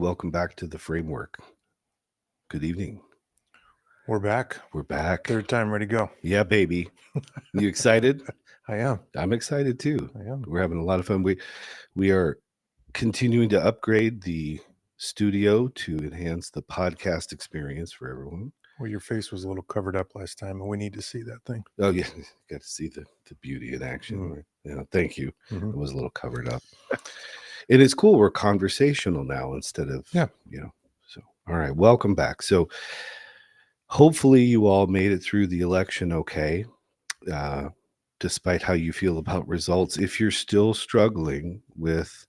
Welcome back to the framework. Good evening. We're back. We're back. Third time, ready to go. Yeah, baby. You excited? I am. I'm excited too. I am. We're having a lot of fun. We are continuing to upgrade the studio to enhance the podcast experience for everyone. Well, your face was a little covered up last time, and we need to see that thing. Oh yeah, got to see the beauty in action. Right? Yeah, thank you. It was a little covered up. And it's cool. We're conversational now instead of So all right, welcome back. So hopefully you all made it through the election okay, despite how you feel about results. If you're still struggling with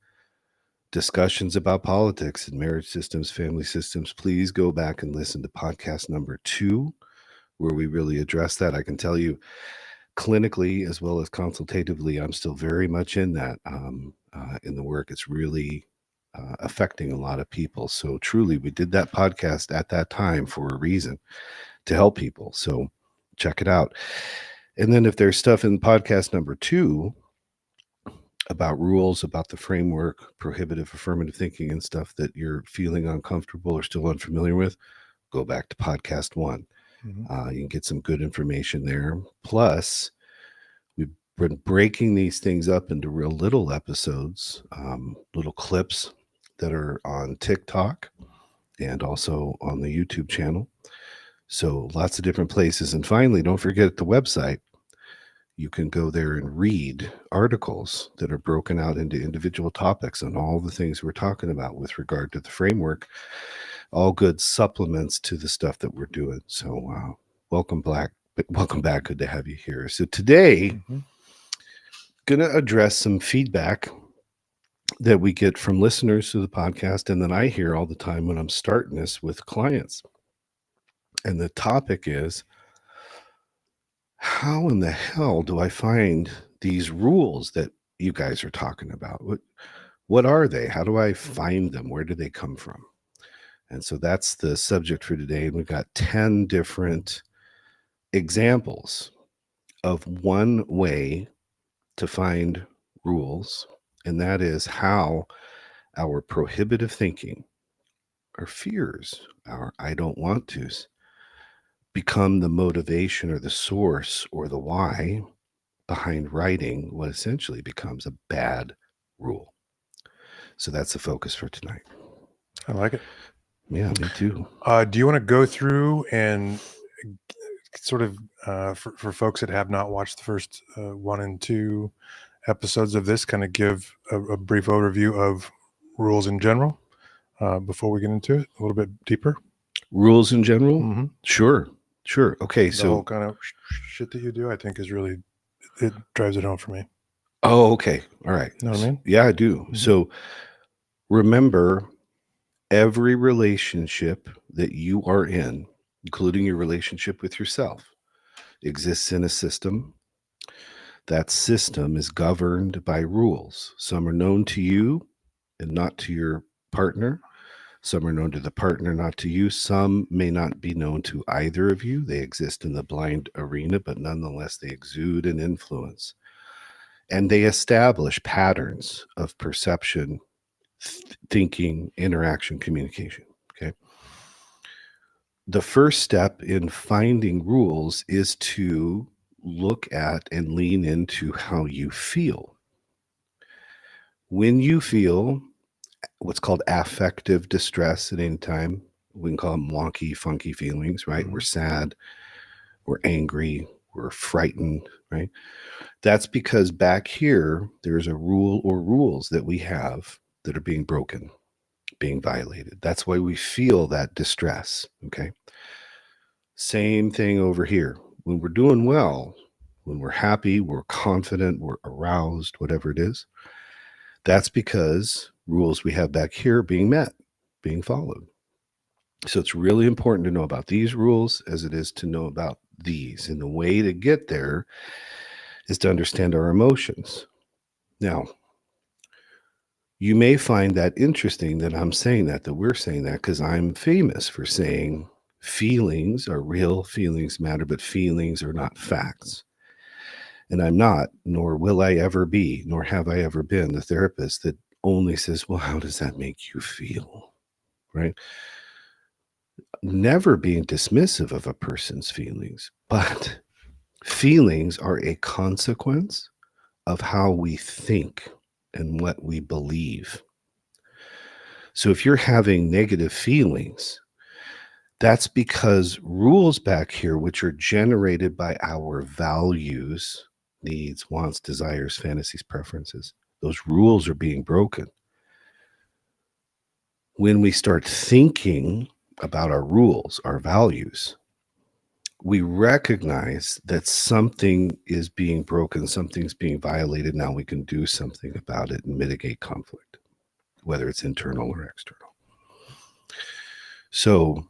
discussions about politics and marriage systems, family systems, please go back and listen to podcast number 2, where we really address that. I can tell you clinically as well as consultatively, I'm still very much in that, in the work. It's really affecting a lot of people. So truly, we did that podcast at that time for a reason, to help people. So check it out. And then if there's stuff in podcast number 2 about rules, about the framework, prohibitive, affirmative thinking and stuff that you're feeling uncomfortable or still unfamiliar with, go back to podcast 1. You can get some good information there. Plus, we've been breaking these things up into real little episodes, little clips that are on TikTok and also on the YouTube channel. So lots of different places. And finally, don't forget the website. You can go there and read articles that are broken out into individual topics on all the things we're talking about with regard to the framework. All good supplements to the stuff that we're doing. So welcome back. Good to have you here. So today, going to address some feedback that we get from listeners to the podcast, and then I hear all the time when I'm starting this with clients. And the topic is, how in the hell do I find these rules that you guys are talking about? What are they? How do I find them? Where do they come from? And so that's the subject for today. We've got 10 different examples of one way to find rules, and that is how our prohibitive thinking, our fears, our I don't want to's, become the motivation or the source or the why behind writing what essentially becomes a bad rule. So that's the focus for tonight. I like it. Yeah, me too. Do you want to go through and sort of, for folks that have not watched the first 1 and 2 episodes of this, kind of give a brief overview of rules in general before we get into it a little bit deeper? Rules in general? Sure. Okay, the whole kind of shit that you do, I think, is really, it drives it home for me. Oh, okay. All right. Know what I mean? Yeah, I do. So remember, every relationship that you are in, including your relationship with yourself, exists in a system. That system is governed by rules. Some are known to you and not to your partner. Some are known to the partner, not to you. Some may not be known to either of you. They exist in the blind arena, but nonetheless, they exude an influence. And they establish patterns of perception, thinking, interaction, communication. Okay. The first step in finding rules is to look at and lean into how you feel. When you feel what's called affective distress at any time, we can call them wonky, funky feelings, right? We're sad, we're angry, we're frightened, right? That's because back here, there's a rule or rules that we have that are being broken, being violated. That's why we feel that distress, okay? Same thing over here. When we're doing well, when we're happy, we're confident, we're aroused, whatever it is, that's because rules we have back here being met, being followed. So it's really important to know about these rules as it is to know about these. And the way to get there is to understand our emotions. Now, you may find that interesting that I'm saying that we're saying that, because I'm famous for saying feelings are real, feelings matter, but feelings are not facts. And I'm not, nor will I ever be, nor have I ever been the therapist that only says, well, how does that make you feel? right? Never being dismissive of a person's feelings, but feelings are a consequence of how we think and what we believe. So if you're having negative feelings, that's because rules back here, which are generated by our values, needs, wants, desires, fantasies, preferences, those rules are being broken. When we start thinking about our rules, our values, we recognize that something is being broken, something's being violated. Now we can do something about it and mitigate conflict, whether it's internal or external. So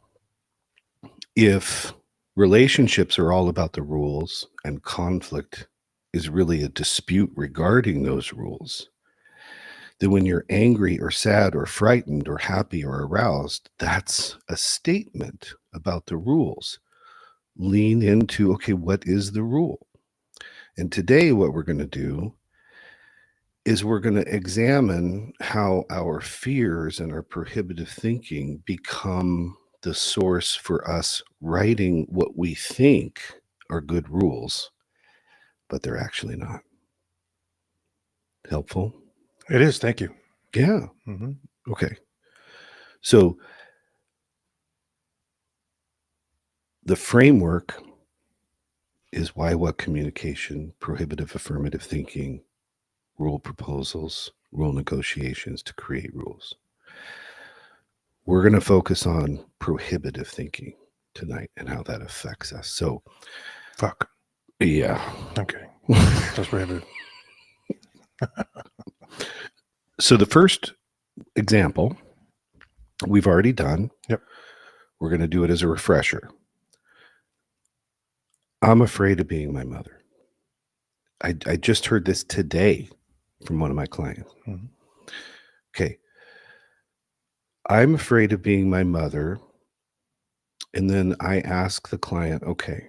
if relationships are all about the rules and conflict is really a dispute regarding those rules, then when you're angry or sad or frightened or happy or aroused, that's a statement about the rules. Lean into, okay, what is the rule? And today, what we're going to do is we're going to examine how our fears and our prohibitive thinking become the source for us writing what we think are good rules, but they're actually not. Helpful? It is. Thank you. Yeah. Mm-hmm. Okay. So the framework is why, what communication, prohibitive, affirmative thinking, rule proposals, rule negotiations to create rules. We're going to focus on prohibitive thinking tonight and how that affects us. So, Fuck. yeah. Okay. That's prohibitive. So, the first example we've already done. Yep. We're going to do it as a refresher. I'm afraid of being my mother. I just heard this today from one of my clients. Mm-hmm. Okay. I'm afraid of being my mother. And then I ask the client, okay,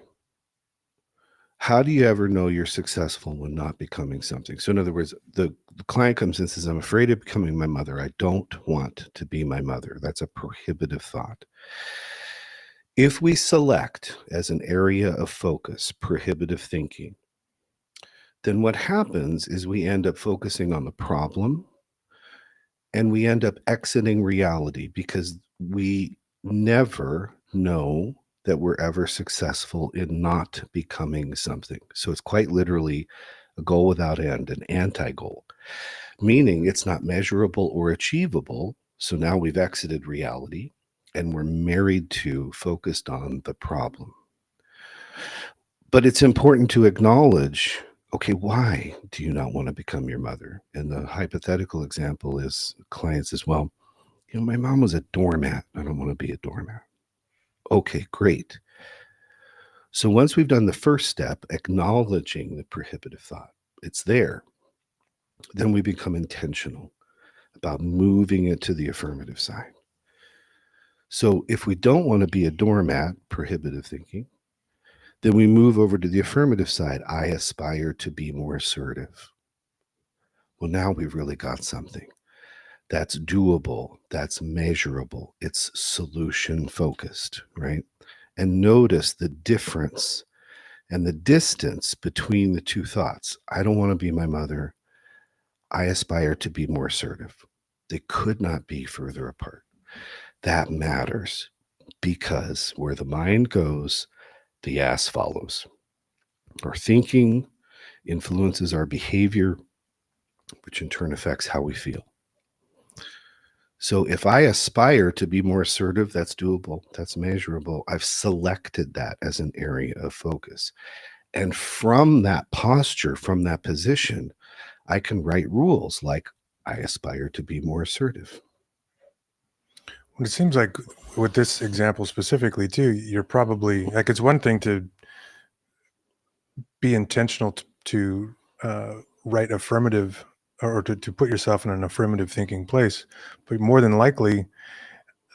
how do you ever know you're successful when not becoming something? So in other words, the client comes in and says, I'm afraid of becoming my mother. I don't want to be my mother. That's a prohibitive thought. If we select as an area of focus prohibitive thinking, then what happens is we end up focusing on the problem and we end up exiting reality because we never know that we're ever successful in not becoming something. So it's quite literally a goal without end, an anti-goal, meaning it's not measurable or achievable. So now we've exited reality and we're married to, focused on the problem. But it's important to acknowledge, okay, why do you not want to become your mother? And the hypothetical example is clients as well. You know, my mom was a doormat. I don't want to be a doormat. Okay, great. So once we've done the first step, acknowledging the prohibitive thought, it's there, then we become intentional about moving it to the affirmative side. So if we don't want to be a doormat, prohibitive thinking, then we move over to the affirmative side. I aspire to be more assertive. Well, now we've really got something that's doable, that's measurable, it's solution focused, right? And notice the difference and the distance between the two thoughts. I don't want to be my mother. I aspire to be more assertive. They could not be further apart. That matters because where the mind goes, the ass follows. Our thinking influences our behavior, which in turn affects how we feel. So if I aspire to be more assertive, that's doable, that's measurable. I've selected that as an area of focus. And from that posture, from that position, I can write rules like I aspire to be more assertive. Well, it seems like with this example specifically too, you're probably like, it's one thing to be intentional to write affirmative or to put yourself in an affirmative thinking place, but more than likely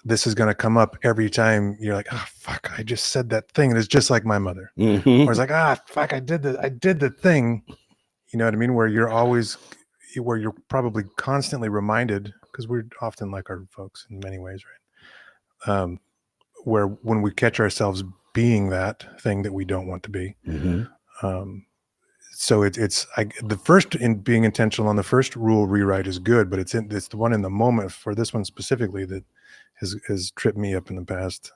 this is going to come up every time you're like, oh fuck, I just said that thing and it's just like my mother. Mm-hmm. Or it's like, ah fuck, I did the thing, you know what I mean, where you're probably constantly reminded, because we're often like our folks in many ways, right? where when we catch ourselves being that thing that we don't want to be. So it's the first in being intentional on the first rule rewrite is good, but it's the one in the moment for this one specifically that has tripped me up in the past,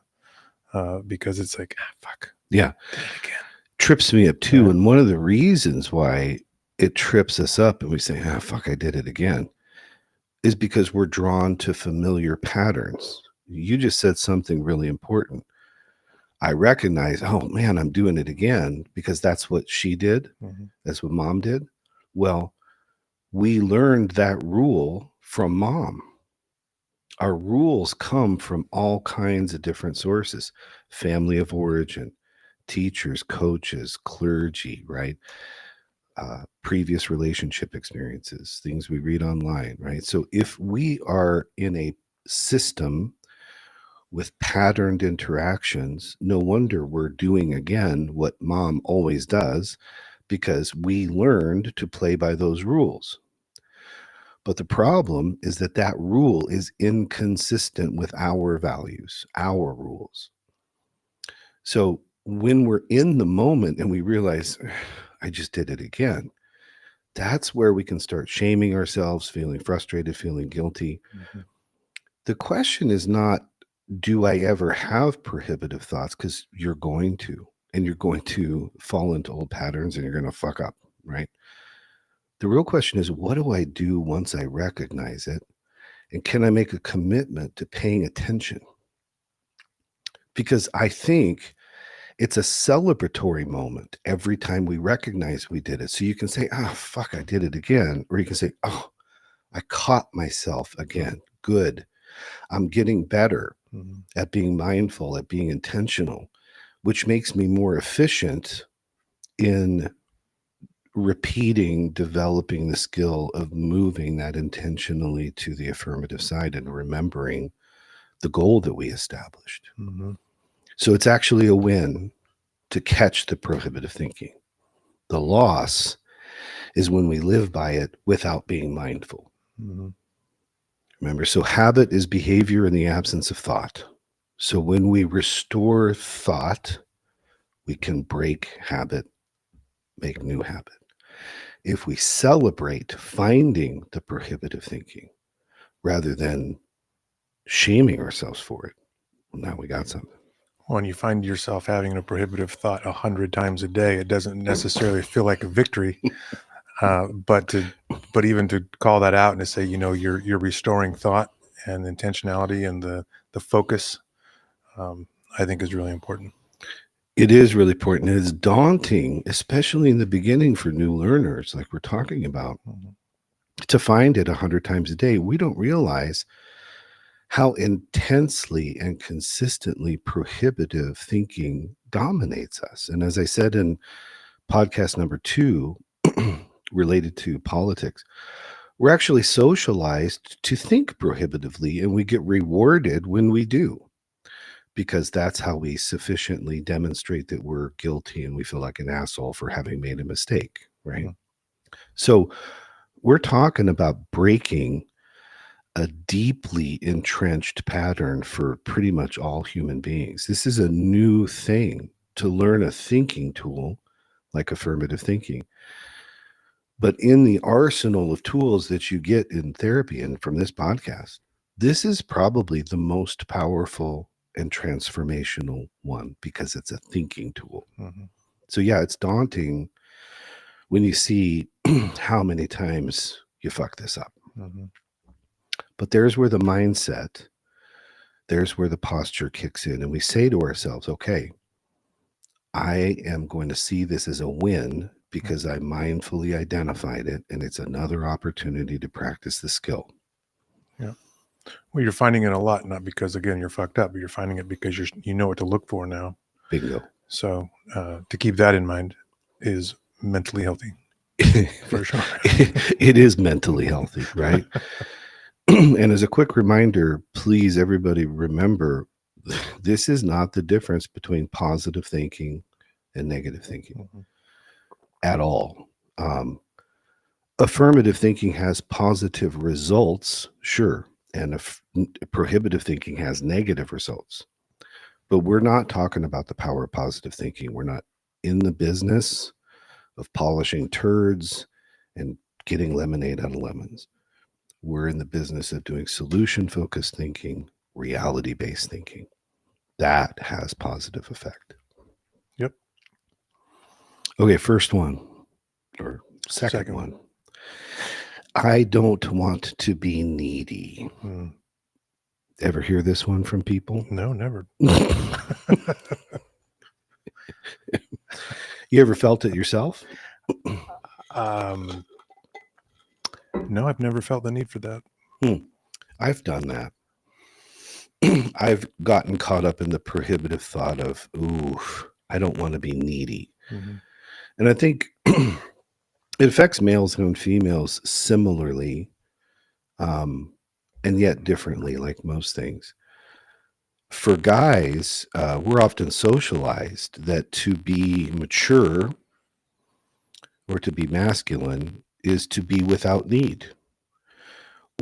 because it's like, fuck, Yeah. did it again. Trips me up too. Yeah. And one of the reasons why it trips us up and we say, fuck, I did it again, is because we're drawn to familiar patterns. You just said something really important. I recognize, oh man, I'm doing it again because that's what she did. That's what mom did. Well, we learned that rule from mom. Our rules come from all kinds of different sources: family of origin, teachers, coaches, clergy, right? Previous relationship experiences, things we read online, right? So if we are in a system with patterned interactions, no wonder we're doing again what mom always does, because we learned to play by those rules. But the problem is that that rule is inconsistent with our values, our rules. So when we're in the moment and we realize, I just did it again, that's where we can start shaming ourselves, feeling frustrated, feeling guilty. The question is not, do I ever have prohibitive thoughts? Because you're going to, and you're going to fall into old patterns and you're going to fuck up, right? The real question is, what do I do once I recognize it? And can I make a commitment to paying attention? Because I think it's a celebratory moment every time we recognize we did it. So you can say, fuck, I did it again. Or you can say, oh, I caught myself again. Good. I'm getting better at being mindful, at being intentional, which makes me more efficient in repeating, developing the skill of moving that intentionally to the affirmative side and remembering the goal that we established. So it's actually a win to catch the prohibitive thinking. The loss is when we live by it without being mindful. Remember, so habit is behavior in the absence of thought. So when we restore thought, we can break habit, make new habit. If we celebrate finding the prohibitive thinking rather than shaming ourselves for it, well, now we got something. When you find yourself having a prohibitive thought 100 times a day, it doesn't necessarily feel like a victory. But even to call that out and to say, you're restoring thought and intentionality and the focus, I think is really important. It is really important. It's daunting, especially in the beginning for new learners, like we're talking about, to find it 100 times a day. We don't realize how intensely and consistently prohibitive thinking dominates us. And as I said in podcast number 2, related to politics, we're actually socialized to think prohibitively, and we get rewarded when we do, because that's how we sufficiently demonstrate that we're guilty and we feel like an asshole for having made a mistake, right? So we're talking about breaking a deeply entrenched pattern for pretty much all human beings. This is a new thing to learn, a thinking tool like affirmative thinking. But in the arsenal of tools that you get in therapy and from this podcast, this is probably the most powerful and transformational one because it's a thinking tool. So yeah, it's daunting when you see how many times you fuck this up. But there's where the mindset, there's where the posture kicks in, and we say to ourselves, okay, I am going to see this as a win because I mindfully identified it, and it's another opportunity to practice the skill. Yeah. Well, you're finding it a lot, not because, again, you're fucked up, but you're finding it because you know what to look for now. Bingo. So to keep that in mind is mentally healthy. For sure. It is mentally healthy, right? And as a quick reminder, please, everybody, remember, this is not the difference between positive thinking and negative thinking at all. Affirmative thinking has positive results, sure. And prohibitive thinking has negative results. But we're not talking about the power of positive thinking. We're not in the business of polishing turds and getting lemonade out of lemons. We're in the business of doing solution focused thinking, reality based thinking. That has positive effect. Yep. Okay, first one or second one. I don't want to be needy. Ever hear this one from people? No, never. You ever felt it yourself? No, I've never felt the need for that. I've done that. I've gotten caught up in the prohibitive thought of, ooh, I don't want to be needy. Mm-hmm. And I think it affects males and females similarly, and yet differently, like most things. For guys, we're often socialized that to be mature or to be masculine is to be without need.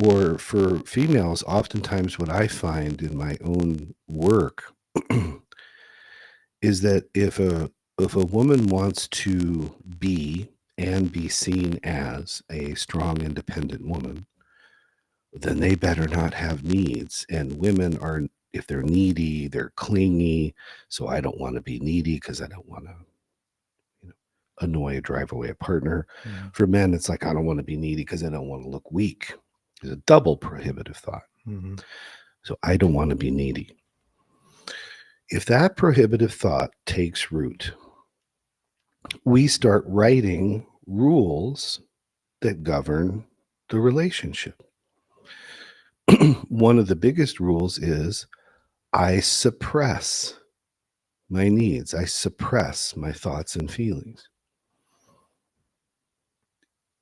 Or for females, oftentimes what I find in my own work is that if a woman wants to be and be seen as a strong, independent woman, then they better not have needs. And women are, if they're needy, they're clingy. So I don't want to be needy because I don't want to, annoy or drive away a partner. Mm-hmm. For men, it's like, I don't want to be needy because I don't want to look weak. It's a double prohibitive thought. Mm-hmm. So I don't want to be needy. If that prohibitive thought takes root, we start writing rules that govern the relationship. One of the biggest rules is I suppress my needs. I suppress my thoughts and feelings.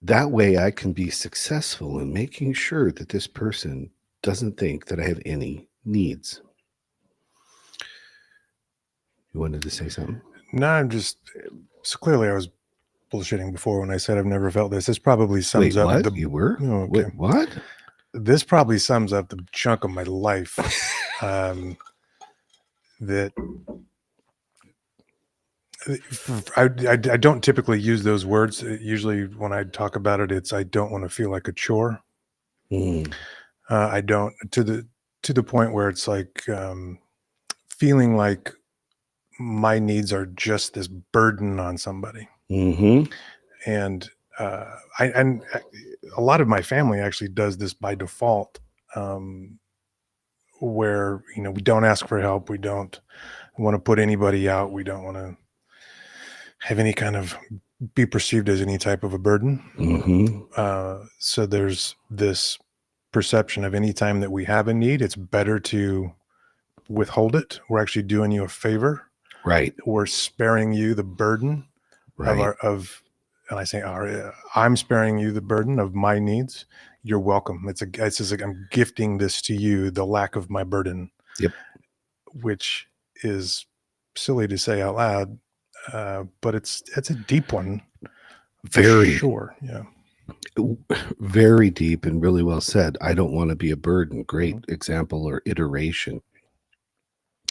That way I can be successful in making sure that this person doesn't think that I have any needs. You wanted to say something? No, I'm just, so clearly I was bullshitting before when I said I've never felt this. This probably sums up what? You were? Oh, okay. Wait, what? This probably sums up the chunk of my life that I don't typically use those words. Usually when I talk about it, it's I don't want to feel like a chore. I don't to the point where it's like feeling like my needs are just this burden on somebody. Mm-hmm. And and a lot of my family actually does this by default, where we don't ask for help, we don't want to put anybody out, we don't want to have any kind of be perceived as any type of a burden. Mm-hmm. So there's this perception of any time that we have a need, it's better to withhold it. We're actually doing you a favor. Right. We're sparing you the burden and I say, I'm sparing you the burden of my needs. You're welcome. It's just like I'm gifting this to you, the lack of my burden. Yep. Which is silly to say out loud, but it's a deep one. Very sure. Yeah. Very deep and really well said. I don't want to be a burden. Great mm-hmm. example or iteration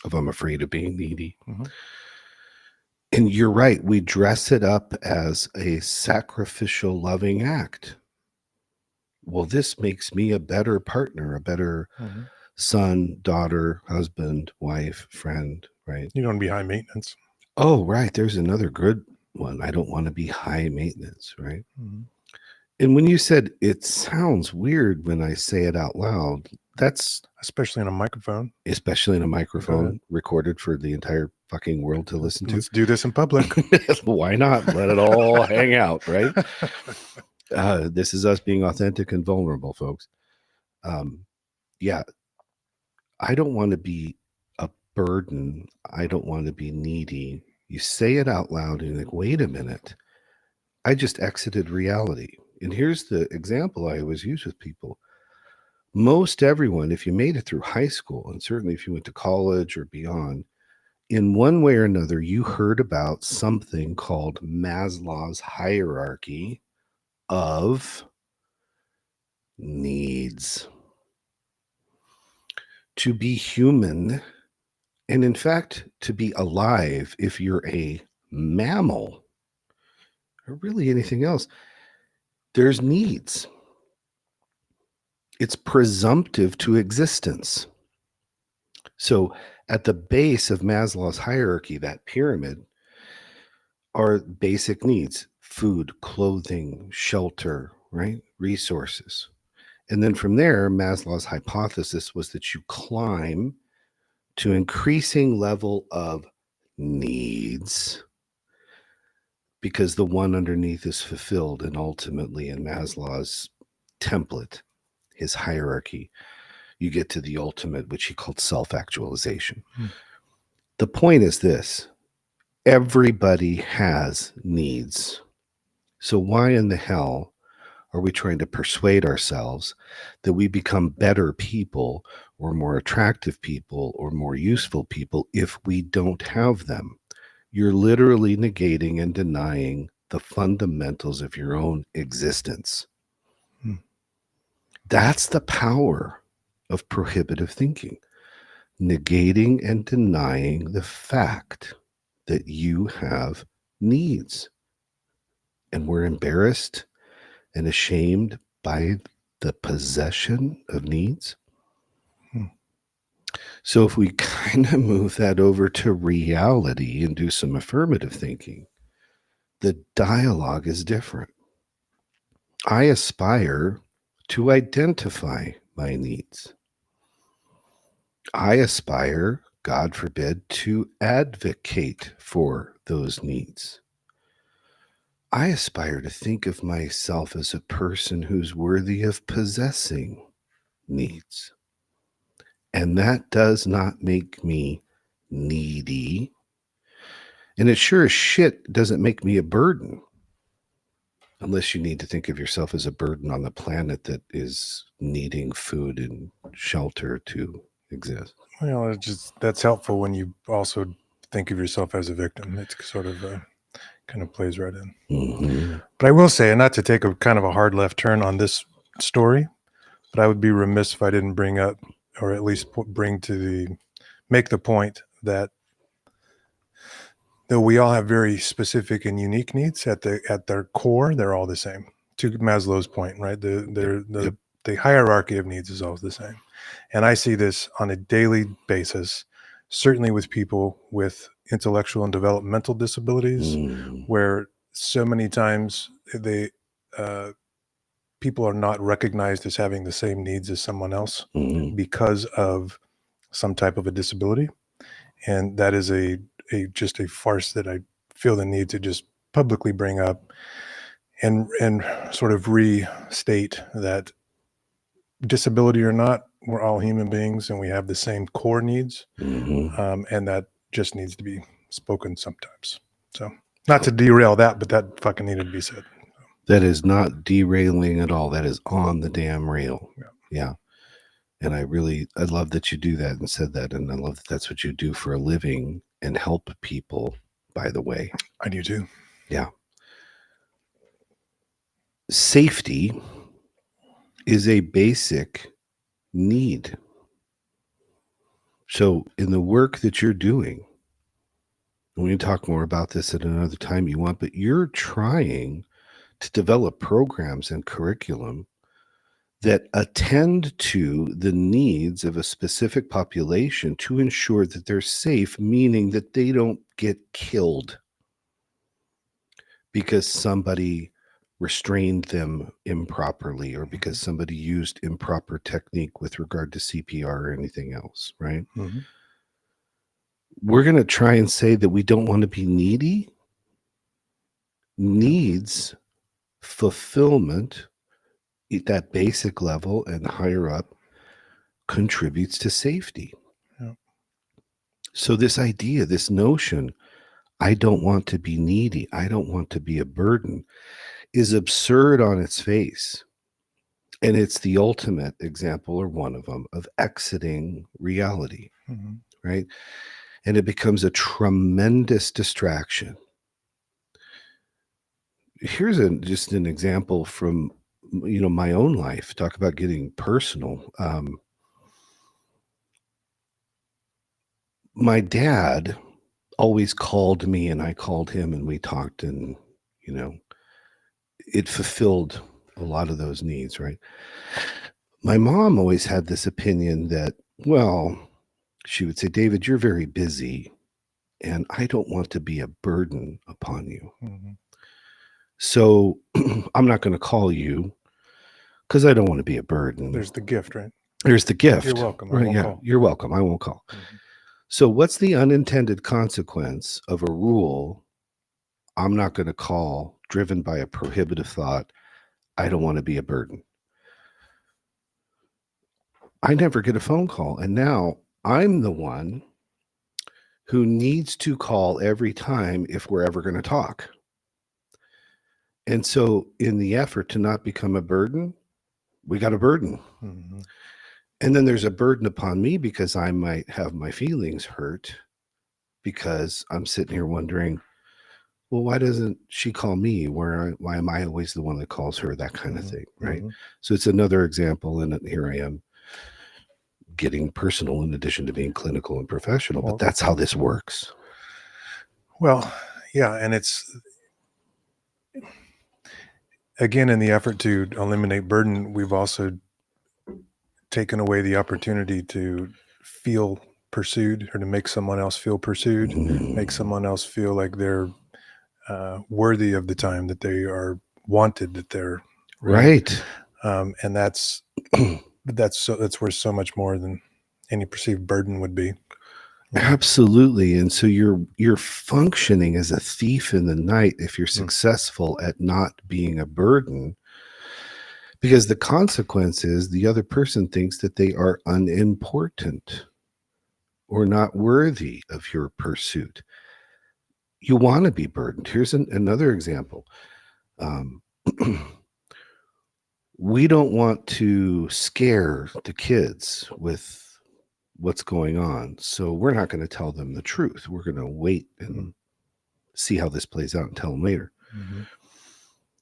of I'm afraid of being needy. Mm-hmm. And you're right. We dress it up as a sacrificial, loving act. Well, this makes me a better partner, a better mm-hmm. son, daughter, husband, wife, friend, right? You don't want to be high maintenance. Oh, right. There's another good one. I don't want to be high maintenance, right? Mm-hmm. And when you said it sounds weird when I say it out loud, that's especially in a microphone, recorded for the entire fucking world to listen to. Let's do this in public. Why not? Let it all hang out, right? This is us being authentic and vulnerable, folks. Yeah, I don't want to be a burden. I don't want to be needy. You say it out loud and you're like, wait a minute. I just exited reality. And here's the example I always use with people. Most everyone, if you made it through high school, and certainly if you went to college or beyond, in one way or another, you heard about something called Maslow's hierarchy of needs. to be human, and in fact, to be alive, if you're a mammal or really anything else, there's needs. It's presumptive to existence. So at the base of Maslow's hierarchy, that pyramid, are basic needs: food, clothing, shelter, right? Resources. And then from there, Maslow's hypothesis was that you climb to increasing level of needs because the one underneath is fulfilled. And ultimately, in Maslow's template, his hierarchy, you get to the ultimate, which he called self-actualization. The point is this: everybody has needs. So why in the hell are we trying to persuade ourselves that we become better people or more attractive people or more useful people if we don't have them? You're literally negating and denying the fundamentals of your own existence. That's the power of prohibitive thinking. Negating and denying the fact that you have needs. And we're embarrassed and ashamed by the possession of needs. So if we kind of move that over to reality and do some affirmative thinking, the dialogue is different. I aspire to identify my needs. I aspire, God forbid, to advocate for those needs. I aspire to think of myself as a person who's worthy of possessing needs. And that does not make me needy. And it sure as shit doesn't make me a burden. Unless you need to think of yourself as a burden on the planet that is needing food and shelter to exist. Well, that's helpful when you also think of yourself as a victim. It's sort of kind of plays right in. Mm-hmm. But I will say, and not to take a kind of a hard left turn on this story, but I would be remiss if I didn't bring up, or at least make the point that though we all have very specific and unique needs, at their core, they're all the same. To Maslow's point, right? The hierarchy of needs is always the same. And I see this on a daily basis, certainly with people with intellectual and developmental disabilities, where so many times people are not recognized as having the same needs as someone else because of some type of a disability. And that is just a farce that I feel the need to just publicly bring up and sort of restate that disability or not, we're all human beings and we have the same core needs. And that just needs to be spoken sometimes. So not to derail that, but that fucking needed to be said. That is not derailing at all. That is on the damn rail. Yeah. And I love that you do that and said that. And I love that that's what you do for a living and help people, by the way. I do too. Yeah. Safety is a basic need. So in the work that you're doing, and we can talk more about this at another time you want, but you're trying to develop programs and curriculum that attend to the needs of a specific population to ensure that they're safe, meaning that they don't get killed because somebody restrained them improperly or because somebody used improper technique with regard to CPR or anything else, right? We're going to try and say that we don't want to be needy. Needs fulfillment at that basic level and higher up contributes to safety. So this idea, this notion, I don't want to be needy, I don't want to be a burden, is absurd on its face. And it's the ultimate example, or one of them, of exiting reality, right? And it becomes a tremendous distraction. Here's just an example from my own life. Talk about getting personal. my dad always called me and I called him and we talked, and, you know, it fulfilled a lot of those needs, right? My mom always had this opinion that, well, she would say, David, you're very busy and I don't want to be a burden upon you. Mm-hmm. So I'm not going to call you because I don't want to be a burden. There's the gift, right? There's the gift. You're welcome. I Right? won't Yeah, call. you're welcome. I won't call. Mm-hmm. So what's the unintended consequence of a rule? I'm not going to call, driven by a prohibitive thought. I don't want to be a burden. I never get a phone call. And now I'm the one who needs to call every time if we're ever going to talk. And so in the effort to not become a burden, we got a burden. Mm-hmm. And then there's a burden upon me because I might have my feelings hurt because I'm sitting here wondering, well, why doesn't she call me? Why am I always the one that calls her? That kind of thing, right? Mm-hmm. So it's another example, and here I am getting personal in addition to being clinical and professional, but that's how this works. Well, yeah, and it's, again, in the effort to eliminate burden, we've also taken away the opportunity to feel pursued, or to make someone else feel pursued, make someone else feel like they're worthy of the time, that they are wanted, that they're right. And that's where so much more than any perceived burden would be. Absolutely. And so you're functioning as a thief in the night if you're successful at not being a burden, because the consequence is the other person thinks that they are unimportant or not worthy of your pursuit. You want to be burdened. Here's another example. We don't want to scare the kids with what's going on. So we're not going to tell them the truth. We're going to wait and see how this plays out and tell them later. Mm-hmm.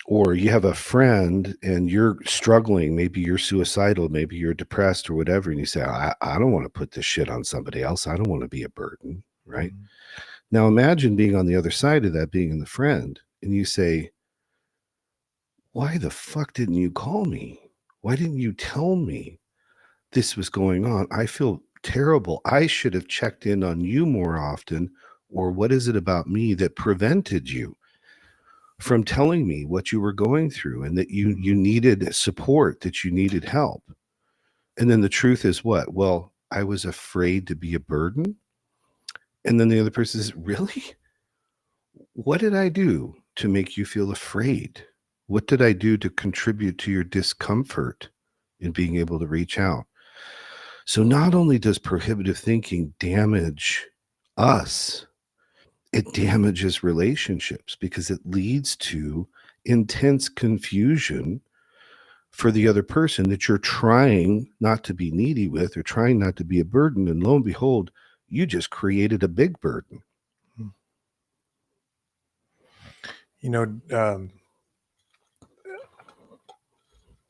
Or you have a friend and you're struggling. Maybe you're suicidal. Maybe you're depressed or whatever. And you say, I don't want to put this shit on somebody else. I don't want to be a burden. Right? Mm-hmm. Now imagine being on the other side of that, being in the friend, and you say, why the fuck didn't you call me? Why didn't you tell me this was going on? I feel terrible. I should have checked in on you more often. Or what is it about me that prevented you from telling me what you were going through, and that you needed support, that you needed help? And then the truth is what? Well, I was afraid to be a burden. And then the other person says, really? What did I do to make you feel afraid? What did I do to contribute to your discomfort in being able to reach out? So not only does prohibitive thinking damage us, it damages relationships, because it leads to intense confusion for the other person that you're trying not to be needy with, or trying not to be a burden. And lo and behold, you just created a big burden. You know,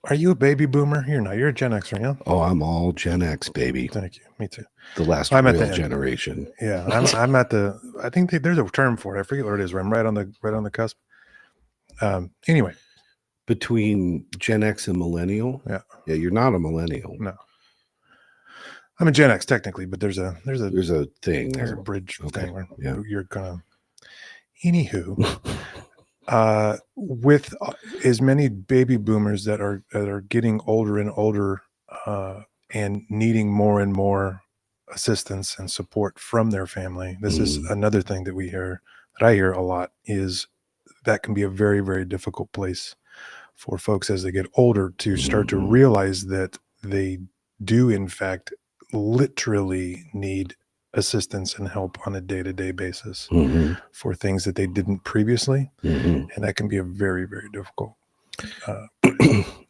are you a baby boomer? You're not. You're a Gen Xer, yeah? Oh, I'm all Gen X, baby. Thank you. Me too. The last I'm real at the generation. Yeah, I'm at the. I think there's a term for it. I forget what it is. Where I'm right on the cusp. Anyway, between Gen X and millennial. Yeah, you're not a millennial. No, I'm a Gen X technically, but there's a thing. There's a bridge thing where you're gonna. Anywho, with as many baby boomers that are getting older and older, and needing more and more assistance and support from their family, this is another thing that I hear a lot, is that can be a very, very difficult place for folks as they get older to start to realize that they do in fact literally need assistance and help on a day-to-day basis for things that they didn't previously. And that can be a very, very difficult.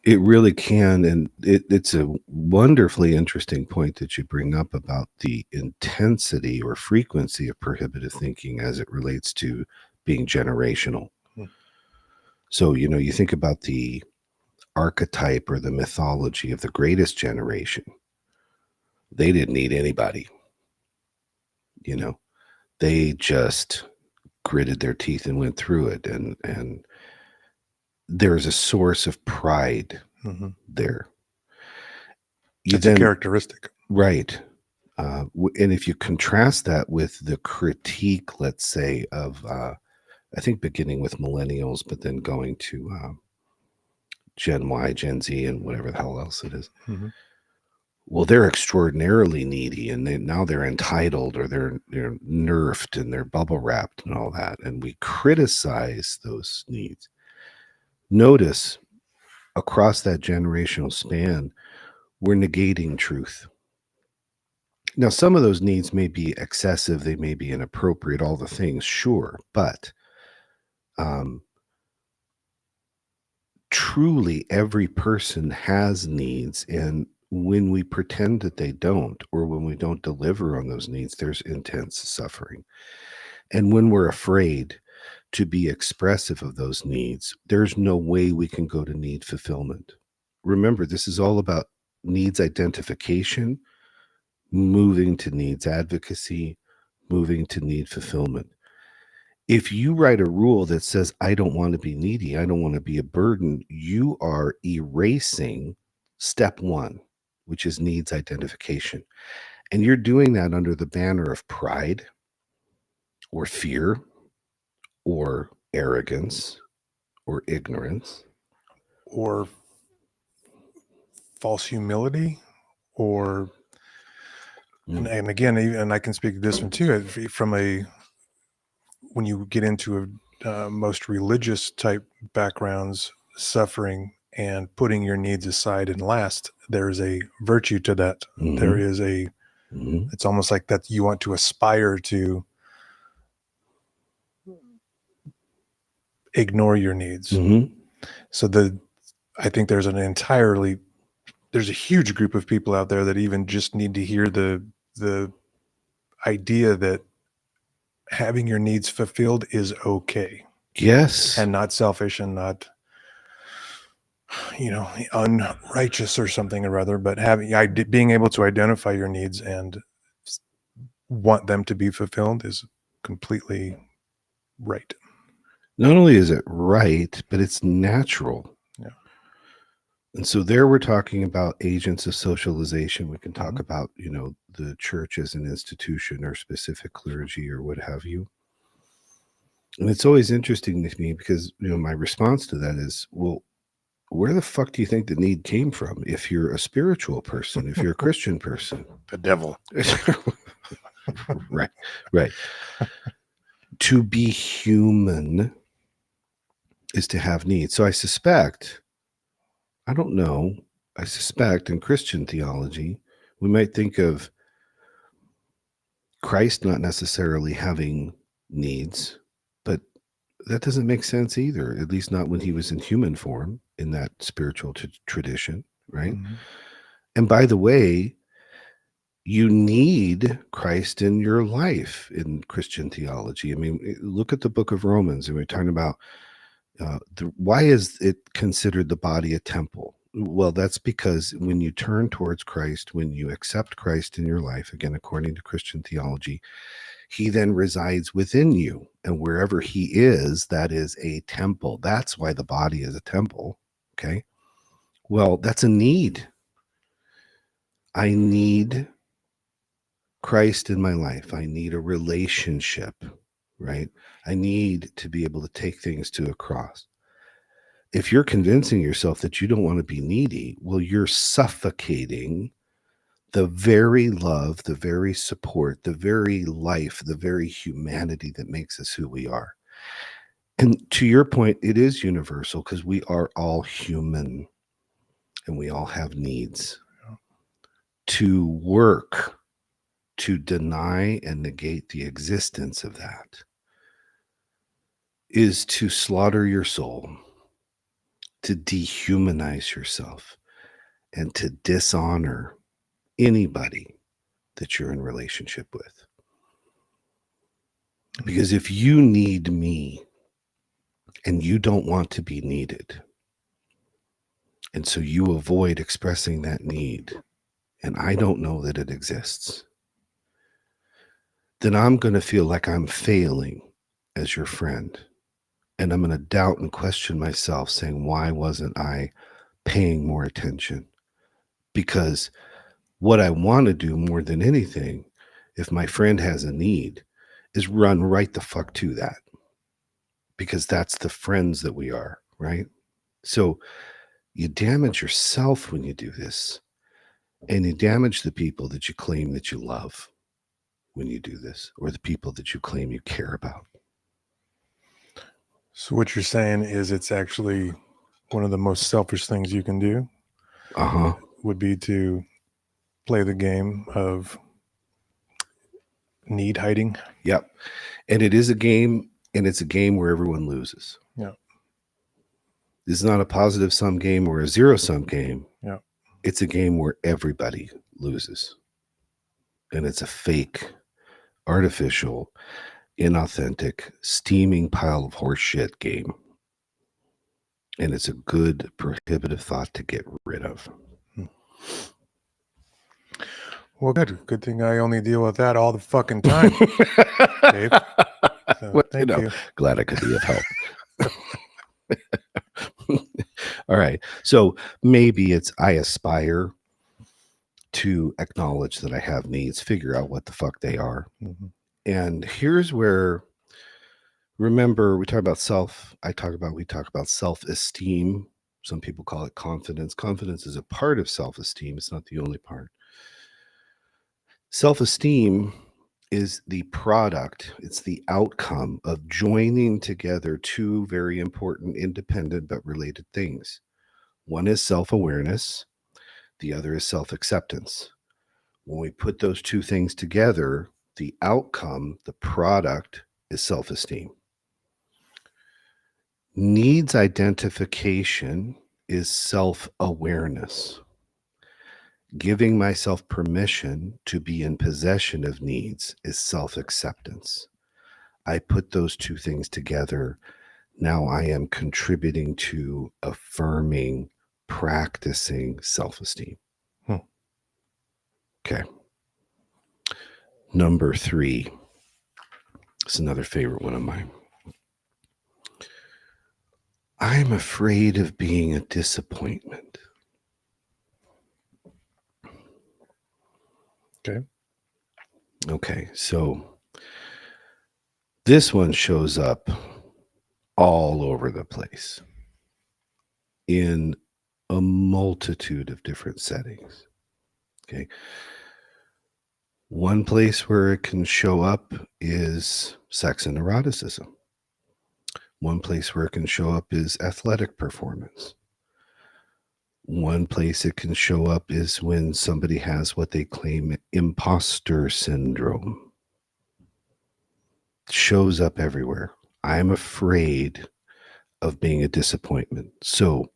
It really can. And it's a wonderfully interesting point that you bring up about the intensity or frequency of prohibitive thinking as it relates to being generational. So, you think about the archetype or the mythology of the greatest generation. They didn't need anybody. you know, they just gritted their teeth and went through it. And there's a source of pride Mm-hmm. there. You It's a then, characteristic. right. And if you contrast that with the critique, let's say, of, I think beginning with millennials, but then going to Gen Y, Gen Z, and whatever the hell else it is. Mm-hmm. Well, they're extraordinarily needy, and now they're entitled, or they're nerfed, and they're bubble wrapped, and all that. And we criticize those needs. Notice across that generational span, we're negating truth. Now, some of those needs may be excessive, they may be inappropriate, all the things, sure, but um, truly every person has needs. And when we pretend that they don't, or when we don't deliver on those needs, there's intense suffering. And when we're afraid to be expressive of those needs, there's no way we can go to need fulfillment. Remember, this is all about needs identification, moving to needs advocacy, moving to need fulfillment. If you write a rule that says, I don't want to be needy, I don't want to be a burden, you are erasing step one, which is needs identification. And you're doing that under the banner of pride or fear or arrogance or ignorance. Or false humility, or and again, and I can speak to this one too, from a, when you get into a most religious type backgrounds, suffering and putting your needs aside and last, there's a virtue to that. Mhm. There is a, Mhm. it's almost like that you want to aspire to ignore your needs. Mhm. So I think there's a huge group of people out there that even just need to hear the idea that having your needs fulfilled is okay, Yes. and not selfish, and not, unrighteous or something or other, but being able to identify your needs and want them to be fulfilled is completely right. Not only is it right, but it's natural. Yeah. And so there we're talking about agents of socialization. We can talk Mhm. about, the church as an institution or specific clergy or what have you. And it's always interesting to me because, my response to that is, well, where the fuck do you think the need came from? If you're a spiritual person, if you're a Christian person, The devil. right, right. To be human is to have needs. So I don't know, I suspect in Christian theology, we might think of Christ not necessarily having needs, but that doesn't make sense either, at least not when he was in human form in that spiritual tradition, right? Mm-hmm. And by the way, you need Christ in your life in Christian theology. I mean, look at the book of Romans, and we're talking about why is it considered the body a temple? Well, that's because when you turn towards Christ, when you accept Christ in your life, again, according to Christian theology, he then resides within you. And wherever he is, that is a temple. That's why the body is a temple. Okay. Well, that's a need. I need Christ in my life. I need a relationship, right? I need to be able to take things to a cross. If you're convincing yourself that you don't want to be needy, well, you're suffocating the very love, the very support, the very life, the very humanity that makes us who we are. And to your point, it is universal because we are all human and we all have needs. To work to deny and negate the existence of that is to slaughter your soul, to dehumanize yourself, and to dishonor anybody that you're in relationship with. Because if you need me and you don't want to be needed, and so you avoid expressing that need, and I don't know that it exists, then I'm going to feel like I'm failing as your friend. And I'm going to doubt and question myself, saying, why wasn't I paying more attention? Because what I want to do more than anything, if my friend has a need, is run right the fuck to that. Because that's the friends that we are, right? So you damage yourself when you do this. And you damage the people that you claim that you love when you do this, or the people that you claim you care about. So what you're saying is it's actually one of the most selfish things you can do would be to play the game of need hiding. Yep. And it is a game, and it's a game where everyone loses. Yeah. This is not a positive sum game or a zero sum game. Yeah. It's a game where everybody loses. And it's a fake, artificial, inauthentic, steaming pile of horse shit game. And it's a good prohibitive thought to get rid of. Well, good thing I only deal with that all the fucking time, Dave. So, Well, thank you. Glad I could be of help. All right. So maybe it's I aspire to acknowledge that I have needs, figure out what the fuck they are. Mm-hmm. And here's where, remember, we talk about self-esteem. Some people call it confidence. Confidence is a part of self-esteem. It's not the only part. Self-esteem is the product, it's the outcome of joining together two very important, independent, but related things. One is self-awareness, the other is self-acceptance. When we put those two things together, the outcome, the product, is self-esteem. Needs identification is self-awareness. Giving myself permission to be in possession of needs is self-acceptance. I put those two things together. Now I am contributing to affirming, practicing self-esteem. Okay. Number 3. It's another favorite one of mine. I'm afraid of being a disappointment. Okay, so this one shows up all over the place in a multitude of different settings. Okay. One place where it can show up is sex and eroticism. One place where it can show up is athletic performance. One place it can show up is when somebody has what they claim imposter syndrome. It shows up everywhere. I'm afraid of being a disappointment. So,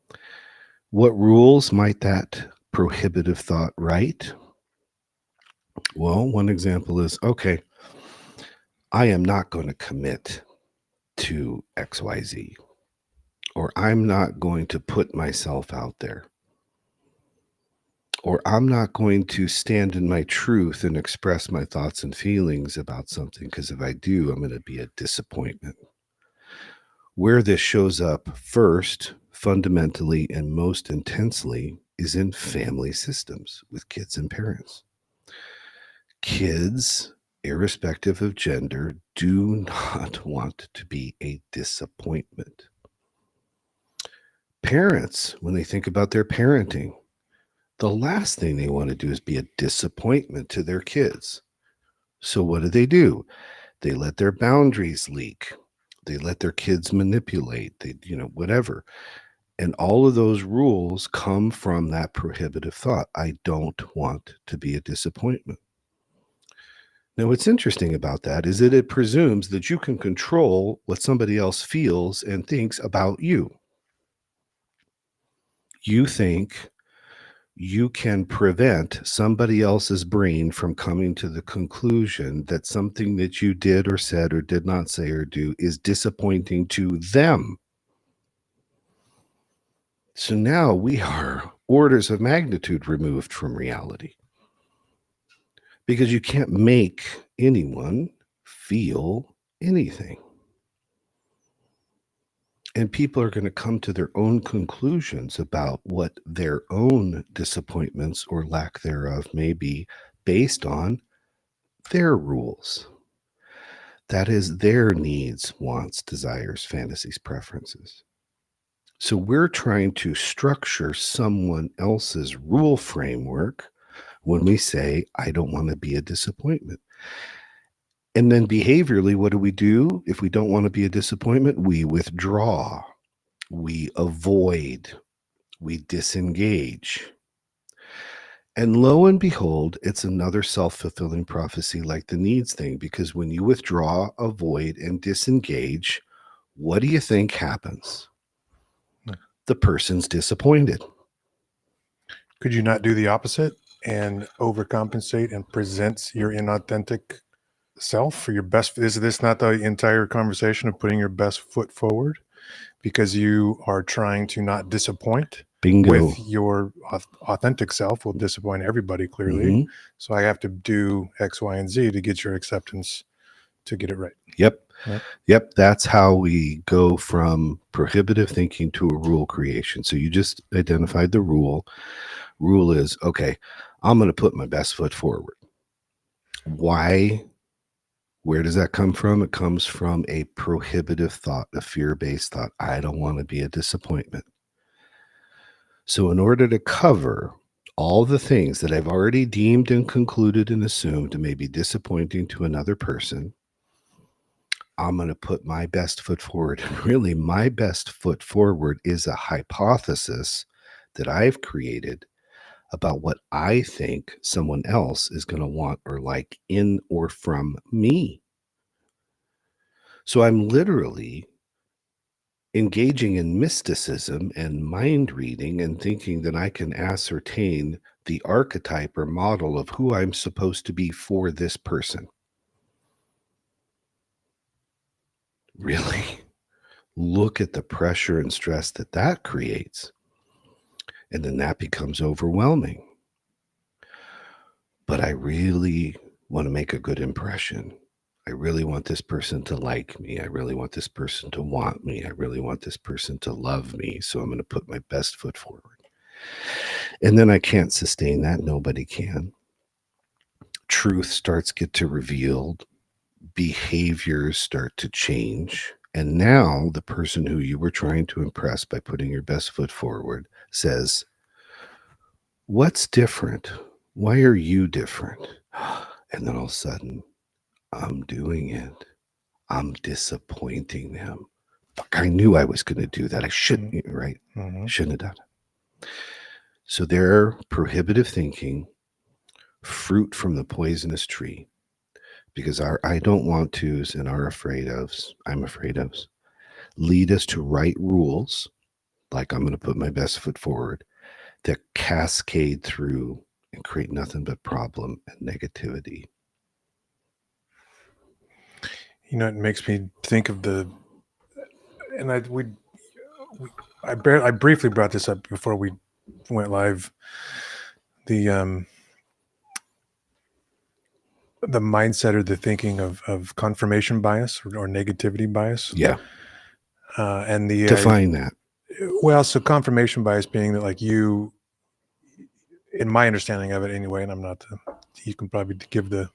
what rules might that prohibitive thought write? Well, one example is, okay, I am not going to commit to XYZ, or I'm not going to put myself out there, or I'm not going to stand in my truth and express my thoughts and feelings about something, because if I do, I'm going to be a disappointment. Where this shows up first, fundamentally and most intensely, is in family systems with kids and parents. Kids, irrespective of gender, do not want to be a disappointment. Parents, when they think about their parenting, the last thing they want to do is be a disappointment to their kids. So what do? They let their boundaries leak. They let their kids manipulate. They, whatever. And all of those rules come from that prohibitive thought. I don't want to be a disappointment. Now, what's interesting about that is that it presumes that you can control what somebody else feels and thinks about you. You think you can prevent somebody else's brain from coming to the conclusion that something that you did or said or did not say or do is disappointing to them. So now we are orders of magnitude removed from reality, because you can't make anyone feel anything. And people are going to come to their own conclusions about what their own disappointments or lack thereof may be based on their rules. That is their needs, wants, desires, fantasies, preferences. So we're trying to structure someone else's rule framework when we say, I don't want to be a disappointment. And then behaviorally, what do? If we don't want to be a disappointment, we withdraw, we avoid, we disengage. And lo and behold, it's another self-fulfilling prophecy like the needs thing, because when you withdraw, avoid, and disengage, what do you think happens? The person's disappointed. Could you not do the opposite and overcompensate and present your inauthentic self for your best? Is this not the entire conversation of putting your best foot forward? Because you are trying to not disappoint. Bingo. With your authentic self will disappoint everybody, clearly. Mhm. So I have to do X, Y, and Z to get your acceptance to get it right. Yep. That's how we go from prohibitive thinking to a rule creation. So you just identified the rule. Rule is, okay, I'm going to put my best foot forward. Why? Where does that come from? It comes from a prohibitive thought, a fear-based thought. I don't want to be a disappointment. So in order to cover all the things that I've already deemed and concluded and assumed may be disappointing to another person, I'm going to put my best foot forward. And really, my best foot forward is a hypothesis that I've created about what I think someone else is going to want or like in or from me. So I'm literally engaging in mysticism and mind reading and thinking that I can ascertain the archetype or model of who I'm supposed to be for this person. Really? Look at the pressure and stress that creates. And then that becomes overwhelming. But I really want to make a good impression. I really want this person to like me. I really want this person to want me. I really want this person to love me. So I'm going to put my best foot forward. And then I can't sustain that. Nobody can. Truth starts to revealed. Behaviors start to change. And now the person who you were trying to impress by putting your best foot forward says, what's different? Why are you different? And then all of a sudden, I'm doing it. I'm disappointing them. Fuck, I knew I was going to do that. I shouldn't, right? Mm-hmm. Shouldn't have done it. So their prohibitive thinking, fruit from the poisonous tree, because our I don't want to's and our afraid of's, I'm afraid of's, lead us to right rules, like I'm going to put my best foot forward, that cascade through and create nothing but problem and negativity. You know, it makes me think of I briefly brought this up before we went live. The mindset or the thinking of confirmation bias or negativity bias. Yeah. And the define that. Well, so confirmation bias being that, like, you, in my understanding of it anyway, and I'm not you can probably give a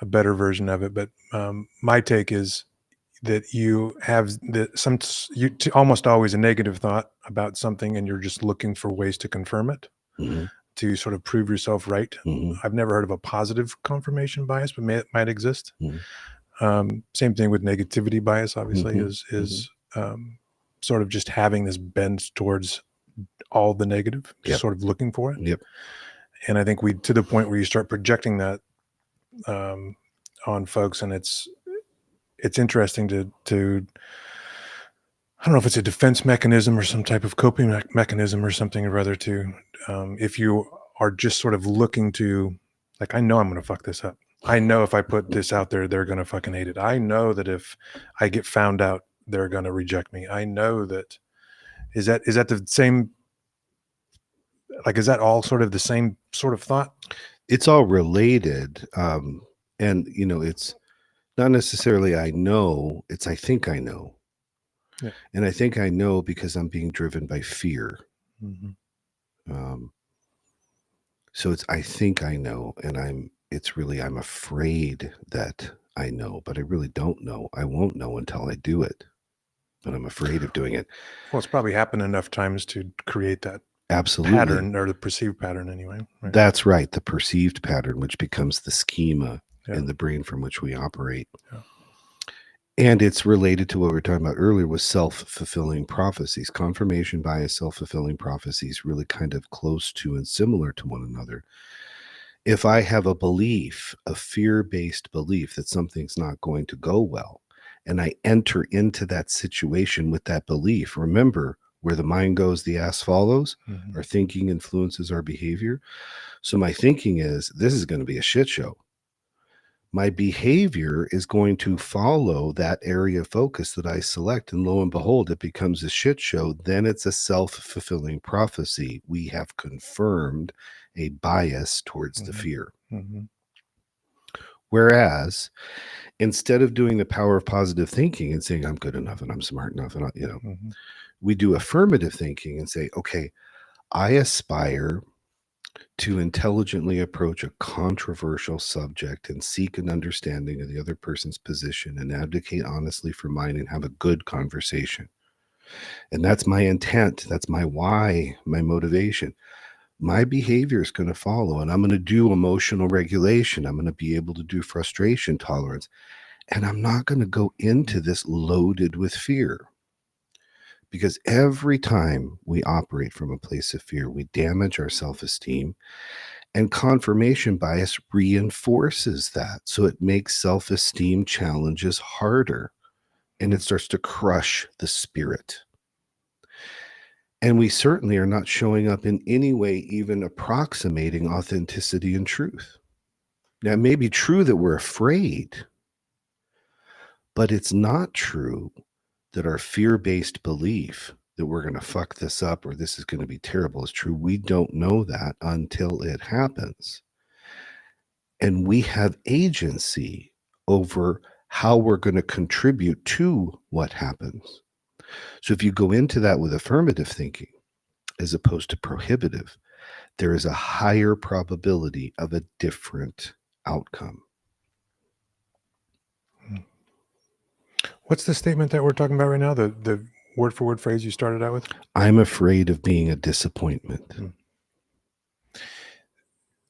better version of it, but my take is that you have almost always a negative thought about something, and you're just looking for ways to confirm it. Mm-hmm. To sort of prove yourself right. Mm-hmm. I've never heard of a positive confirmation bias, but it might exist. Mm-hmm. Same thing with negativity bias, obviously, Mm-hmm. is sort of just having this bend towards all the negative, just sort of looking for it. Yep. And I think to the point where you start projecting that on folks, and it's interesting to I don't know if it's a defense mechanism or some type of coping mechanism or something or other, to if you are just sort of looking to, like, I know I'm going to fuck this up. I know if I put this out there, they're going to fucking hate it. I know that if I get found out, they're going to reject me. I know that. Is that the same? Like, is that all sort of the same sort of thought? It's all related. And you know, Not necessarily I know, it's I think I know. Yeah. And I think I know because I'm being driven by fear. Mhm. So it's I think I know, and I'm afraid that I know, but I really don't know. I won't know until I do it. But I'm afraid of doing it. Well, it's probably happened enough times to create that Absolutely. pattern, or the perceived pattern anyway. Right? That's right. The perceived pattern, which becomes the schema Yeah. in the brain from which we operate. Yeah. And it's related to what we were talking about earlier with self-fulfilling prophecies. Confirmation bias, self-fulfilling prophecies, really kind of close to and similar to one another. If I have a belief, a fear-based belief that something's not going to go well, and I enter into that situation with that belief, remember, where the mind goes, the ass follows. Mhm. Our thinking influences our behavior. So my thinking is, this is going to be a shit show. My behavior is going to follow that area of focus that I select. And lo and behold, it becomes a shit show. Then it's a self-fulfilling prophecy. We have confirmed a bias towards the Mhm. fear. Mhm. Whereas instead of doing the power of positive thinking and saying, I'm good enough and I'm smart enough, and Mhm. we do affirmative thinking and say, okay, I aspire to intelligently approach a controversial subject and seek an understanding of the other person's position and advocate honestly for mine and have a good conversation. And that's my intent. That's my why, my motivation. My behavior is going to follow, and I'm going to do emotional regulation. I'm going to be able to do frustration tolerance. And I'm not going to go into this loaded with fear. Because every time we operate from a place of fear, we damage our self-esteem. And confirmation bias reinforces that. So it makes self-esteem challenges harder, and it starts to crush the spirit. And we certainly are not showing up in any way, even approximating authenticity and truth. Now, it may be true that we're afraid, but it's not true that our fear-based belief that we're going to fuck this up or this is going to be terrible is true. We don't know that until it happens. And we have agency over how we're going to contribute to what happens. So if you go into that with affirmative thinking as opposed to prohibitive, there is a higher probability of a different outcome. What's the statement that we're talking about right now? The word for word phrase you started out with? I'm afraid of being a disappointment. Hmm.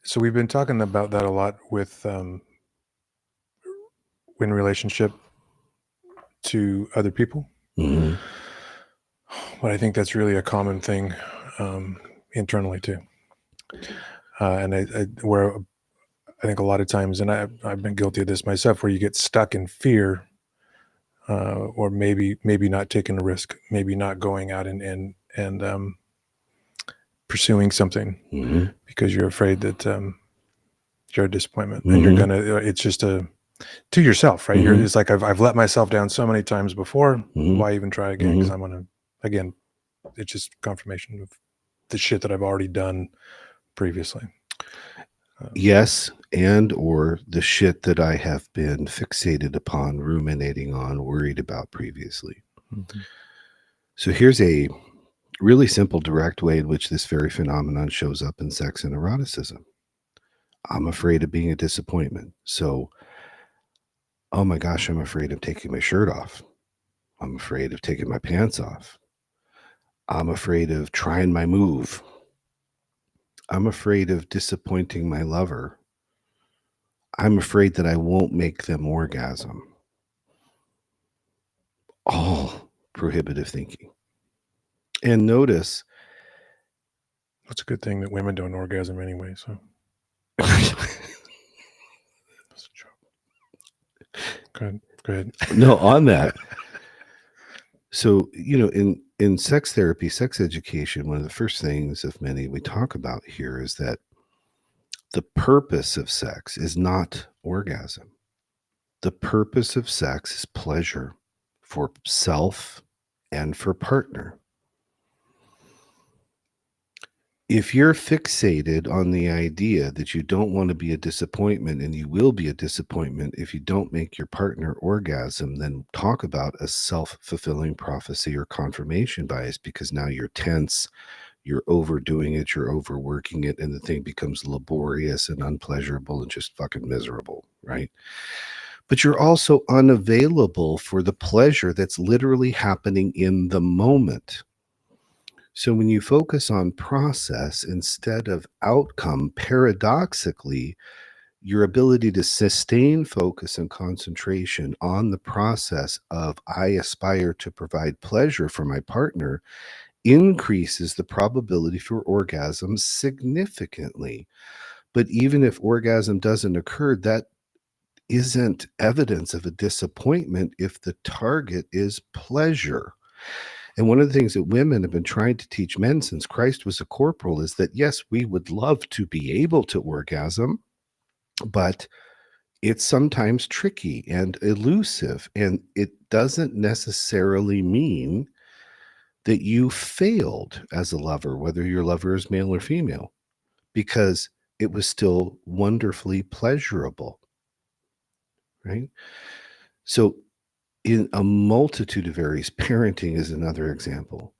So we've been talking about that a lot with in relationship to other people. Mm-hmm. But I think that's really a common thing internally too. And where I think a lot of times, and I've been guilty of this myself, where you get stuck in fear, or maybe not taking a risk, maybe not going out and pursuing something Mm-hmm. because you're afraid that you're a disappointment, and you're Mm-hmm. gonna. It's just to yourself, right? Mm-hmm. It's like I've let myself down so many times before. Mm-hmm. Why even try again? Because I'm gonna again. It's just confirmation of the shit that I've already done previously. Yes, and or the shit that I have been fixated upon, ruminating on, worried about previously. Mm-hmm. So here's a really simple, direct way in which this very phenomenon shows up in sex and eroticism. I'm afraid of being a disappointment. So, oh my gosh, I'm afraid of taking my shirt off. I'm afraid of taking my pants off. I'm afraid of trying my move. I'm afraid of disappointing my lover. I'm afraid that I won't make them orgasm. All prohibitive thinking. And notice It's a good thing that women don't orgasm anyway. So no, that's a joke. Go ahead. on that. So, in sex therapy, sex education, one of the first things of many we talk about here is that the purpose of sex is not orgasm. The purpose of sex is pleasure for self and for partner. If you're fixated on the idea that you don't want to be a disappointment and you will be a disappointment if you don't make your partner orgasm, then talk about a self-fulfilling prophecy or confirmation bias, because now you're tense, you're overdoing it, you're overworking it, and the thing becomes laborious and unpleasurable and just fucking miserable, right? But you're also unavailable for the pleasure that's literally happening in the moment. So when you focus on process instead of outcome, paradoxically, your ability to sustain focus and concentration on the process of I aspire to provide pleasure for my partner increases the probability for orgasm significantly. But even if orgasm doesn't occur, that isn't evidence of a disappointment if the target is pleasure. And one of the things that women have been trying to teach men since Christ was a corporal is that, yes, we would love to be able to orgasm, but it's sometimes tricky and elusive. And it doesn't necessarily mean that you failed as a lover, whether your lover is male or female, because it was still wonderfully pleasurable, right? So, in a multitude of areas, parenting is another example.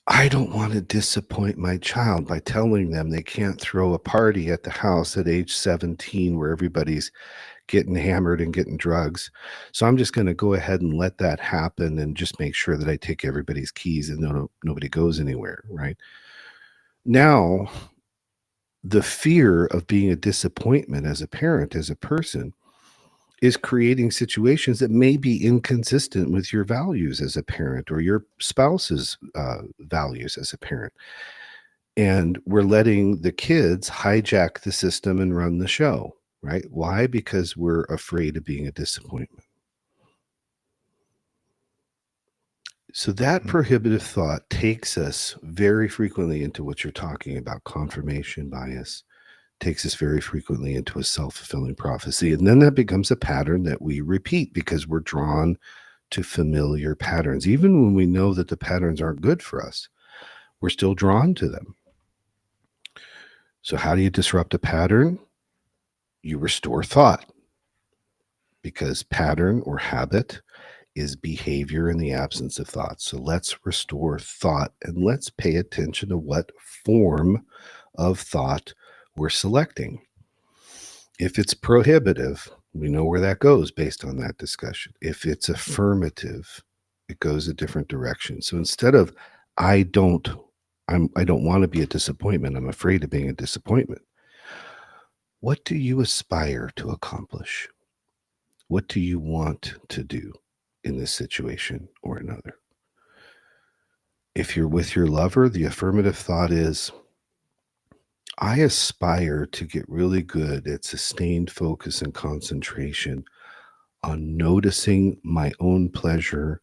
I don't want to disappoint my child by telling them they can't throw a party at the house at age 17 where everybody's getting hammered and getting drugs. So I'm just going to go ahead and let that happen and just make sure that I take everybody's keys and nobody goes anywhere, right? Now, the fear of being a disappointment as a parent, as a person, is creating situations that may be inconsistent with your values as a parent or your spouse's values as a parent. And we're letting the kids hijack the system and run the show, right? Why? Because we're afraid of being a disappointment. So that prohibitive thought takes us very frequently into what you're talking about, confirmation bias, takes us very frequently into a self-fulfilling prophecy. And then that becomes a pattern that we repeat because we're drawn to familiar patterns. Even when we know that the patterns aren't good for us, we're still drawn to them. So how do you disrupt a pattern? You restore thought, because pattern or habit is behavior in the absence of thought. So let's restore thought and let's pay attention to what form of thought we're selecting. If it's prohibitive, we know where that goes based on that discussion. If it's affirmative, it goes a different direction. So instead of I don't want to be a disappointment, I'm afraid of being a disappointment. What do you aspire to accomplish? What do you want to do in this situation or another? If you're with your lover, the affirmative thought is, I aspire to get really good at sustained focus and concentration on noticing my own pleasure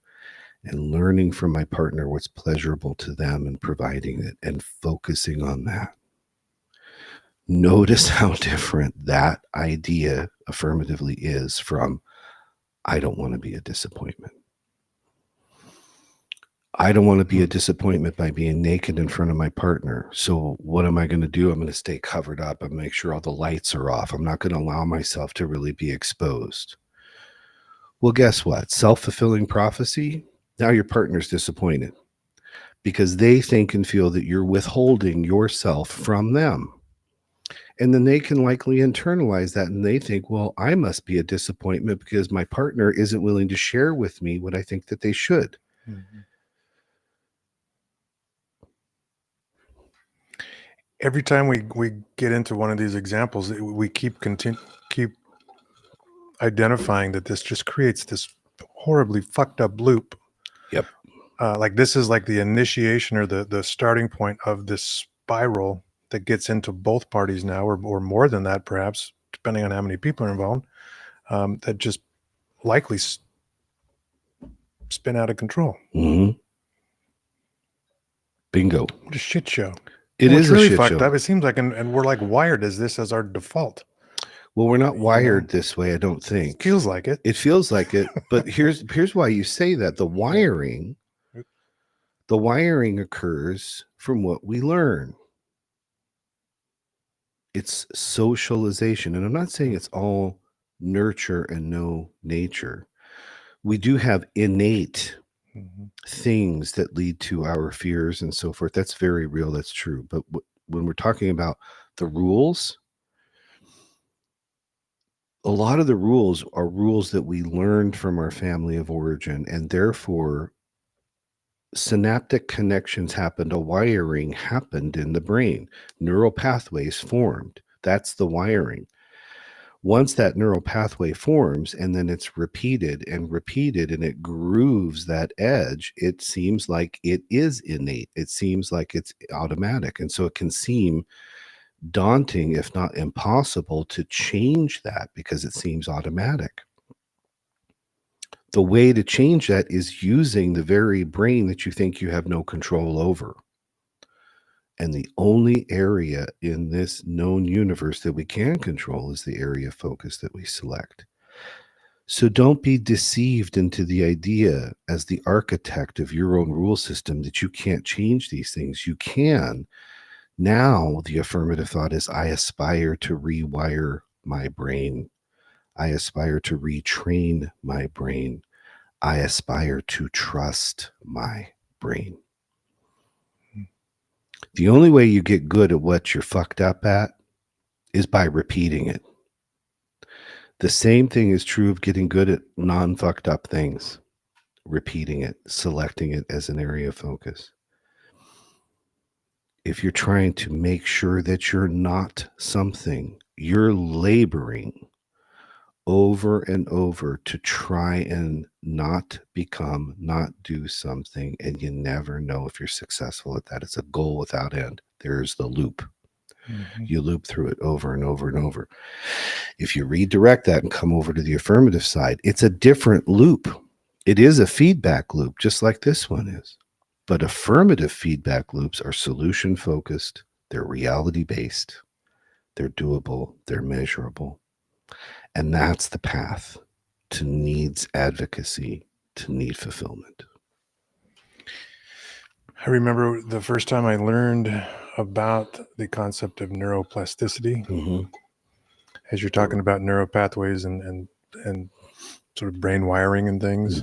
and learning from my partner what's pleasurable to them and providing it and focusing on that. Notice how different that idea affirmatively is from I don't want to be a disappointment. I don't want to be a disappointment by being naked in front of my partner. So what am I going to do? I'm going to stay covered up and make sure all the lights are off. I'm not going to allow myself to really be exposed. Well, guess what? Self-fulfilling prophecy. Now your partner's disappointed because they think and feel that you're withholding yourself from them. And then they can likely internalize that and they think, well, I must be a disappointment because my partner isn't willing to share with me what I think that they should. Mm-hmm. Every time we get into one of these examples, we keep identifying that this just creates this horribly fucked up loop. Yep. Like this is like the initiation or the starting point of this spiral that gets into both parties now, or more than that, perhaps, depending on how many people are involved, that just likely spin out of control. Mm-hmm. Bingo. What a shit show. It is really a shit fucked show. up. It seems like, and we're like wired as this as our default. Well, we're not wired this way, I don't think. Feels like it. It feels like it, but here's why you say that. The wiring occurs from what we learn. It's socialization. And I'm not saying it's all nurture and no nature. We do have innate things that lead to our fears and so forth. That's very real. That's true. But when we're talking about the rules, a lot of the rules are rules that we learned from our family of origin, and therefore synaptic connections happened, a wiring happened in the brain, neural pathways formed. That's the wiring. Once that neural pathway forms and then it's repeated and repeated and it grooves that edge, it seems like it is innate. It seems like it's automatic. And so it can seem daunting, if not impossible, to change that because it seems automatic. The way to change that is using the very brain that you think you have no control over. And the only area in this known universe that we can control is the area of focus that we select. So don't be deceived into the idea as the architect of your own rule system that you can't change these things. You can. Now the affirmative thought is, I aspire to rewire my brain. I aspire to retrain my brain. I aspire to trust my brain. The only way you get good at what you're fucked up at is by repeating it. The same thing is true of getting good at non-fucked up things, repeating it, selecting it as an area of focus. If you're trying to make sure that you're not something, you're laboring over and over to try and not become, not do something, and you never know if you're successful at that. It's a goal without end. There's the loop. You loop through it over and over and over. If you redirect that and come over to the affirmative side, it's a different loop. It is a feedback loop, just like this one is. But affirmative feedback loops are solution focused, they're reality based, they're doable, they're measurable. And that's the path to needs advocacy, to need fulfillment. I remember the first time I learned about the concept of neuroplasticity, as you're talking about neural pathways and sort of brain wiring and things,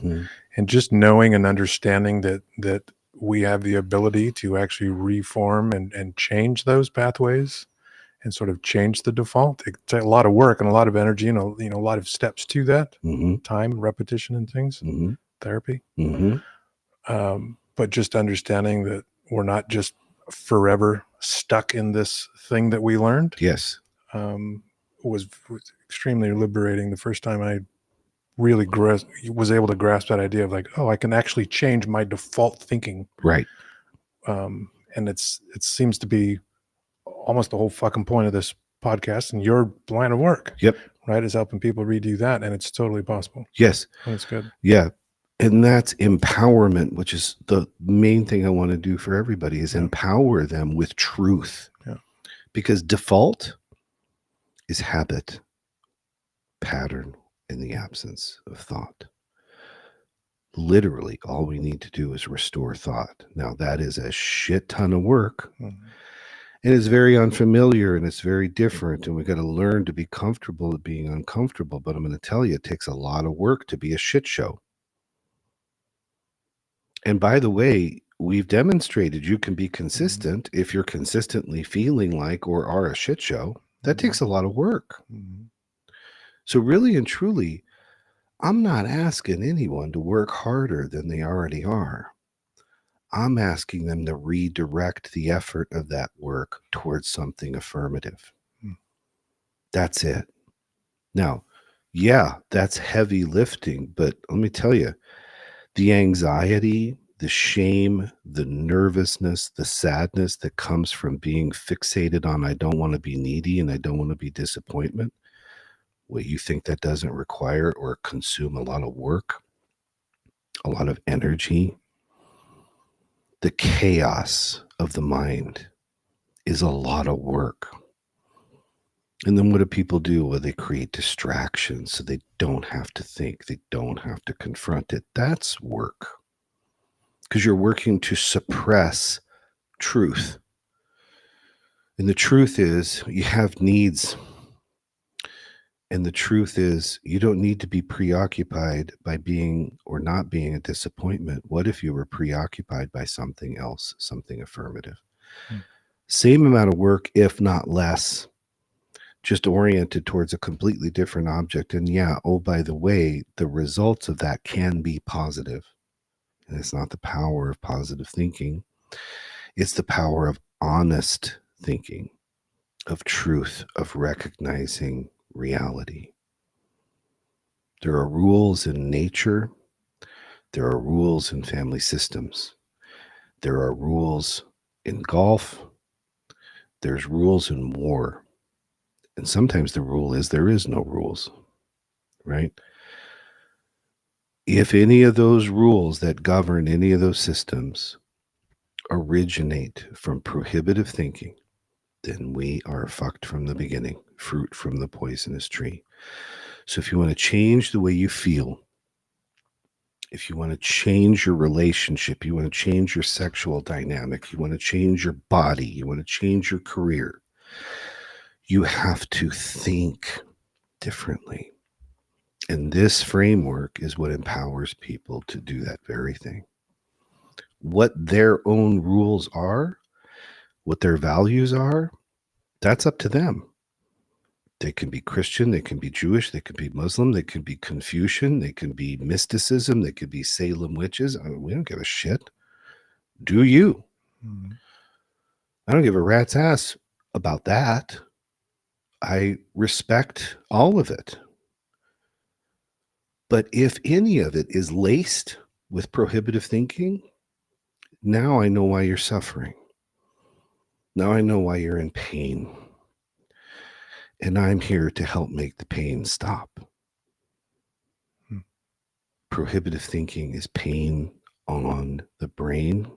and just knowing and understanding that we have the ability to actually reform and change those pathways and sort of change the default. It's a lot of work and a lot of energy and a lot of steps to that, time, repetition, and things, therapy. But just understanding that we're not just forever stuck in this thing that we learned. Yes. Was extremely liberating the first time I really was able to grasp that idea of like, oh, I can actually change my default thinking. Right. And it seems to be almost the whole fucking point of this podcast and your line of work. Yep. Right. Is helping people redo that. And it's totally possible. Yes. That's good. Yeah. And that's empowerment, which is the main thing I want to do for everybody is empower them with truth. Yeah. Because default is habit, pattern in the absence of thought. Literally, all we need to do is restore thought. Now, that is a shit ton of work. And it's very unfamiliar and it's very different. And we got to learn to be comfortable at being uncomfortable. But I'm going to tell you, it takes a lot of work to be a shit show. And by the way, we've demonstrated you can be consistent if you're consistently feeling like or are a shit show. That takes a lot of work. So really and truly, I'm not asking anyone to work harder than they already are. I'm asking them to redirect the effort of that work towards something affirmative. That's it. Now, yeah, that's heavy lifting, but let me tell you, the anxiety, the shame, the nervousness, the sadness that comes from being fixated on I don't want to be needy and I don't want to be disappointment, what you think that doesn't require or consume a lot of work, a lot of energy. The chaos of the mind is a lot of work. And then what do people do? Well, they create distractions so they don't have to think. They don't have to confront it. That's work. Because you're working to suppress truth. And the truth is, you have needs. And the truth is, you don't need to be preoccupied by being or not being a disappointment. What if you were preoccupied by something else, something affirmative? Hmm. Same amount of work, if not less, just oriented towards a completely different object. And yeah, oh, by the way, the results of that can be positive. And it's not the power of positive thinking, it's the power of honest thinking, of truth, of recognizing reality. There are rules in nature. There are rules in family systems. There are rules in golf. There's rules in war. And sometimes the rule is there is no rules, right? If any of those rules that govern any of those systems originate from prohibitive thinking, then we are fucked from the beginning, fruit from the poisonous tree. So if you want to change the way you feel, if you want to change your relationship, you want to change your sexual dynamic, you want to change your body, you want to change your career, you have to think differently. And this framework is what empowers people to do that very thing. What their own rules are, what their values are, that's up to them. They can be Christian, they can be Jewish, they can be Muslim, they can be Confucian, they can be mysticism, they could be Salem witches. I mean, we don't give a shit. Do you? Mm-hmm. I don't give a rat's ass about that. I respect all of it. But if any of it is laced with prohibitive thinking, now I know why you're suffering. Now I know why you're in pain. And I'm here to help make the pain stop. Hmm. Prohibitive thinking is pain on the brain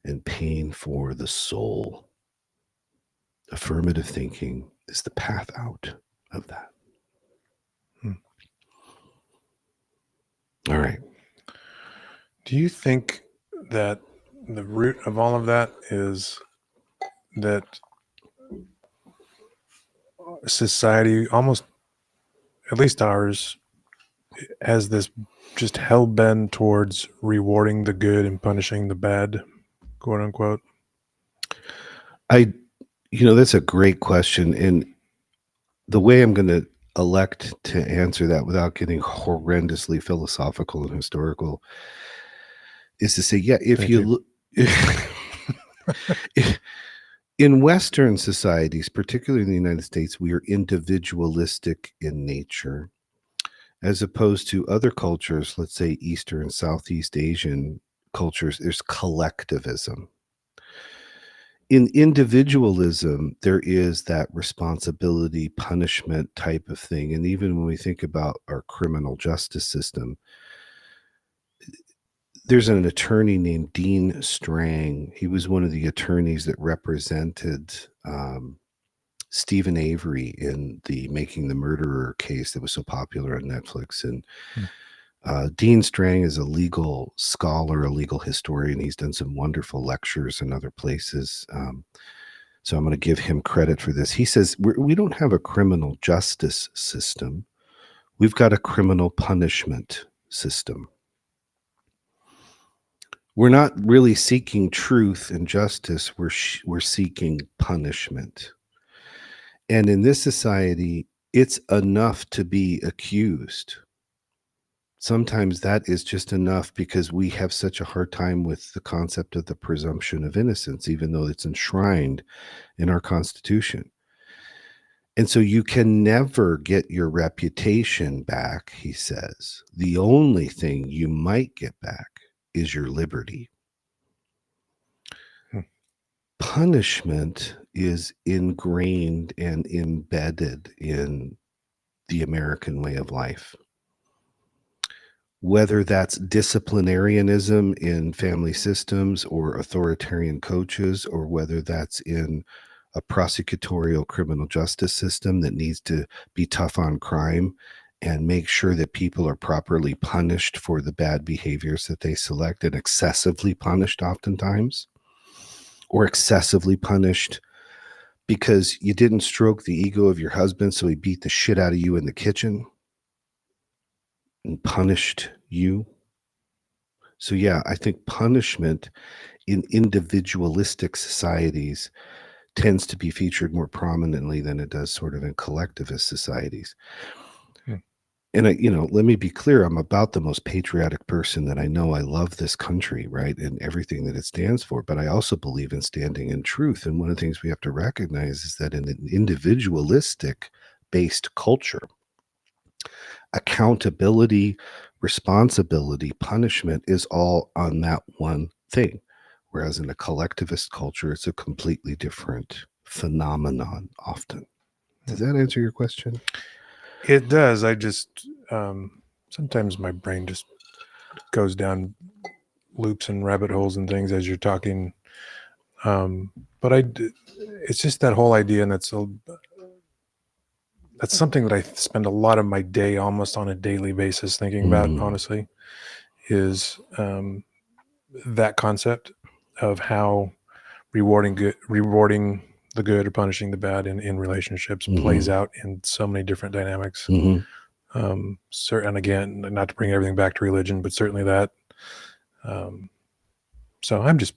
and pain for the soul. Affirmative thinking is the path out of that. Hmm. All right. Do you think that the root of all of that is that society, almost at least ours, has this just hell bent towards rewarding the good and punishing the bad, quote unquote? That's a great question. And the way I'm going to elect to answer that without getting horrendously philosophical and historical is to say, yeah, if Thank you you. look in Western societies, particularly in the United States, we are individualistic in nature, as opposed to other cultures, let's say Eastern and Southeast Asian cultures, there's collectivism. In individualism, there is that responsibility, punishment type of thing. And even when we think about our criminal justice system, there's an attorney named Dean Strang. He was one of the attorneys that represented Stephen Avery in the Making the Murderer case that was so popular on Netflix. And Dean Strang is a legal scholar, a legal historian. He's done some wonderful lectures in other places. So I'm going to give him credit for this. He says, we don't have a criminal justice system. We've got a criminal punishment system. We're not really seeking truth and justice. We're seeking punishment. And in this society, it's enough to be accused. Sometimes that is just enough because we have such a hard time with the concept of the presumption of innocence, even though it's enshrined in our Constitution. And so you can never get your reputation back, he says. The only thing you might get back is your liberty. Punishment is ingrained and embedded in the American way of life. Whether that's disciplinarianism in family systems or authoritarian coaches, or whether that's in a prosecutorial criminal justice system that needs to be tough on crime and make sure that people are properly punished for the bad behaviors that they select, and excessively punished oftentimes. or excessively punished because you didn't stroke the ego of your husband, so he beat the shit out of you in the kitchen and punished you. So, yeah, I think punishment in individualistic societies tends to be featured more prominently than it does sort of in collectivist societies. Hmm. And let me be clear, I'm about the most patriotic person that I know. I love this country, right? And everything that it stands for, but I also believe in standing in truth. And one of the things we have to recognize is that in an individualistic based culture, accountability, responsibility, punishment is all on that one thing. Whereas in a collectivist culture, it's a completely different phenomenon often. Does that answer your question? It does. I just sometimes my brain just goes down loops and rabbit holes and things as you're talking. But it's just that whole idea, and that's something that I spend a lot of my day, almost on a daily basis, thinking about. Honestly, is that concept of how rewarding the good or punishing the bad in relationships plays out in so many different dynamics. And again, not to bring everything back to religion, but certainly that. So I'm just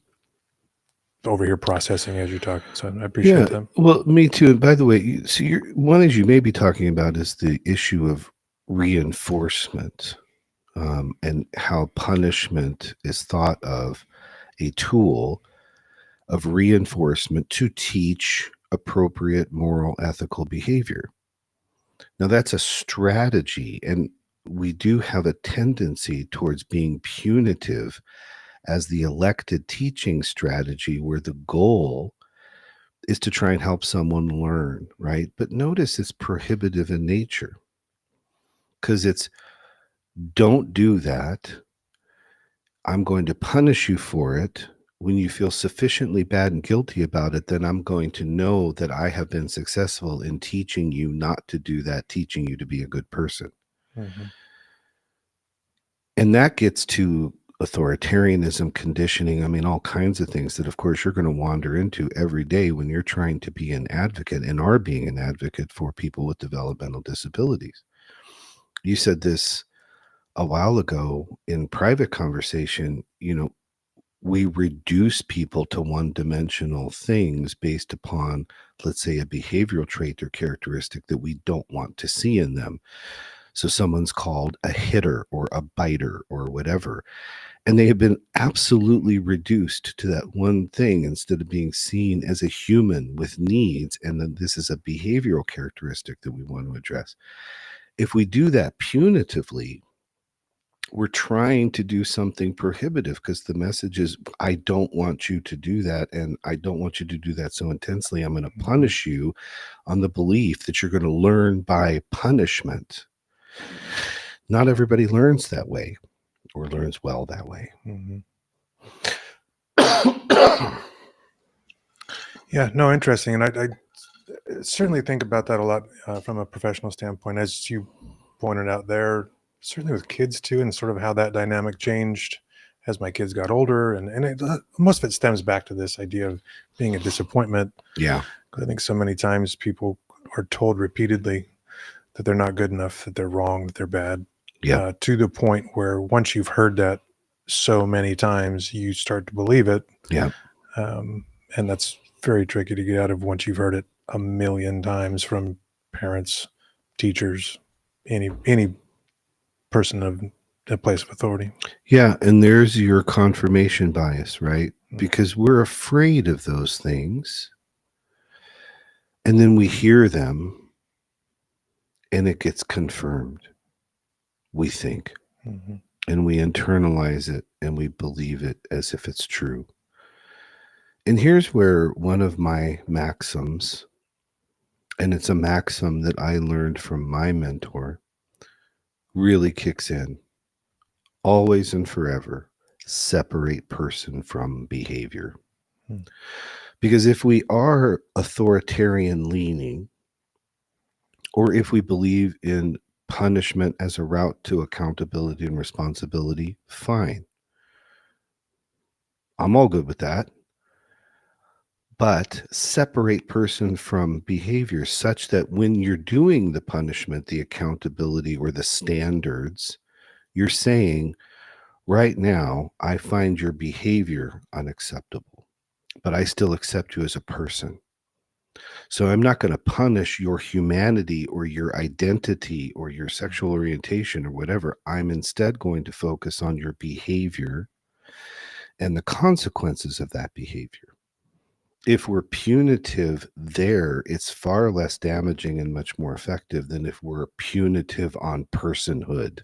over here processing as you're talking. So I appreciate that. Well, me too. And by the way, so one thing you may be talking about is the issue of reinforcement, and how punishment is thought of a tool of reinforcement to teach appropriate moral, ethical behavior. Now, that's a strategy, and we do have a tendency towards being punitive as the elected teaching strategy, where the goal is to try and help someone learn, right? But notice it's prohibitive in nature, because it's don't do that. I'm going to punish you for it. When you feel sufficiently bad and guilty about it, then I'm going to know that I have been successful in teaching you not to do that, teaching you to be a good person. And that gets to authoritarianism, conditioning. I mean, all kinds of things that, of course, you're going to wander into every day when you're trying to be an advocate and are being an advocate for people with developmental disabilities. You said this a while ago in private conversation. We reduce people to one-dimensional things based upon, let's say, a behavioral trait or characteristic that we don't want to see in them. So someone's called a hitter or a biter or whatever, and they have been absolutely reduced to that one thing instead of being seen as a human with needs. And then this is a behavioral characteristic that we want to address. If we do that punitively, we're trying to do something prohibitive, because the message is, I don't want you to do that, and I don't want you to do that so intensely. I'm going to punish you on the belief that you're going to learn by punishment. Not everybody learns that way or learns well that way. Yeah, no, interesting. And I certainly think about that a lot from a professional standpoint, as you pointed out there, certainly with kids too, and sort of how that dynamic changed as my kids got older. And most of it stems back to this idea of being a disappointment. Yeah. I think so many times people are told repeatedly that they're not good enough, that they're wrong, that they're bad, to the point where once you've heard that so many times, you start to believe it. Yeah. And that's very tricky to get out of once you've heard it a million times from parents, teachers, any person of a place of authority. Yeah. And there's your confirmation bias, right? Because we're afraid of those things. And then we hear them and it gets confirmed, we think. And we internalize it and we believe it as if it's true. And here's where one of my maxims, and it's a maxim that I learned from my mentor, really kicks in. Always and forever, separate person from behavior. Because if we are authoritarian leaning, or if we believe in punishment as a route to accountability and responsibility, fine. I'm all good with that. but separate person from behavior such that when you're doing the punishment, the accountability, or the standards, you're saying, right now, I find your behavior unacceptable, but I still accept you as a person. So I'm not going to punish your humanity or your identity or your sexual orientation or whatever. I'm instead going to focus on your behavior and the consequences of that behavior. If we're punitive there, it's far less damaging and much more effective than if we're punitive on personhood.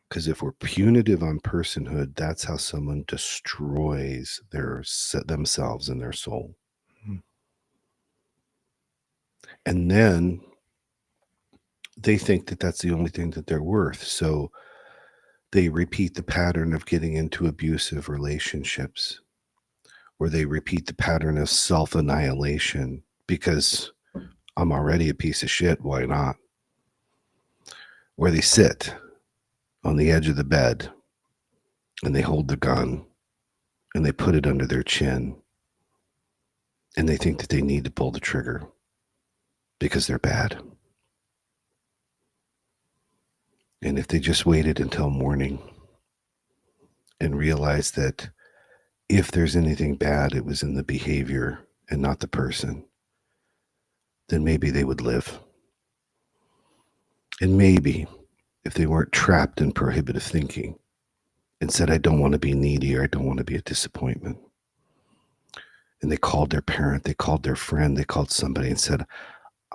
Because if we're punitive on personhood, that's how someone destroys themselves and their soul. Mm. And then they think that that's the only thing that they're worth. So they repeat the pattern of getting into abusive relationships, or they repeat the pattern of self-annihilation because I'm already a piece of shit. Why not? Or they sit on the edge of the bed and they hold the gun and they put it under their chin and they think that they need to pull the trigger because they're bad. And if they just waited until morning and realized that if there's anything bad, it was in the behavior and not the person, then maybe they would live. And maybe if they weren't trapped in prohibitive thinking and said, I don't want to be needy, or I don't want to be a disappointment, and they called their parent, they called their friend, they called somebody and said,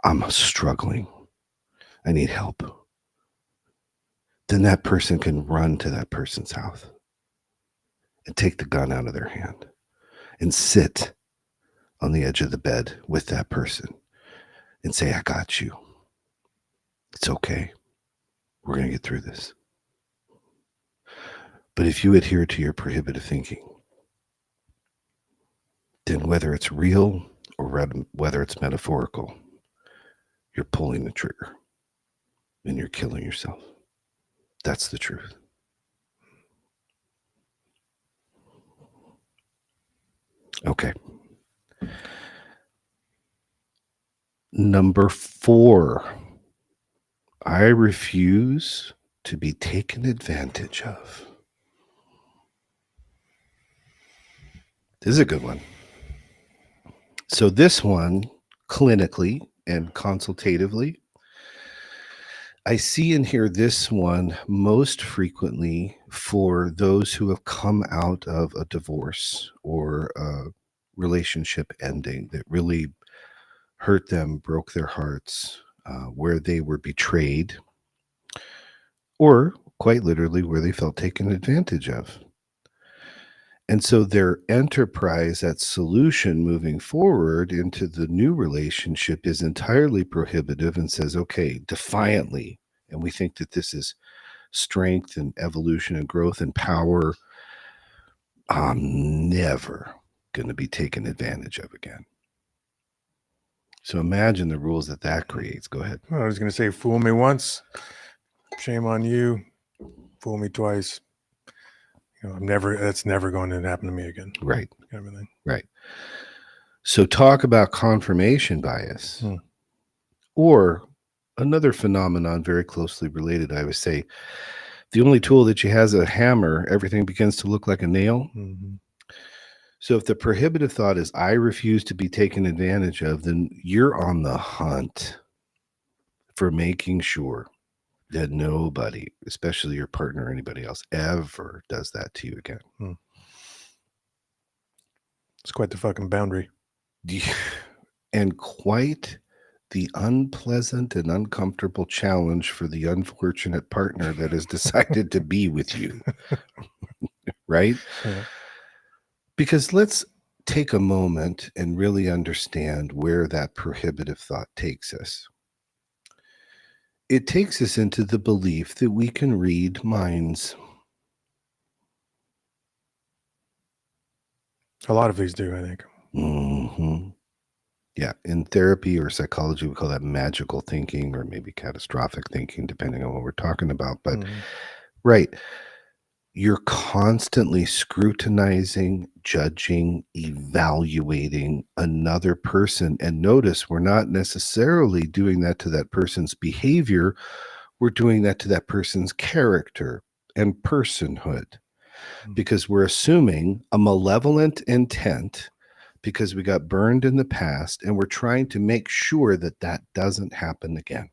I'm struggling, I need help, then that person can run to that person's house and take the gun out of their hand and sit on the edge of the bed with that person and say, I got you. It's okay. We're going to get through this. But if you adhere to your prohibitive thinking, then whether it's real or whether it's metaphorical, you're pulling the trigger and you're killing yourself. That's the truth. Okay. Number 4, I refuse to be taken advantage of. This is a good one. So this one, clinically and consultatively, I see and hear this one most frequently for those who have come out of a divorce or a relationship ending that really hurt them, broke their hearts, where they were betrayed, or quite literally where they felt taken advantage of. And so their enterprise, that solution moving forward into the new relationship, is entirely prohibitive and says, okay, defiantly. And we think that this is strength and evolution and growth and power. I'm never going to be taken advantage of again. So imagine the rules that creates. Go ahead. Well, I was going to say, fool me once, shame on you. Fool me twice. That's never going to happen to me again. Right. Kind of thing. Right. So talk about confirmation bias. Or another phenomenon very closely related, I would say, the only tool that you has a hammer, everything begins to look like a nail. Mm-hmm. So if the prohibitive thought is, I refuse to be taken advantage of, then you're on the hunt for making sure that nobody, especially your partner or anybody else, ever does that to you again. It's quite the fucking boundary. And quite the unpleasant and uncomfortable challenge for the unfortunate partner that has decided to be with you. Right? Yeah. Because let's take a moment and really understand where that prohibitive thought takes us. It takes us into the belief that we can read minds. A lot of these do, I think. Mm-hmm. Yeah. In therapy or psychology, we call that magical thinking, or maybe catastrophic thinking, depending on what we're talking about. But right. you're constantly scrutinizing, judging, evaluating another person. And notice we're not necessarily doing that to that person's behavior. We're doing that to that person's character and personhood, because we're assuming a malevolent intent because we got burned in the past, and we're trying to make sure that that doesn't happen again,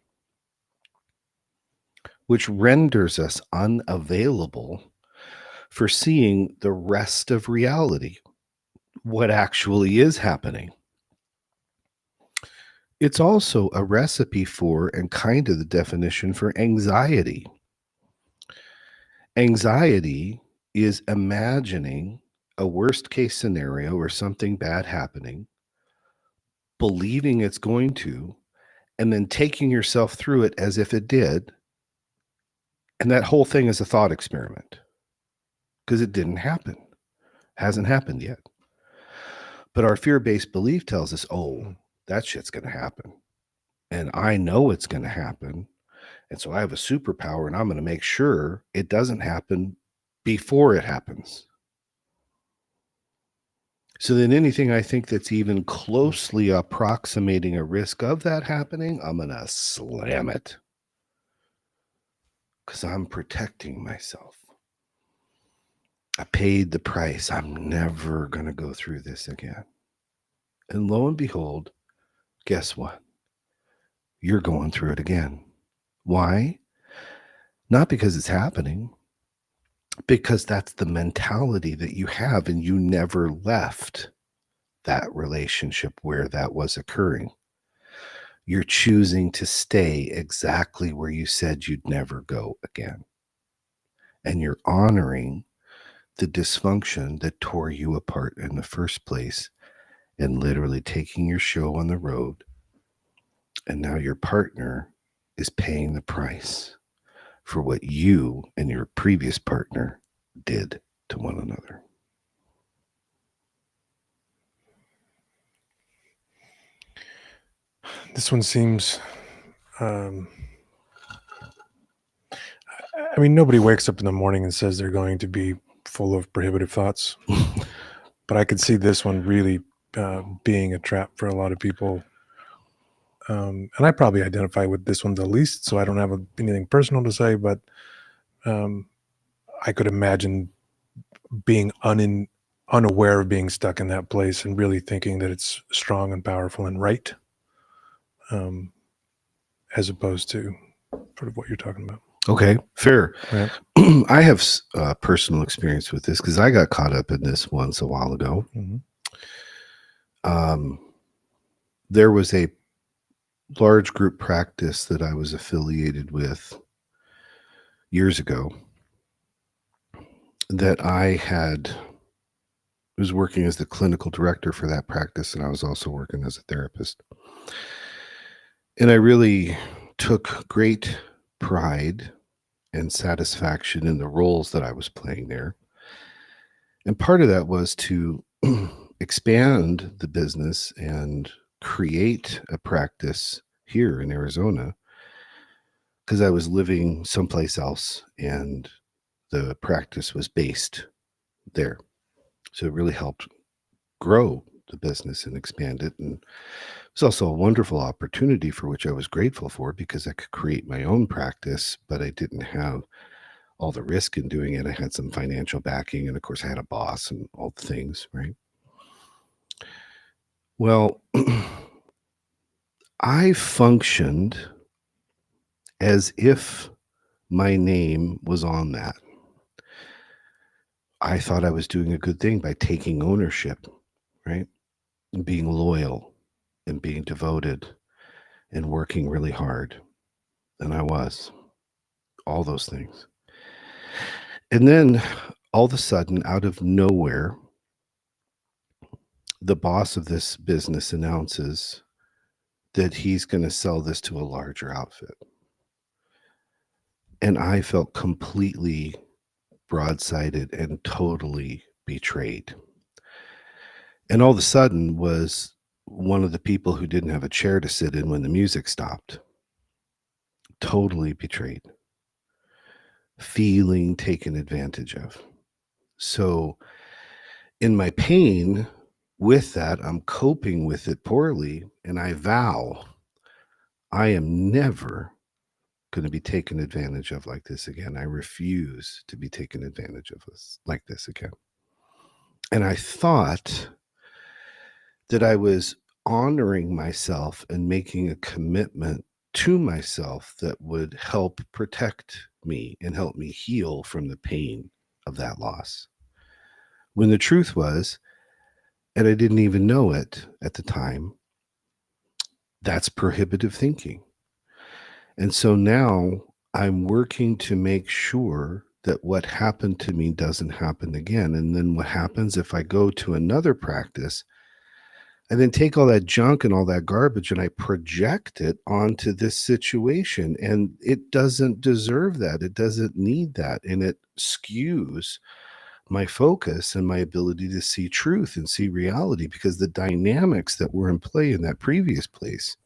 which renders us unavailable for seeing the rest of reality, what actually is happening. It's also a recipe for, and kind of the definition for, anxiety. Anxiety is imagining a worst case scenario or something bad happening, believing it's going to, and then taking yourself through it as if it did. And that whole thing is a thought experiment because it didn't happen, hasn't happened yet. But our fear-based belief tells us, oh, that shit's going to happen. And I know it's going to happen. And so I have a superpower, and I'm going to make sure it doesn't happen before it happens. So then anything I think that's even closely approximating a risk of that happening, I'm going to slam it because I'm protecting myself. I paid the price. I'm never going to go through this again. And lo and behold, guess what? You're going through it again. Why? Not because it's happening, because that's the mentality that you have, and you never left that relationship where that was occurring. You're choosing to stay exactly where you said you'd never go again. And you're honoring the dysfunction that tore you apart in the first place, and literally taking your show on the road. And now your partner is paying the price for what you and your previous partner did to one another. This one seems, I mean, nobody wakes up in the morning and says they're going to be full of prohibitive thoughts, but I could see this one really being a trap for a lot of people. And I probably identify with this one the least, so I don't have anything personal to say, but I could imagine being unaware of being stuck in that place and really thinking that it's strong and powerful and right, as opposed to sort of what you're talking about. Okay, fair. Right. I have personal experience with this because I got caught up in this once a while ago. Mm-hmm. There was a large group practice that I was affiliated with years ago that I was working as the clinical director for that practice, and I was also working as a therapist. And I really took great pride and satisfaction in the roles that I was playing there. And part of that was to expand the business and create a practice here in Arizona, because I was living someplace else and the practice was based there. So it really helped grow the business and expand it. And it's also a wonderful opportunity for which I was grateful for, because I could create my own practice, but I didn't have all the risk in doing it. I had some financial backing, and of course I had a boss and all the things, right? Well, I functioned as if my name was on that. I thought I was doing a good thing by taking ownership, right? And being loyal and being devoted and working really hard. And I was all those things. And then all of a sudden, out of nowhere, the boss of this business announces that he's going to sell this to a larger outfit. And I felt completely broadsided and totally betrayed. And all of a sudden was one of the people who didn't have a chair to sit in when the music stopped. Totally betrayed. feeling taken advantage of. So in my pain with that, I'm coping with it poorly, and I vow I am never going to be taken advantage of like this again. I refuse to be taken advantage of like this again. And I thought that I was honoring myself and making a commitment to myself that would help protect me and help me heal from the pain of that loss. When the truth was, and I didn't even know it at the time, that's prohibitive thinking. And so now I'm working to make sure that what happened to me doesn't happen again. And then what happens if I go to another practice and then take all that junk and all that garbage and I project it onto this situation? And it doesn't deserve that. It doesn't need that. And it skews my focus and my ability to see truth and see reality, because the dynamics that were in play in that previous place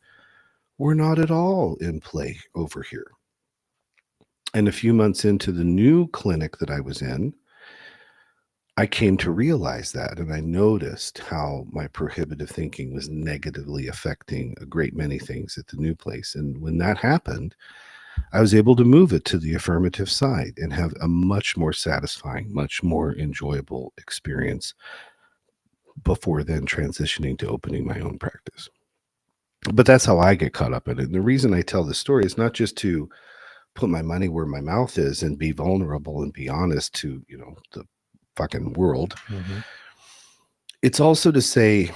were not at all in play over here. And a few months into the new clinic that I was in, I came to realize that, and I noticed how my prohibitive thinking was negatively affecting a great many things at the new place. And when that happened, I was able to move it to the affirmative side and have a much more satisfying, much more enjoyable experience before then transitioning to opening my own practice. But that's how I get caught up in it. And the reason I tell this story is not just to put my money where my mouth is and be vulnerable and be honest to, the fucking world. Mm-hmm. It's also to say,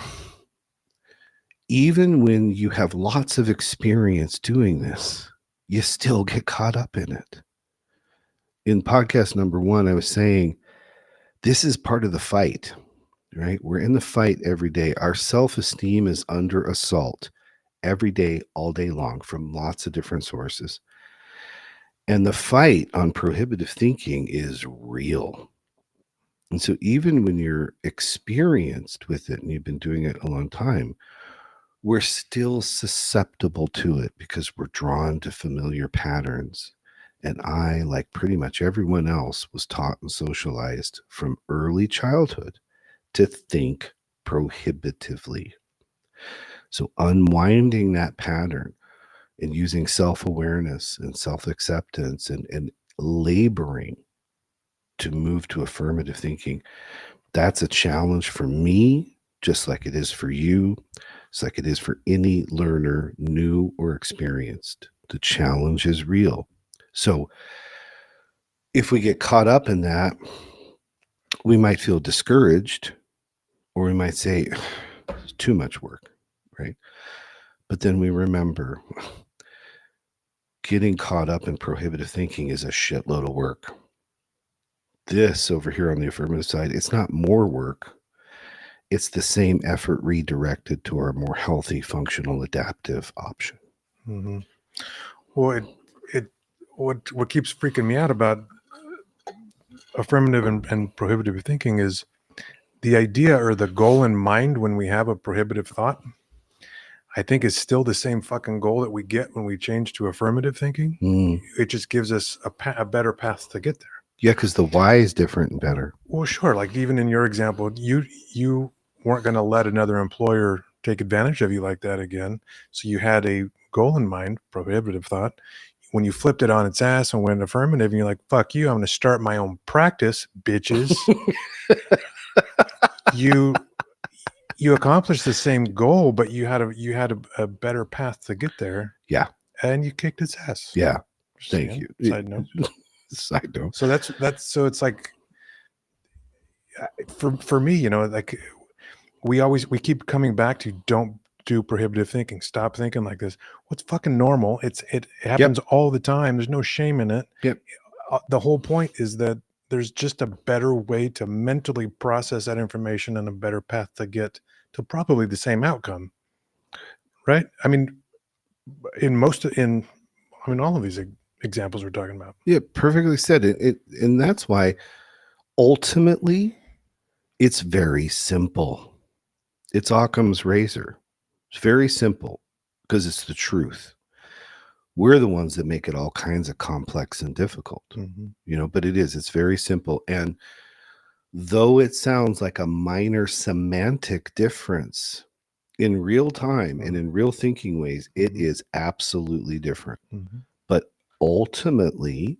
even when you have lots of experience doing this, you still get caught up in it. In podcast number 1, I was saying, this is part of the fight, right? We're in the fight every day. Our self-esteem is under assault every day, all day long, from lots of different sources. And the fight on prohibitive thinking is real. And so even when you're experienced with it and you've been doing it a long time, we're still susceptible to it because we're drawn to familiar patterns. And I, like pretty much everyone else, was taught and socialized from early childhood to think prohibitively. So unwinding that pattern and using self-awareness and self-acceptance and laboring to move to affirmative thinking, that's a challenge for me, just like it is for you. It's like it is for any learner, new or experienced. The challenge is real. So if we get caught up in that, we might feel discouraged, or we might say, it's too much work, right? But then we remember, getting caught up in prohibitive thinking is a shitload of work. This over here on the affirmative side, it's not more work. It's the same effort redirected to our more healthy, functional, adaptive option. Mm-hmm. Well, what keeps freaking me out about affirmative and prohibitive thinking is the idea or the goal in mind when we have a prohibitive thought, I think is still the same fucking goal that we get when we change to affirmative thinking. It just gives us a better path to get there. Yeah, because the why is different and better. Well, sure. Like even in your example, you weren't going to let another employer take advantage of you like that again. So you had a goal in mind, prohibitive thought. When you flipped it on its ass and went affirmative, and you're like, "Fuck you! I'm going to start my own practice, bitches." you accomplished the same goal, but you had a better path to get there. Yeah, and you kicked its ass. yeah. Just Thank saying. you. Side note. Side note. So that's so it's like for me, like we keep coming back to don't do prohibitive thinking. Stop thinking like this. What's fucking normal? It happens all the time. There's no shame in it. Yep. The whole point is that there's just a better way to mentally process that information and a better path to get to probably the same outcome. Right? I mean, all of these examples we're talking about. Yeah, perfectly said. And that's why ultimately it's very simple. It's Occam's razor. It's very simple because it's the truth. We're the ones that make it all kinds of complex and difficult, Mm-hmm. but it's very simple. And though it sounds like a minor semantic difference, in real time and in real thinking ways, it is absolutely different. Mm-hmm. But ultimately,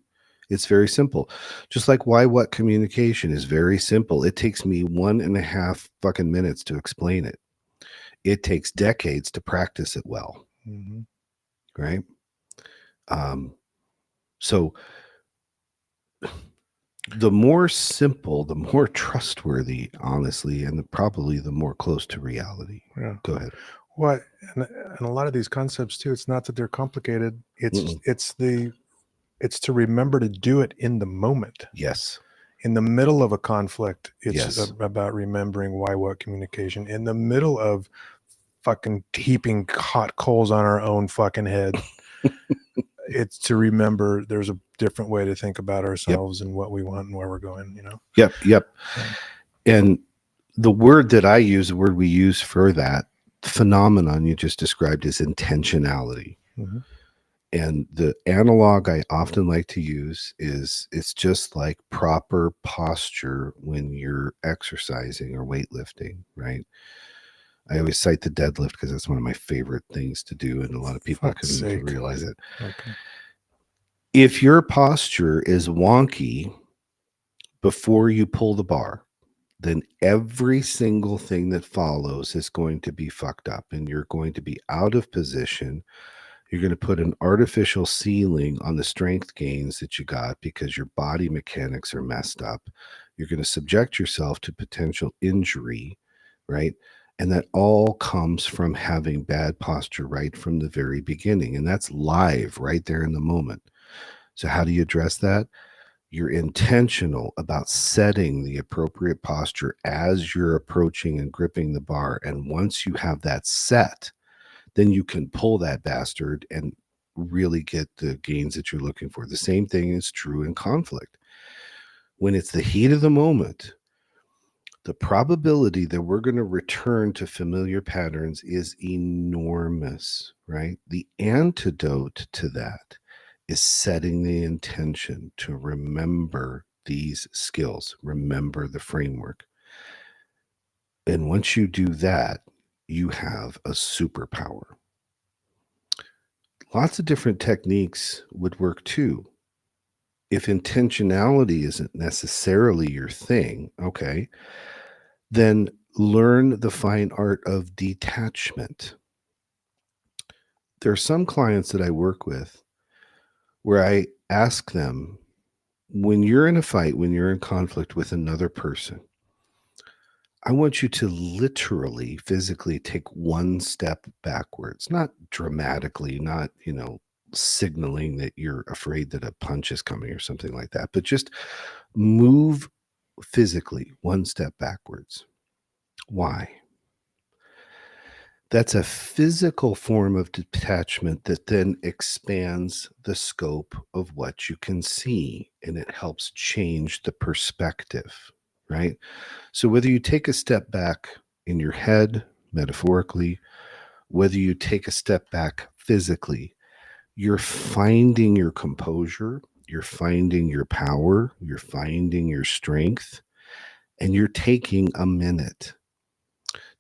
it's very simple. Just like why what communication is very simple. It takes me 1.5 fucking minutes to explain it. It takes decades to practice it well. Mm-hmm. Right. So the more simple, the more trustworthy, honestly, and probably the more close to reality. Yeah. Go ahead. What and a lot of these concepts too, it's not that they're complicated. It's to remember to do it in the moment. Yes. In the middle of a conflict, it's Yes. about remembering why what communication. In the middle of fucking heaping hot coals on our own fucking head, it's to remember there's a different way to think about ourselves and what we want and where we're going, Yep. Yeah. And the word that I use, the word we use for that phenomenon you just described, is intentionality. Mm-hmm. And the analog I often like to use is it's just like proper posture when you're exercising or weightlifting, right? I always cite the deadlift because that's one of my favorite things to do, and a lot of people couldn't realize it. Okay. If your posture is wonky before you pull the bar, then every single thing that follows is going to be fucked up, and you're going to be out of position. You're going to put an artificial ceiling on the strength gains that you got because your body mechanics are messed up. You're going to subject yourself to potential injury, right? And that all comes from having bad posture right from the very beginning. And that's live right there in the moment. So, how do you address that? You're intentional about setting the appropriate posture as you're approaching and gripping the bar. And once you have that set, then you can pull that bastard and really get the gains that you're looking for. The same thing is true in conflict. When it's the heat of the moment, the probability that we're going to return to familiar patterns is enormous, right? The antidote to that is setting the intention to remember these skills, remember the framework. And once you do that, you have a superpower. Lots of different techniques would work too. If intentionality isn't necessarily your thing, okay, then learn the fine art of detachment. There are some clients that I work with where I ask them, when you're in a fight, when you're in conflict with another person, I want you to literally, physically take one step backwards, not dramatically, not, signaling that you're afraid that a punch is coming or something like that, but just move physically one step backwards. Why? That's a physical form of detachment that then expands the scope of what you can see, and it helps change the perspective, right? So whether you take a step back in your head, metaphorically, whether you take a step back physically, you're finding your composure, you're finding your power, you're finding your strength, and you're taking a minute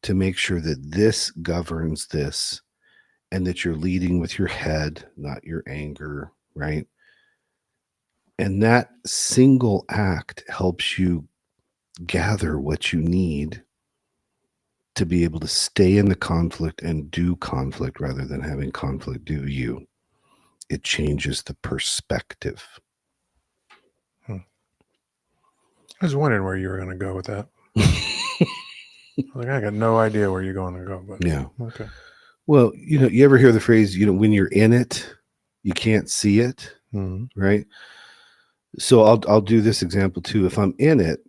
to make sure that this governs this and that you're leading with your head, not your anger, right? And that single act helps you gather what you need to be able to stay in the conflict and do conflict rather than having conflict do you. It changes the perspective. I was wondering where you were going to go with that. I got no idea where you're going to go, but yeah. Okay. Well, you ever hear the phrase, when you're in it, you can't see it, right? So I'll do this example too. If I'm in it,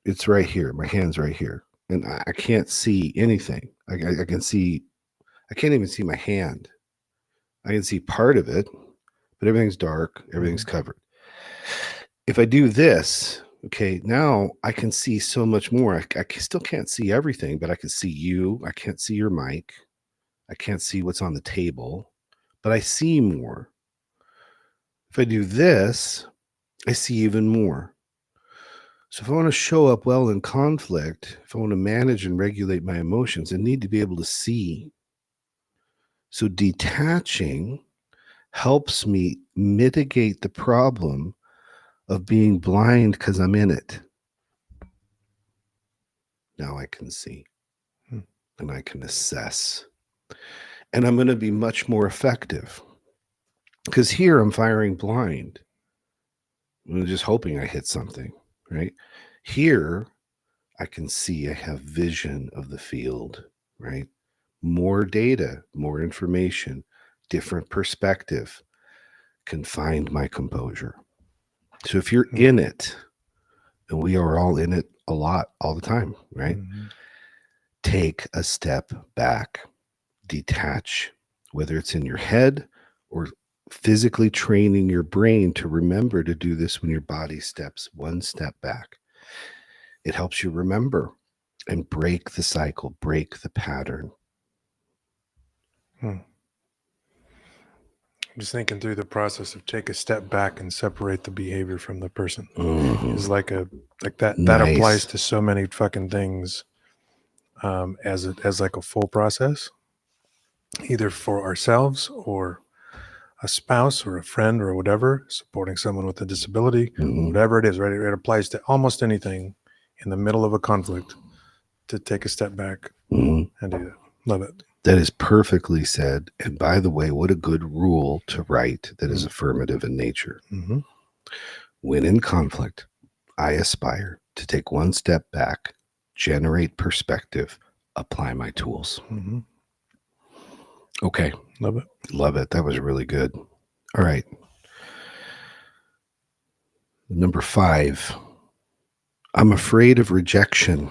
it's right here. My hand's right here, and I can't see anything. I can see. I can't even see my hand. I can see part of it, but everything's dark. Everything's covered. If I do this, okay, now I can see so much more. I still can't see everything, but I can see you. I can't see your mic. I can't see what's on the table, but I see more. If I do this, I see even more. So if I want to show up well in conflict, if I want to manage and regulate my emotions, I need to be able to see. So detaching helps me mitigate the problem of being blind because I'm in it. Now I can see and I can assess. And I'm going to be much more effective because here I'm firing blind. I'm just hoping I hit something, right? Here I can see, I have vision of the field, right? More data, more information, different perspective can find my composure. So if you're in it, and we are all in it a lot, all the time, right? Mm-hmm. Take a step back, detach, whether it's in your head or physically training your brain to remember to do this when your body steps one step back. It helps you remember and break the cycle, break the pattern. I'm just thinking through the process of take a step back and separate the behavior from the person. Is like that Nice. applies to so many fucking things as like a full process, either for ourselves or a spouse or a friend or whatever, supporting someone with a disability, whatever it is, right? It applies to almost anything in the middle of a conflict to take a step back and do that. Love it. That is perfectly said. And by the way, what a good rule to write that is affirmative in nature. When in conflict, I aspire to take one step back, generate perspective, apply my tools. Okay. Love it. Love it. That was really good. All right. Number 5, I'm afraid of rejection.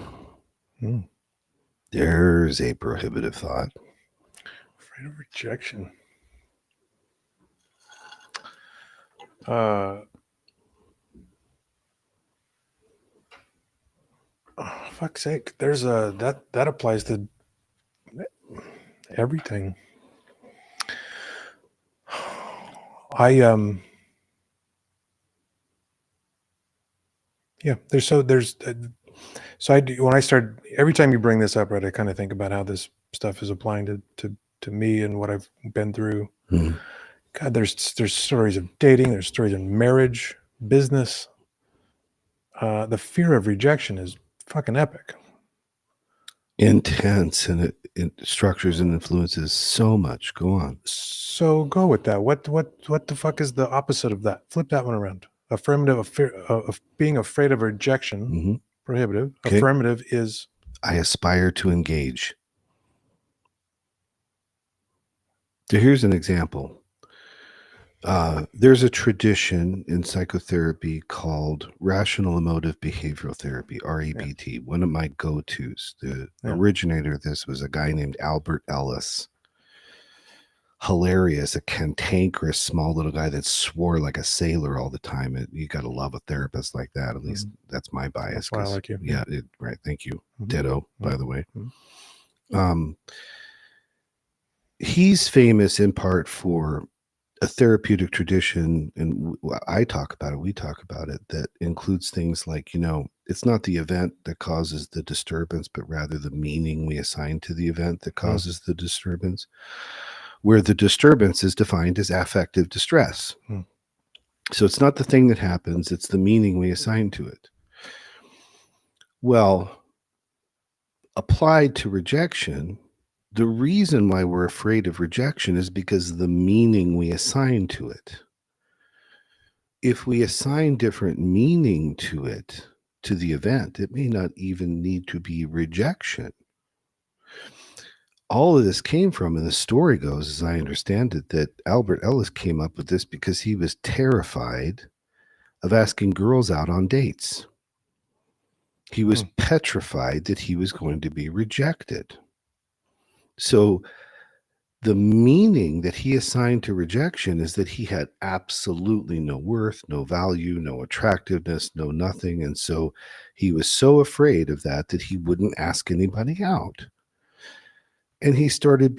There's a prohibitive thought. Afraid of rejection. Oh, fuck's sake. There's a that applies to everything. So I do, when I start, every time you bring this up, right, I kind of think about how this stuff is applying to me and what I've been through. God, there's stories of dating, there's stories of marriage, business. The fear of rejection is fucking epic. Intense, and it structures and influences so much. Go on. So go with that. What the fuck is the opposite of that? Flip that one around. Affirmative of fear of being afraid of rejection. Prohibitive. Okay. Affirmative is I aspire to engage. So here's an example. There's a tradition in psychotherapy called rational emotive behavioral therapy, REBT. Yeah. One of my go-tos. The originator of this was a guy named Albert Ellis. Hilarious, a cantankerous, small little guy that swore like a sailor all the time. You got to love a therapist like that. At least that's my bias. That's why I like you. Yeah, right. Thank you. Ditto, by the way. He's famous in part for a therapeutic tradition, and I talk about it, we talk about it, that includes things like, it's not the event that causes the disturbance, but rather the meaning we assign to the event that causes the disturbance, where the disturbance is defined as affective distress. So it's not the thing that happens, it's the meaning we assign to it. Well, applied to rejection, the reason why we're afraid of rejection is because of the meaning we assign to it. If we assign different meaning to it, to the event, it may not even need to be rejection. All of this came from, and the story goes, as I understand it, that Albert Ellis came up with this because he was terrified of asking girls out on dates. He was petrified that he was going to be rejected. So the meaning that he assigned to rejection is that he had absolutely no worth, no value, no attractiveness, no nothing. And so he was so afraid of that he wouldn't ask anybody out. And he started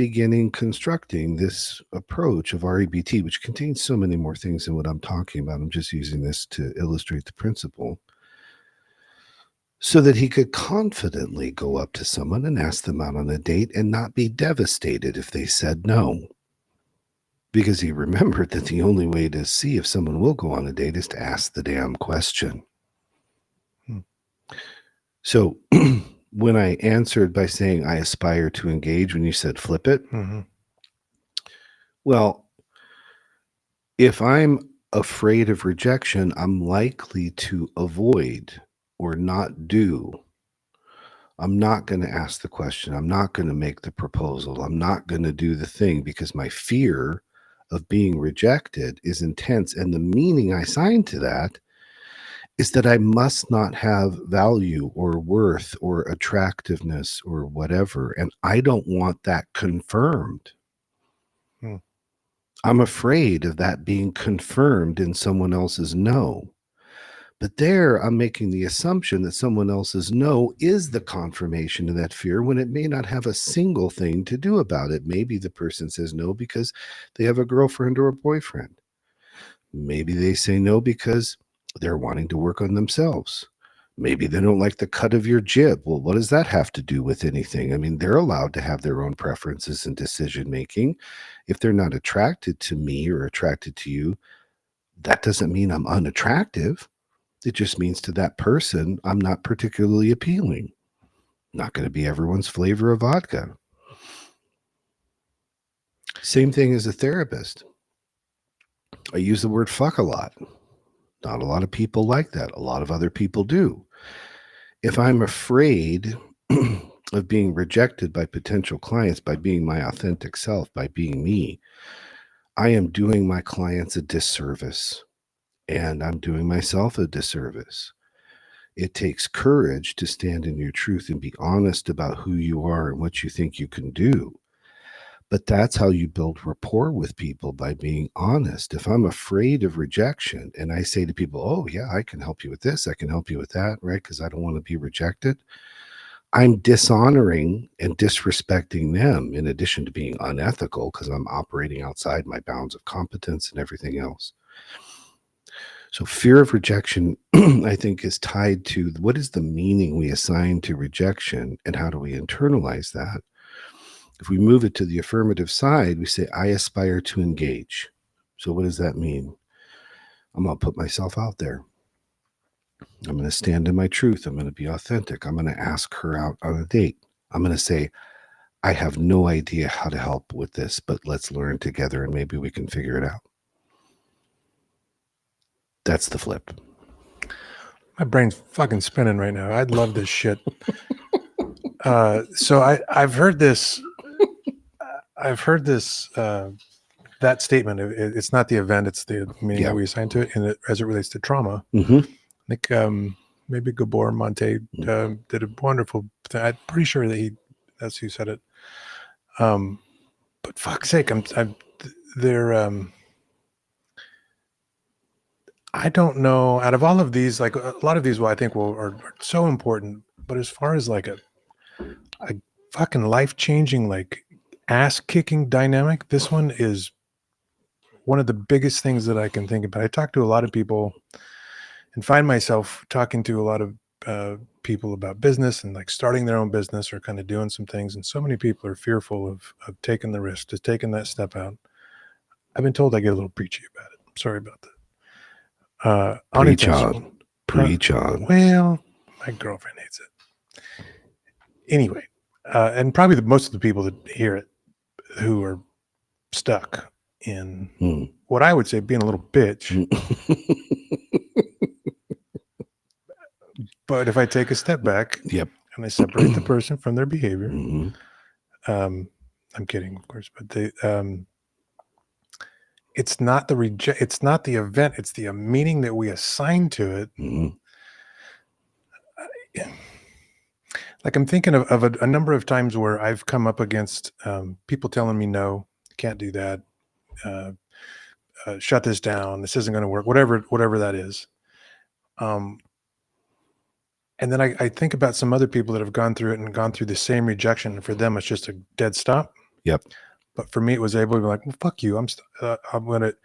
constructing this approach of REBT, which contains so many more things than what I'm talking about. I'm just using this to illustrate the principle, so that he could confidently go up to someone and ask them out on a date and not be devastated if they said no. Because he remembered that the only way to see if someone will go on a date is to ask the damn question. So when I answered by saying I aspire to engage, when you said flip it, well, if I'm afraid of rejection, I'm likely to avoid or not do. I'm not going to ask the question. I'm not going to make the proposal. I'm not going to do the thing because my fear of being rejected is intense. And the meaning I assign to that is that I must not have value or worth or attractiveness or whatever. And I don't want that confirmed. I'm afraid of that being confirmed in someone else's no. But there, I'm making the assumption that someone else's no is the confirmation of that fear when it may not have a single thing to do about it. Maybe the person says no because they have a girlfriend or a boyfriend. Maybe they say no because they're wanting to work on themselves. Maybe they don't like the cut of your jib. Well, what does that have to do with anything? I mean, they're allowed to have their own preferences and decision making. If they're not attracted to me or attracted to you, that doesn't mean I'm unattractive. It just means to that person, I'm not particularly appealing. Not going to be everyone's flavor of vodka. Same thing as a therapist. I use the word fuck a lot. Not a lot of people like that. A lot of other people do. If I'm afraid of being rejected by potential clients by being my authentic self, by being me, I am doing my clients a disservice, and I'm doing myself a disservice. It takes courage to stand in your truth and be honest about who you are and what you think you can do. But that's how you build rapport with people, by being honest. If I'm afraid of rejection and I say to people, oh, yeah, I can help you with this, I can help you with that, right? Because I don't want to be rejected. I'm dishonoring and disrespecting them, in addition to being unethical, because I'm operating outside my bounds of competence and everything else. So fear of rejection, I think, is tied to what is the meaning we assign to rejection and how do we internalize that? If we move it to the affirmative side, we say, I aspire to engage. So what does that mean? I'm going to put myself out there. I'm going to stand in my truth. I'm going to be authentic. I'm going to ask her out on a date. I'm going to say, I have no idea how to help with this, but let's learn together and maybe we can figure it out. That's the flip. My brain's fucking spinning right now. I'd love this shit. So I've heard this. That statement. It's not the event; it's the meaning that we assign to it, and as it relates to trauma. Mm-hmm. I think maybe Gabor Mate did a wonderful thing. I'm pretty sure that that's who said it. But fuck's sake, I don't know. Out of all of these, like a lot of these, I think are so important. But as far as like a fucking life-changing, like ass-kicking dynamic, this one is one of the biggest things that I can think about. I talk to a lot of people and find myself talking to a lot of people about business and like starting their own business or kind of doing some things. And so many people are fearful of taking the risk, just taking that step out. I've been told I get a little preachy about it. I'm sorry about that. Preach on. Well, my girlfriend hates it. Anyway, and probably most of the people that hear it who are stuck in what I would say being a little bitch. But if I take a step back and I separate the person from their behavior, I'm kidding, of course, but it's not it's not the event, it's the meaning that we assign to it. Like I'm thinking of a number of times where I've come up against people telling me, no, can't do that. Shut this down. This isn't going to work. Whatever that is. And then I think about some other people that have gone through it and gone through the same rejection. And for them, it's just a dead stop. Yep. But for me, it was able to be like, well, fuck you. I'm going to,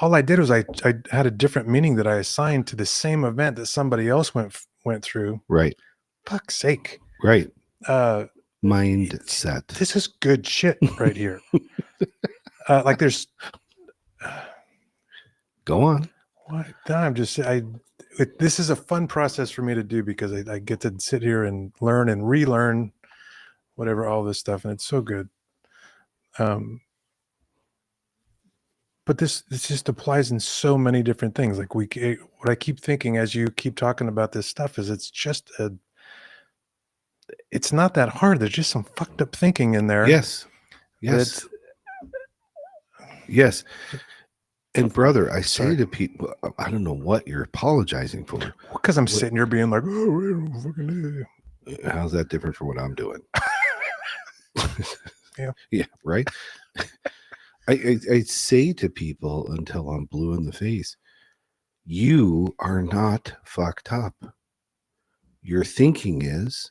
all I did was I had a different meaning that I assigned to the same event that somebody else went through. Right. Fuck's sake. Right. Uh, Mindset. This is good shit right here. Like there's, Go on. what? No, this is a fun process for me to do because I get to sit here and learn and relearn whatever, all this stuff. And it's so good. But this just applies in so many different things. Like what I keep thinking as you keep talking about this stuff is it's not that hard. There's just some fucked up thinking in there. Yes. Yes. Yes. And brother, I say to people, I don't know what you're apologizing for. Because I'm sitting here being like, oh, fucking. How's that different from what I'm doing? Yeah. Yeah. Right. I say to people until I'm blue in the face, you are not fucked up. Your thinking is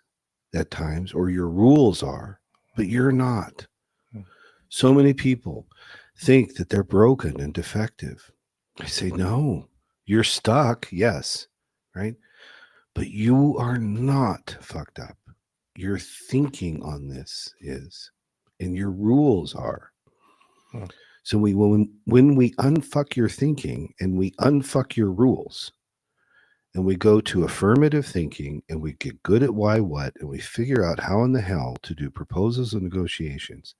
at times, or your rules are, but you're not. So many people think that they're broken and defective. I say, no, you're stuck. Yes. Right. But you are not fucked up. Your thinking on this is, and your rules are. So when we unfuck your thinking and we unfuck your rules, and we go to affirmative thinking and we get good at why, what, and we figure out how in the hell to do proposals and negotiations,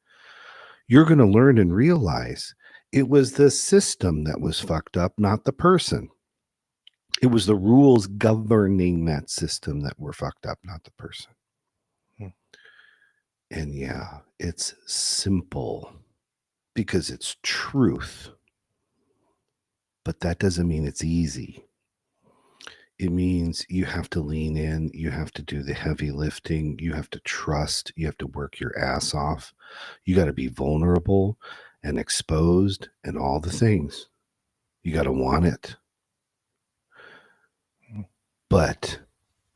you're going to learn and realize it was the system that was fucked up, not the person. It was the rules governing that system that were fucked up, not the person. And yeah, it's simple because it's truth. But that doesn't mean it's easy. It means you have to lean in, you have to do the heavy lifting, you have to trust, you have to work your ass off. You got to be vulnerable and exposed and all the things. You got to want it. But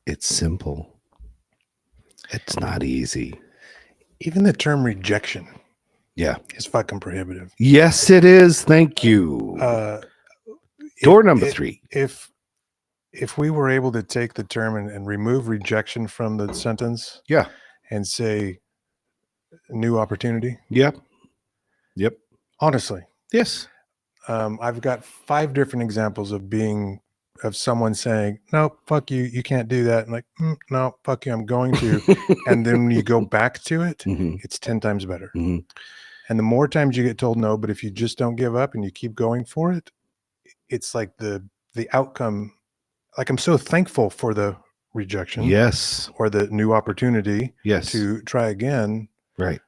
it's simple. It's not easy. Even the term rejection, yeah, is fucking prohibitive. Yes, it is. Thank you. Door number 3. If we were able to take the term and remove rejection from the sentence, yeah, and say new opportunity. Yep. Honestly, yes. I've got 5 different examples of someone saying, no, fuck you, you can't do that. And like, no, fuck you, I'm going to. And then when you go back to it, it's 10 times better. And the more times you get told no, but if you just don't give up and you keep going for it, it's like the outcome. Like, I'm so thankful for the rejection. Yes. Or the new opportunity. Yes. To try again. Right.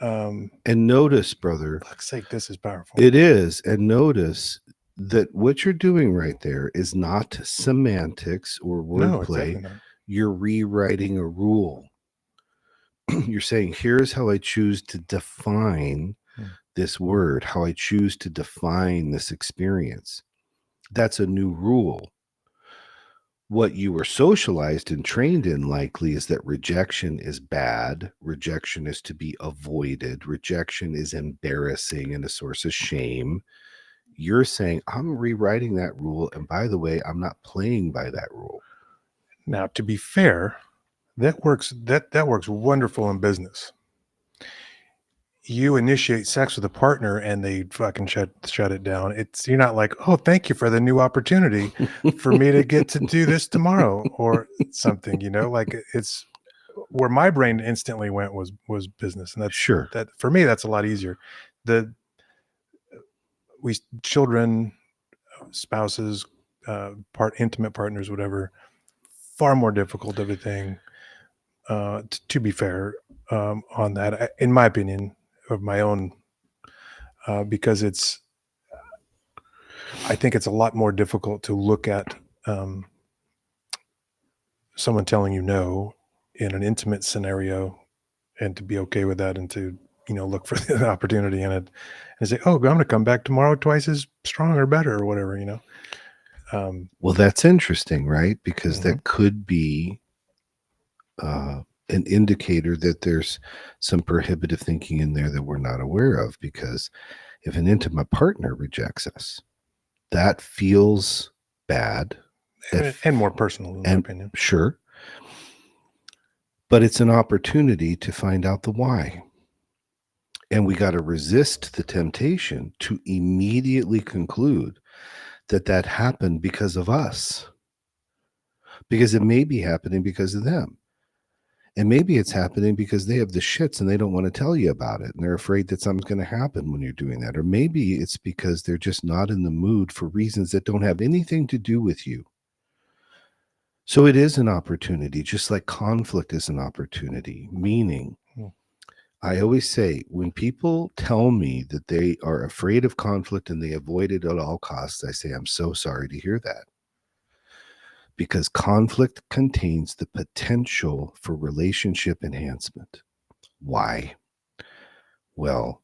And notice, brother, fuck's sake, this is powerful. It is. And notice that what you're doing right there is not semantics or wordplay. No, you're rewriting a rule. You're saying, here's how I choose to define this word, how I choose to define this experience. That's a new rule. What you were socialized and trained in likely is that rejection is bad. Rejection is to be avoided. Rejection is embarrassing and a source of shame. You're saying, I'm rewriting that rule. And by the way, I'm not playing by that rule. Now, to be fair, that works wonderful in business. You initiate sex with a partner and they fucking shut it down. You're not like, oh, thank you for the new opportunity for me to get to do this tomorrow or something, like it's where my brain instantly went was business. And that's sure that for me, that's a lot easier. Children, spouses, intimate partners, whatever, far more difficult everything, to be fair, on that, in my opinion, of my own, because I think it's a lot more difficult to look at someone telling you no in an intimate scenario and to be okay with that and to, look for the opportunity in it and say, oh, I'm going to come back tomorrow twice as strong or better or whatever, Well, that's interesting, right? Because Mhm. that could be an indicator that there's some prohibitive thinking in there that we're not aware of. Because if an intimate partner rejects us, that feels bad. And more personal, in my And opinion. sure, but it's an opportunity to find out the why. And we got to resist the temptation to immediately conclude that that happened because of us, because it may be happening because of them. And maybe it's happening because they have the shits and they don't want to tell you about it. And they're afraid that something's going to happen when you're doing that. Or maybe it's because they're just not in the mood for reasons that don't have anything to do with you. So it is an opportunity, just like conflict is an opportunity, meaning I always say when people tell me that they are afraid of conflict and they avoid it at all costs, I say, I'm so sorry to hear that. Because conflict contains the potential for relationship enhancement. Why? Well,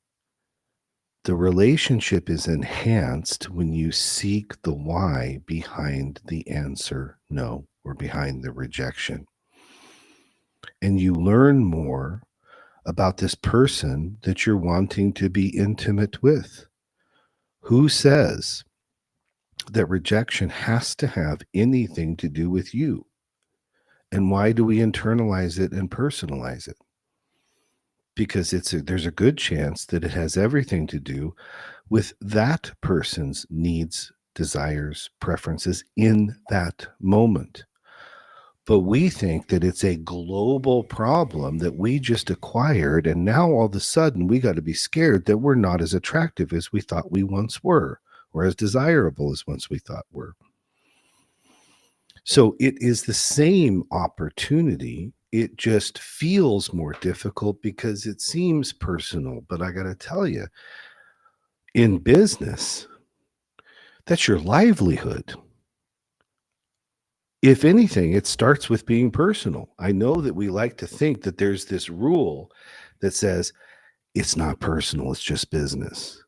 the relationship is enhanced when you seek the why behind the answer no or behind the rejection. And you learn more about this person that you're wanting to be intimate with. Who says that rejection has to have anything to do with you? And why do we internalize it and personalize it? Because there's a good chance that it has everything to do with that person's needs, desires, preferences in that moment. But we think that it's a global problem that we just acquired. And now all of a sudden we got to be scared that we're not as attractive as we thought we once were, or as desirable as once we thought were. So it is the same opportunity. It just feels more difficult because it seems personal. But I got to tell you, in business, that's your livelihood. If anything, it starts with being personal. I know that we like to think that there's this rule that says it's not personal, it's just business.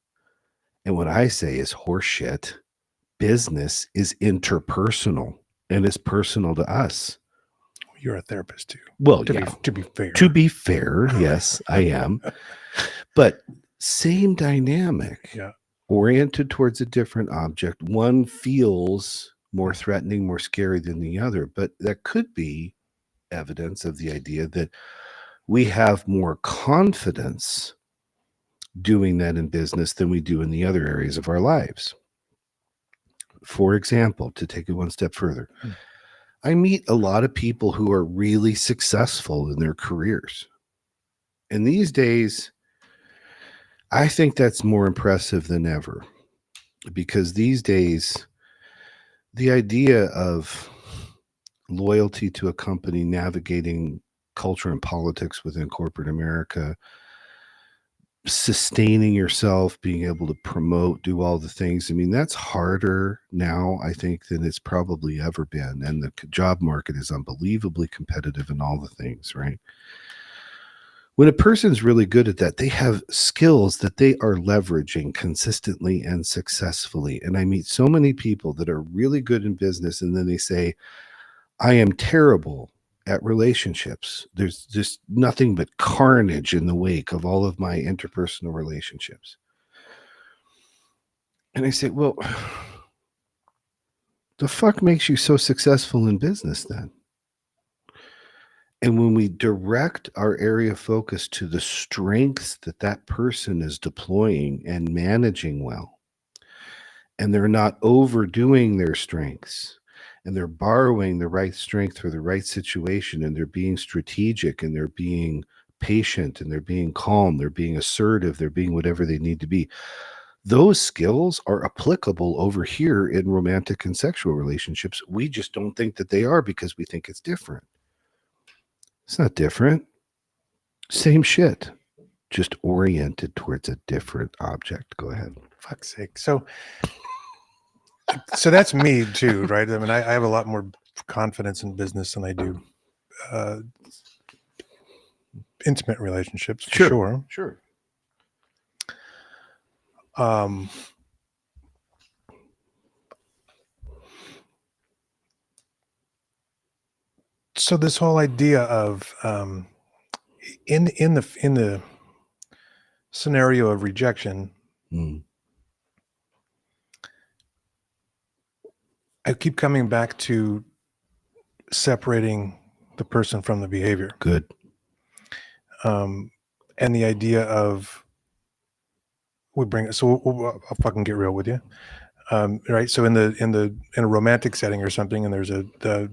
And what I say is horseshit. Business is interpersonal and it's personal to us. You're a therapist too. Well, To yeah. be fair. To be fair, yes, I am. But same dynamic. Yeah. Oriented towards a different object. One feels more threatening, more scary than the other, but that could be evidence of the idea that we have more confidence doing that in business than we do in the other areas of our lives. For example, to take it one step further, I meet a lot of people who are really successful in their careers. And these days, I think that's more impressive than ever, because these days, the idea of loyalty to a company, navigating culture and politics within corporate America, sustaining yourself, being able to promote, do all the things. I mean, that's harder now, I think, than it's probably ever been. And the job market is unbelievably competitive in all the things, right? When a person's really good at that, they have skills that they are leveraging consistently and successfully. And I meet so many people that are really good in business, and then they say, I am terrible at relationships. There's just nothing but carnage in the wake of all of my interpersonal relationships. And I say, well, the fuck makes you so successful in business then? And when we direct our area of focus to the strengths that that person is deploying and managing well, and they're not overdoing their strengths, and they're borrowing the right strength for the right situation, and they're being strategic, and they're being patient, and they're being calm, they're being assertive, they're being whatever they need to be, those skills are applicable over here in romantic and sexual relationships. We just don't think that they are because we think it's different. It's not different. Same shit, just oriented towards a different object. Go ahead. Fuck's sake. So that's me too, right? I mean, I have a lot more confidence in business than I do intimate relationships, for sure. Sure. So this whole idea of in the scenario of rejection, Mm, I keep coming back to separating the person from the behavior, good. and the idea of I'll fucking get real with you, right? So in a romantic setting or something, and there's the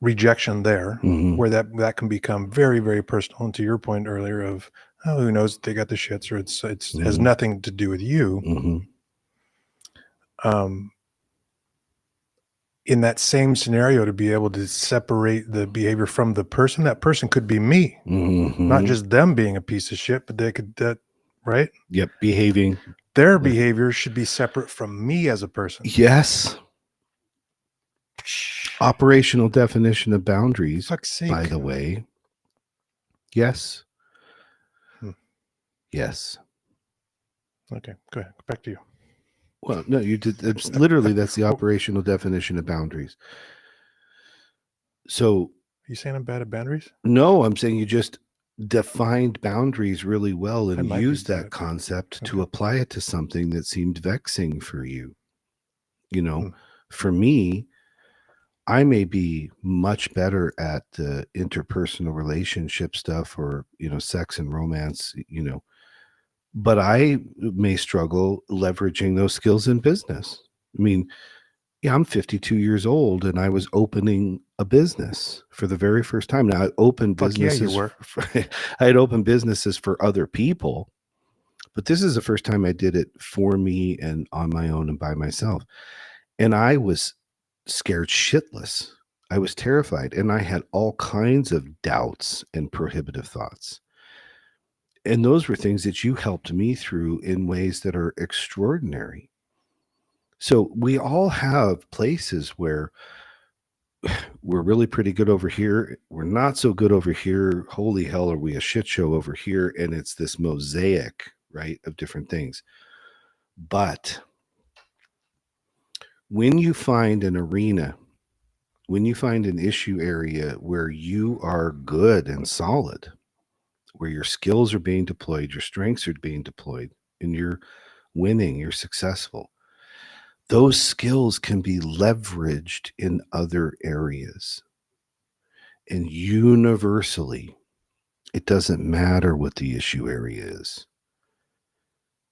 rejection there, Mhm, where that can become very, very personal. And to your point earlier of, oh, who knows, they got the shits, or it's has mhm, nothing to do with you. mhm, Um, in that same scenario, to be able to separate the behavior from the person, that person could be me, not mhm. just them being a piece of shit, but right? Yep, behaving. Their Like, behavior should be separate from me as a person. yes. Operational definition of boundaries, Fuck's sake. by the way. Yes. Hmm. Yes. Okay, go ahead. Back to you. Well, no, you did. It's literally, that's the operational definition of boundaries. So, Are you saying I'm bad at boundaries? no, I'm saying you just defined boundaries really well I and might be used that bad. concept Okay. to apply it to something that seemed vexing for you. You know, Hmm. for me, I may be much better at the interpersonal relationship stuff or, sex and romance, but I may struggle leveraging those skills in business. I mean, yeah, I'm 52 years old and I was opening a business for the very first time. Now I opened Fuck yeah, you businesses. were. I had opened businesses for other people, but this is the first time I did it for me and on my own and by myself. And I was scared shitless. I was terrified and I had all kinds of doubts and prohibitive thoughts. And those were things that you helped me through in ways that are extraordinary. So we all have places where we're really pretty good over here. We're not so good over here. Holy hell, are we a shit show over here? And it's this mosaic, right, of different things. But when you find an arena, when you find an issue area where you are good and solid, where your skills are being deployed, your strengths are being deployed, and you're winning, you're successful, those skills can be leveraged in other areas. And universally, it doesn't matter what the issue area is.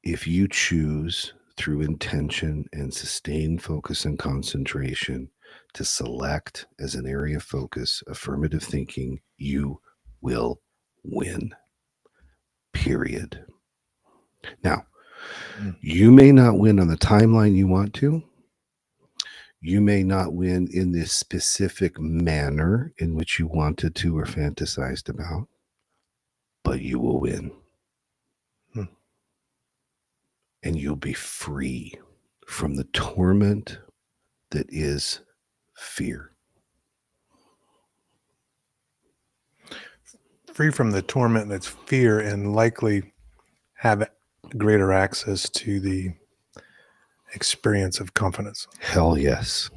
If you choose through intention and sustained focus and concentration to select as an area of focus affirmative thinking, you will win. Period. Now, you may not win on the timeline you want to. You may not win in this specific manner in which you wanted to or fantasized about, but you will win. And you'll be free from the torment that is fear. Free from the torment that's fear, and likely have greater access to the experience of confidence. Hell yes.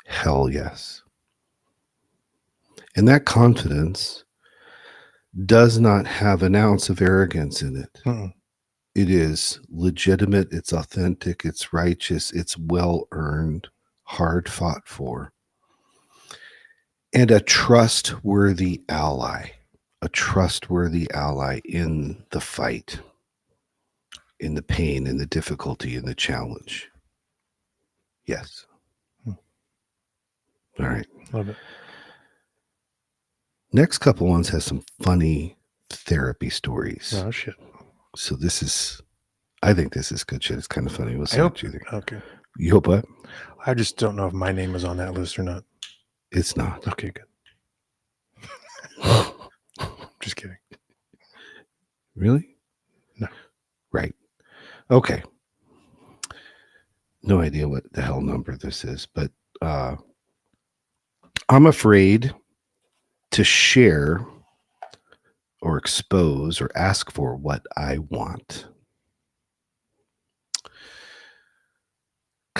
Hell yes. And that confidence does not have an ounce of arrogance in it. Mm-mm. It is legitimate, it's authentic, it's righteous, it's well earned, hard fought for, and a trustworthy ally in the fight, in the pain, in the difficulty, in the challenge. Yes. All right. Love it. Next couple ones has some funny therapy stories. Oh shit. So I think this is good shit. It's kind of funny. We'll see what you think. Okay. You hope what? I just don't know if my name is on that list or not. It's not. Okay, good. Just kidding. Really? No. Right. Okay. No idea what the hell number this is, but I'm afraid to share or expose or ask for what I want.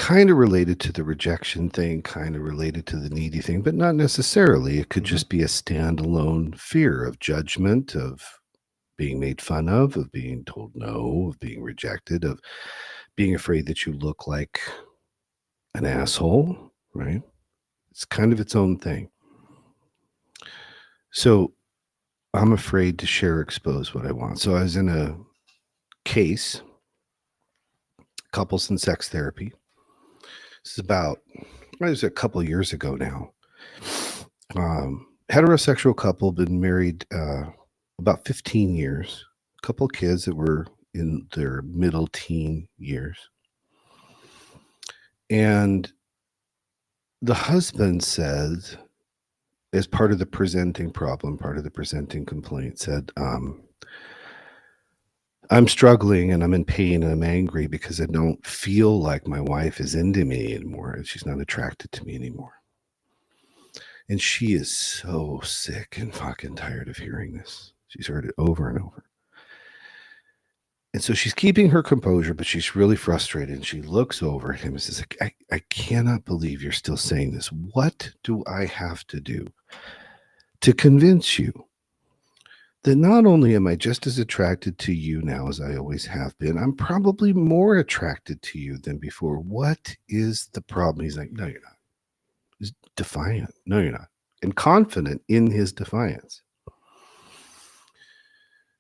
kind of related to the rejection thing, kind of related to the needy thing, but not necessarily. It could just be a standalone fear of judgment, of being made fun of being told no, of being rejected, of being afraid that you look like an asshole, right? It's kind of its own thing. So I'm afraid to share or expose what I want. So I was in a case, couples and sex therapy. This is about, it was a couple of years ago now. Heterosexual couple, been married about 15 years, a couple of kids that were in their middle teen years. And the husband said, as part of the presenting problem, part of the presenting complaint, said, I'm struggling and I'm in pain and I'm angry because I don't feel like my wife is into me anymore and she's not attracted to me anymore. And she is so sick and fucking tired of hearing this. She's heard it over and over. And so she's keeping her composure, but she's really frustrated. And she looks over at him and says, I cannot believe you're still saying this. What do I have to do to convince you that not only am I just as attracted to you now as I always have been, I'm probably more attracted to you than before. What is the problem? He's like, no, you're not. He's defiant. No, you're not. And confident in his defiance.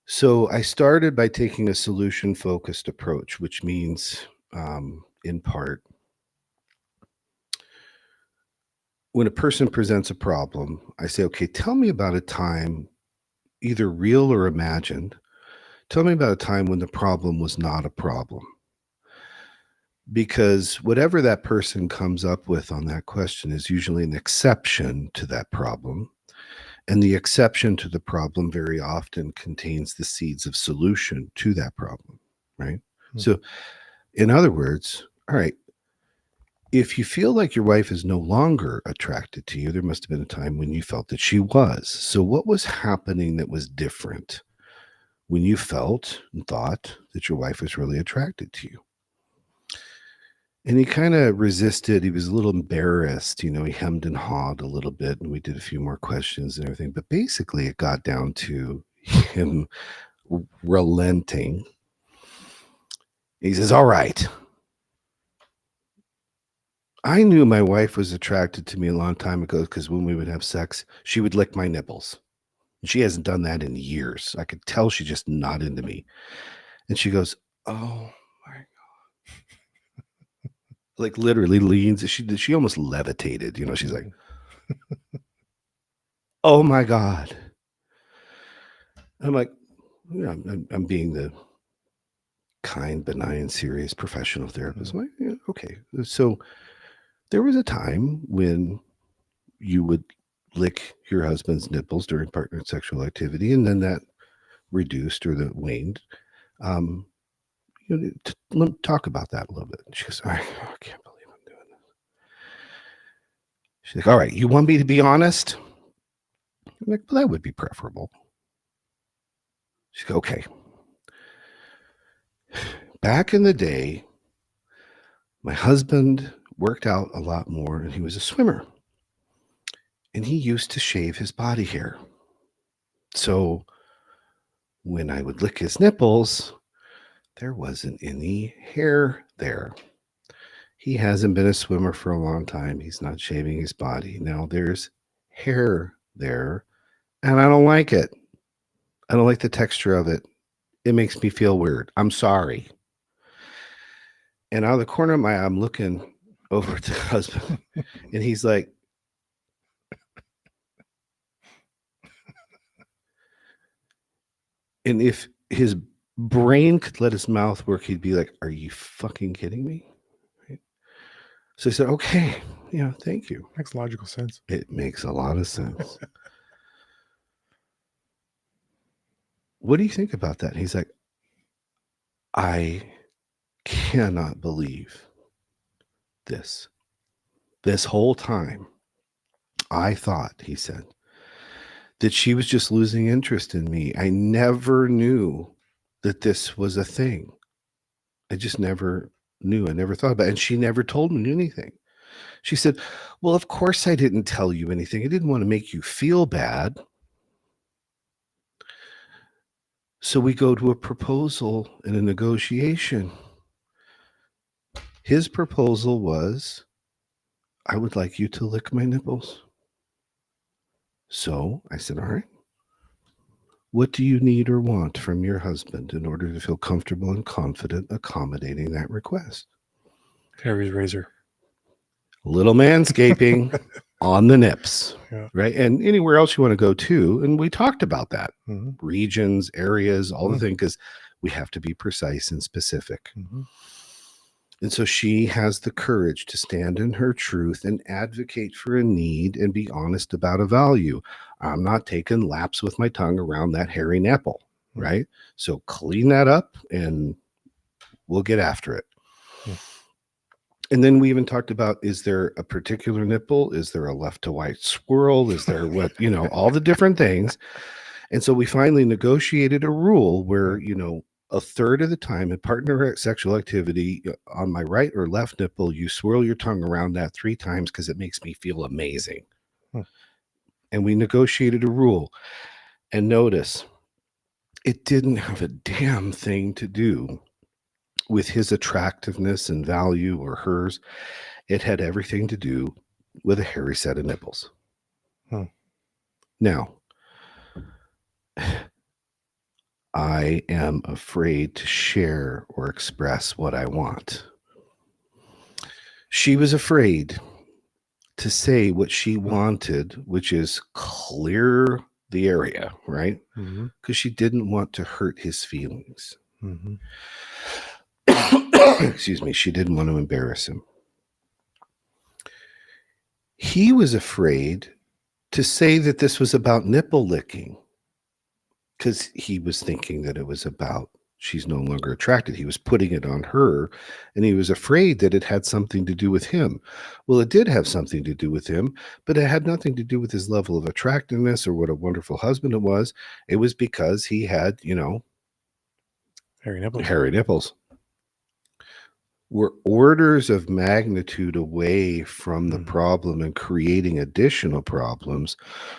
So I started by taking a solution-focused approach, which means, in part, when a person presents a problem, I say, okay, tell me about a time, either real or imagined. Tell me about a time when the problem was not a problem. Because whatever that person comes up with on that question is usually an exception to that problem. And the exception to the problem very often contains the seeds of solution to that problem, right? Mm-hmm. So, in other words, all right, if you feel like your wife is no longer attracted to you, there must have been a time when you felt that she was. So, what was happening that was different when you felt and thought that your wife was really attracted to you? And he kind of resisted. He was a little embarrassed. He hemmed and hawed a little bit, and we did a few more questions and everything. But basically, it got down to him relenting. He says, all right. I knew my wife was attracted to me a long time ago because when we would have sex, she would lick my nipples. She hasn't done that in years. I could tell she's just not into me. And she goes, oh my God. Like literally leans. She almost levitated. She's like, oh my God. I'm like, I'm being the kind, benign, serious professional therapist. I'm like, yeah, okay. So there was a time when you would lick your husband's nipples during partner sexual activity, and then that reduced or that waned. Talk about that a little bit. She goes, I can't believe I'm doing this. She's like, all right, you want me to be honest? I'm like, well, that would be preferable. She's like, okay. Back in the day, my husband worked out a lot more and he was a swimmer. And he used to shave his body hair. So when I would lick his nipples, there wasn't any hair there. He hasn't been a swimmer for a long time. He's not shaving his body. Now there's hair there, and I don't like it. I don't like the texture of it. It makes me feel weird. I'm sorry. And out of the corner of my eye, I'm looking over at the husband, and he's like, and if his brain could let his mouth work, he'd be like, are you fucking kidding me? Right? So I said, okay, yeah, thank you. Makes logical sense. It makes a lot of sense. What do you think about that? And he's like, I cannot believe this. This whole time, I thought, he said, that she was just losing interest in me. I never knew that this was a thing. I just never knew. I never thought about it. And she never told me anything. She said, well, of course I didn't tell you anything. I didn't want to make you feel bad. So we go to a proposal and a negotiation. His proposal was, I would like you to lick my nipples. So I said, all right. What do you need or want from your husband in order to feel comfortable and confident accommodating that request? Harry's razor. A little manscaping on the nips, Yeah. right? And anywhere else you want to go to. And we talked about that. Mm-hmm. Regions, areas, all the Mm-hmm. things, because we have to be precise and specific. Mm-hmm. And so she has the courage to stand in her truth and advocate for a need and be honest about a value. I'm not taking laps with my tongue around that hairy nipple, right? So clean that up and we'll get after it. And then we even talked about, is there a particular nipple? Is there a left to right swirl? Is there what, all the different things. And so we finally negotiated a rule where, a third of the time in partner sexual activity on my right or left nipple, you swirl your tongue around that 3 times because it makes me feel amazing. And we negotiated a rule. And notice, it didn't have a damn thing to do with his attractiveness and value or hers. It had everything to do with a hairy set of nipples. Now, I am afraid to share or express what I want. She was afraid to say what she wanted, which is clear the area, right? Because she didn't want to hurt his feelings. Excuse me. She didn't want to embarrass him. He was afraid to say that this was about nipple licking because he was thinking that it was about she's no longer attracted. He was putting it on her, and he was afraid that it had something to do with him. Well, it did have something to do with him, but it had nothing to do with his level of attractiveness or what a wonderful husband it was. It was because he had, Hairy nipples. Hairy nipples. We're orders of magnitude away from the problem and creating additional problems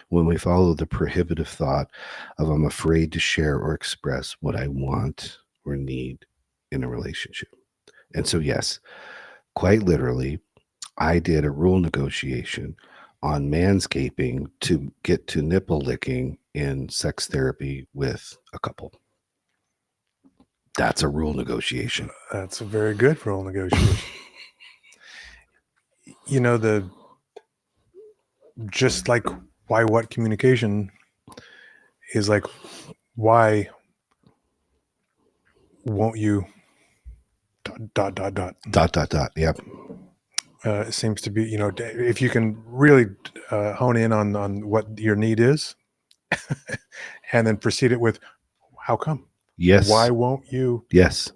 when we follow the prohibitive thought of I'm afraid to share or express what I want or need in a relationship. And so, yes, quite literally, I did a rule negotiation on manscaping to get to nipple licking in sex therapy with a couple. That's a rule negotiation. That's a very good rule negotiation. Just like why what communication is like, why won't you ... Yep. It seems to be, if you can really hone in on what your need is and then proceed it with, how come? Yes. Why won't you? Yes.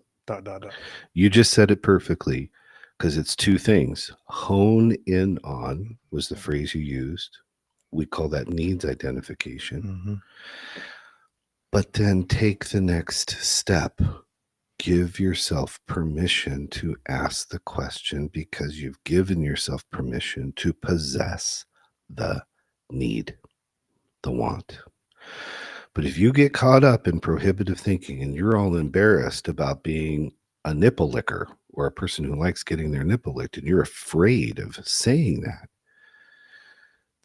You just said it perfectly, because it's 2 things. Hone in on was the phrase you used. We call that needs identification. But then take the next step. Give yourself permission to ask the question, because you've given yourself permission to possess the need, the want. But if you get caught up in prohibitive thinking and you're all embarrassed about being a nipple licker or a person who likes getting their nipple licked, and you're afraid of saying that,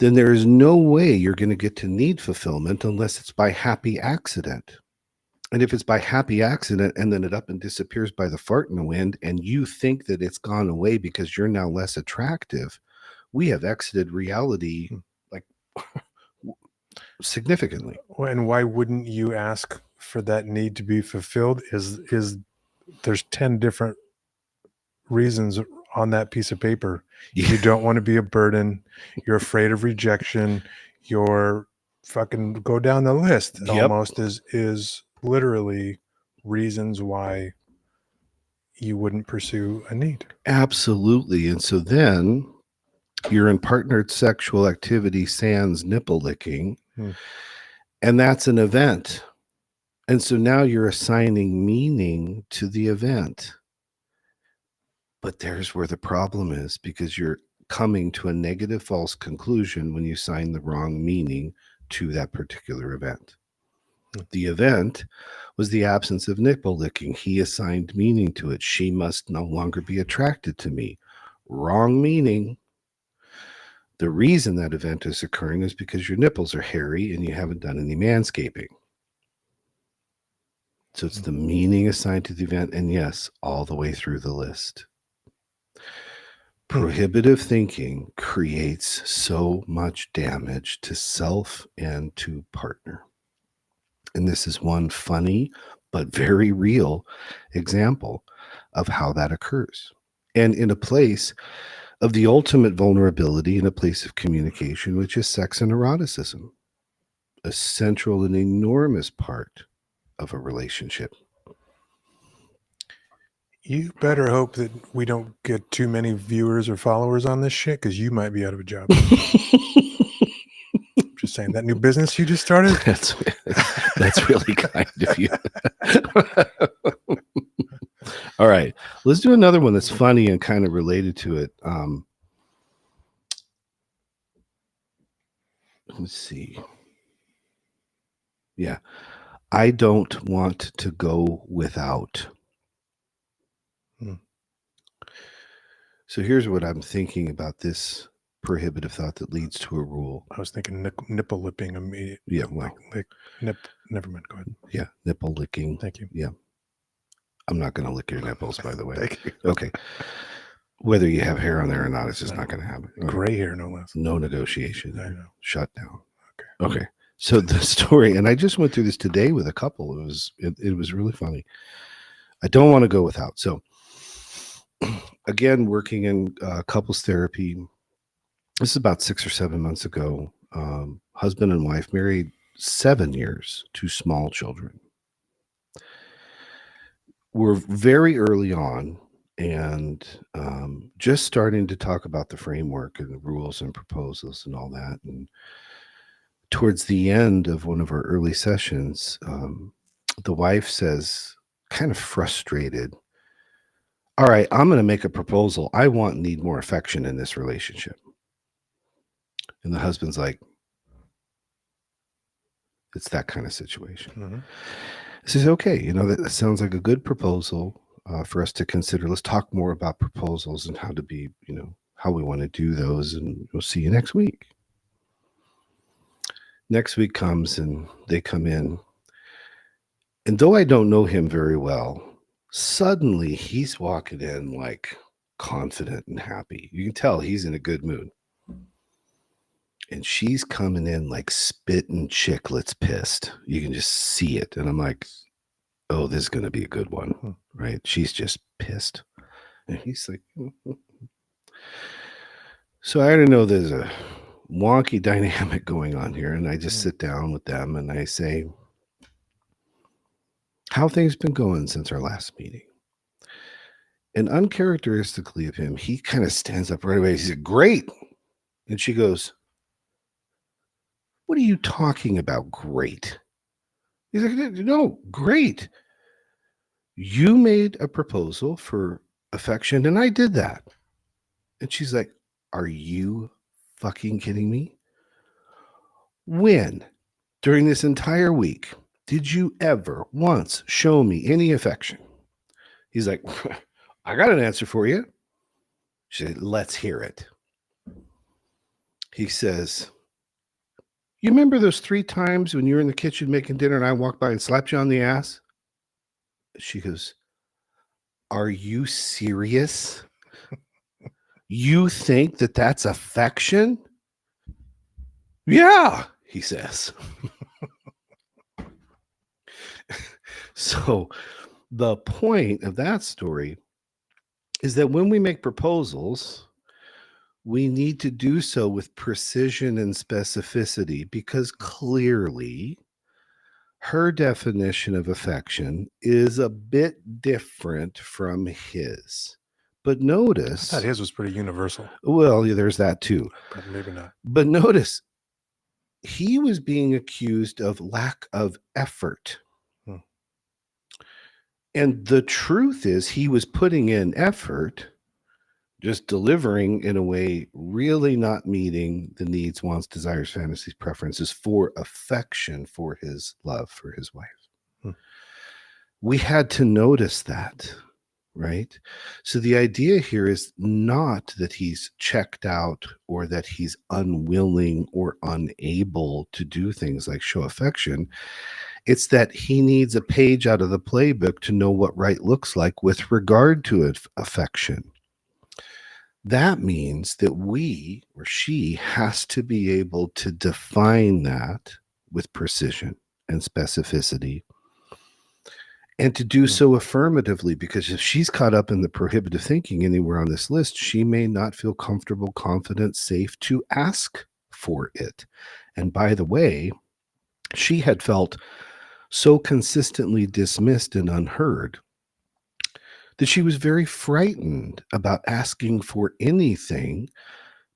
then there is no way you're going to get to need fulfillment unless it's by happy accident. And if it's by happy accident and then it up and disappears by the fart in the wind, and you think that it's gone away because you're now less attractive, we have exited reality like significantly. And why wouldn't you ask for that need to be fulfilled? Is there's 10 different reasons on that piece of paper. You don't want to be a burden. You're afraid of rejection. You're fucking go down the list. Almost is literally reasons why you wouldn't pursue a need. Absolutely. And so then you're in partnered sexual activity sans nipple licking, and that's an event. And so now you're assigning meaning to the event. But there's where the problem is, because you're coming to a negative false conclusion when you assign the wrong meaning to that particular event. The event was the absence of nipple licking. He assigned meaning to it. She must no longer be attracted to me. Wrong meaning. The reason that event is occurring is because your nipples are hairy and you haven't done any manscaping. So it's the meaning assigned to the event, and yes, all the way through the list. Prohibitive thinking creates so much damage to self and to partner. And this is one funny but very real example of how that occurs. And in a place of the ultimate vulnerability, in a place of communication, which is sex and eroticism, a central and enormous part of a relationship. You better hope that we don't get too many viewers or followers on this shit, because you might be out of a job. Just saying, that new business you just started. That's really kind of you. All right, let's do another one that's funny and kind of related to it. Let's see. Yeah, I don't want to go without. So here's what I'm thinking about this prohibitive thought that leads to a rule. I was thinking nipple lipping immediately. Yeah, well, never mind. Go ahead. Yeah, nipple licking. Thank you. Yeah, I'm not going to lick your nipples, by the way. Thank you. Okay. Whether you have hair on there or not, it's just not going to happen. Gray hair, no less. No negotiation. I know. Shut down. Okay. So the story, and I just went through this today with a couple. It was really funny. I don't want to go without. So again, working in couples therapy. This is about 6 or 7 months ago. Husband and wife, married 7 years, 2 small children. We're very early on, and just starting to talk about the framework and the rules and proposals and all that. And towards the end of one of our early sessions, the wife says, kind of frustrated, all right, I'm going to make a proposal. I want and need more affection in this relationship. And the husband's like, it's that kind of situation. He says, okay, that sounds like a good proposal for us to consider. Let's talk more about proposals and how to be, how we want to do those. And we'll see you next week. Next week comes and they come in. And though I don't know him very well, suddenly he's walking in like confident and happy. You can tell he's in a good mood. And she's coming in like spitting chiclets pissed. You can just see it. And I'm like, oh, this is going to be a good one, right? She's just pissed. And he's like, So I already know there's a wonky dynamic going on here. And I just sit down with them and I say, how things been going since our last meeting? And uncharacteristically of him, he kind of stands up right away. He said, great. And she goes, what are you talking about? Great. He's like, no, great. You made a proposal for affection and I did that. And she's like, are you fucking kidding me? When, during this entire week, did you ever once show me any affection? He's like, I got an answer for you. She said, let's hear it. He says, you remember those 3 times when you were in the kitchen making dinner and I walked by and slapped you on the ass? She goes, are you serious? You think that that's affection? Yeah, he says. So the point of that story is that when we make proposals, we need to do so with precision and specificity, because clearly her definition of affection is a bit different from his. But notice, I thought his was pretty universal. Well, yeah, there's that too. But maybe not. But notice, he was being accused of lack of effort. And the truth is, he was putting in effort, just delivering in a way really not meeting the needs, wants, desires, fantasies, preferences for affection for his love for his wife. Hmm. We had to notice that, right? So the idea here is not that he's checked out or that he's unwilling or unable to do things like show affection. It's that he needs a page out of the playbook to know what right looks like with regard to affection. That means that we or she has to be able to define that with precision and specificity, and to do so affirmatively, because if she's caught up in the prohibitive thinking anywhere on this list, she may not feel comfortable, confident, safe to ask for it. And by the way, she had felt so consistently dismissed and unheard that she was very frightened about asking for anything,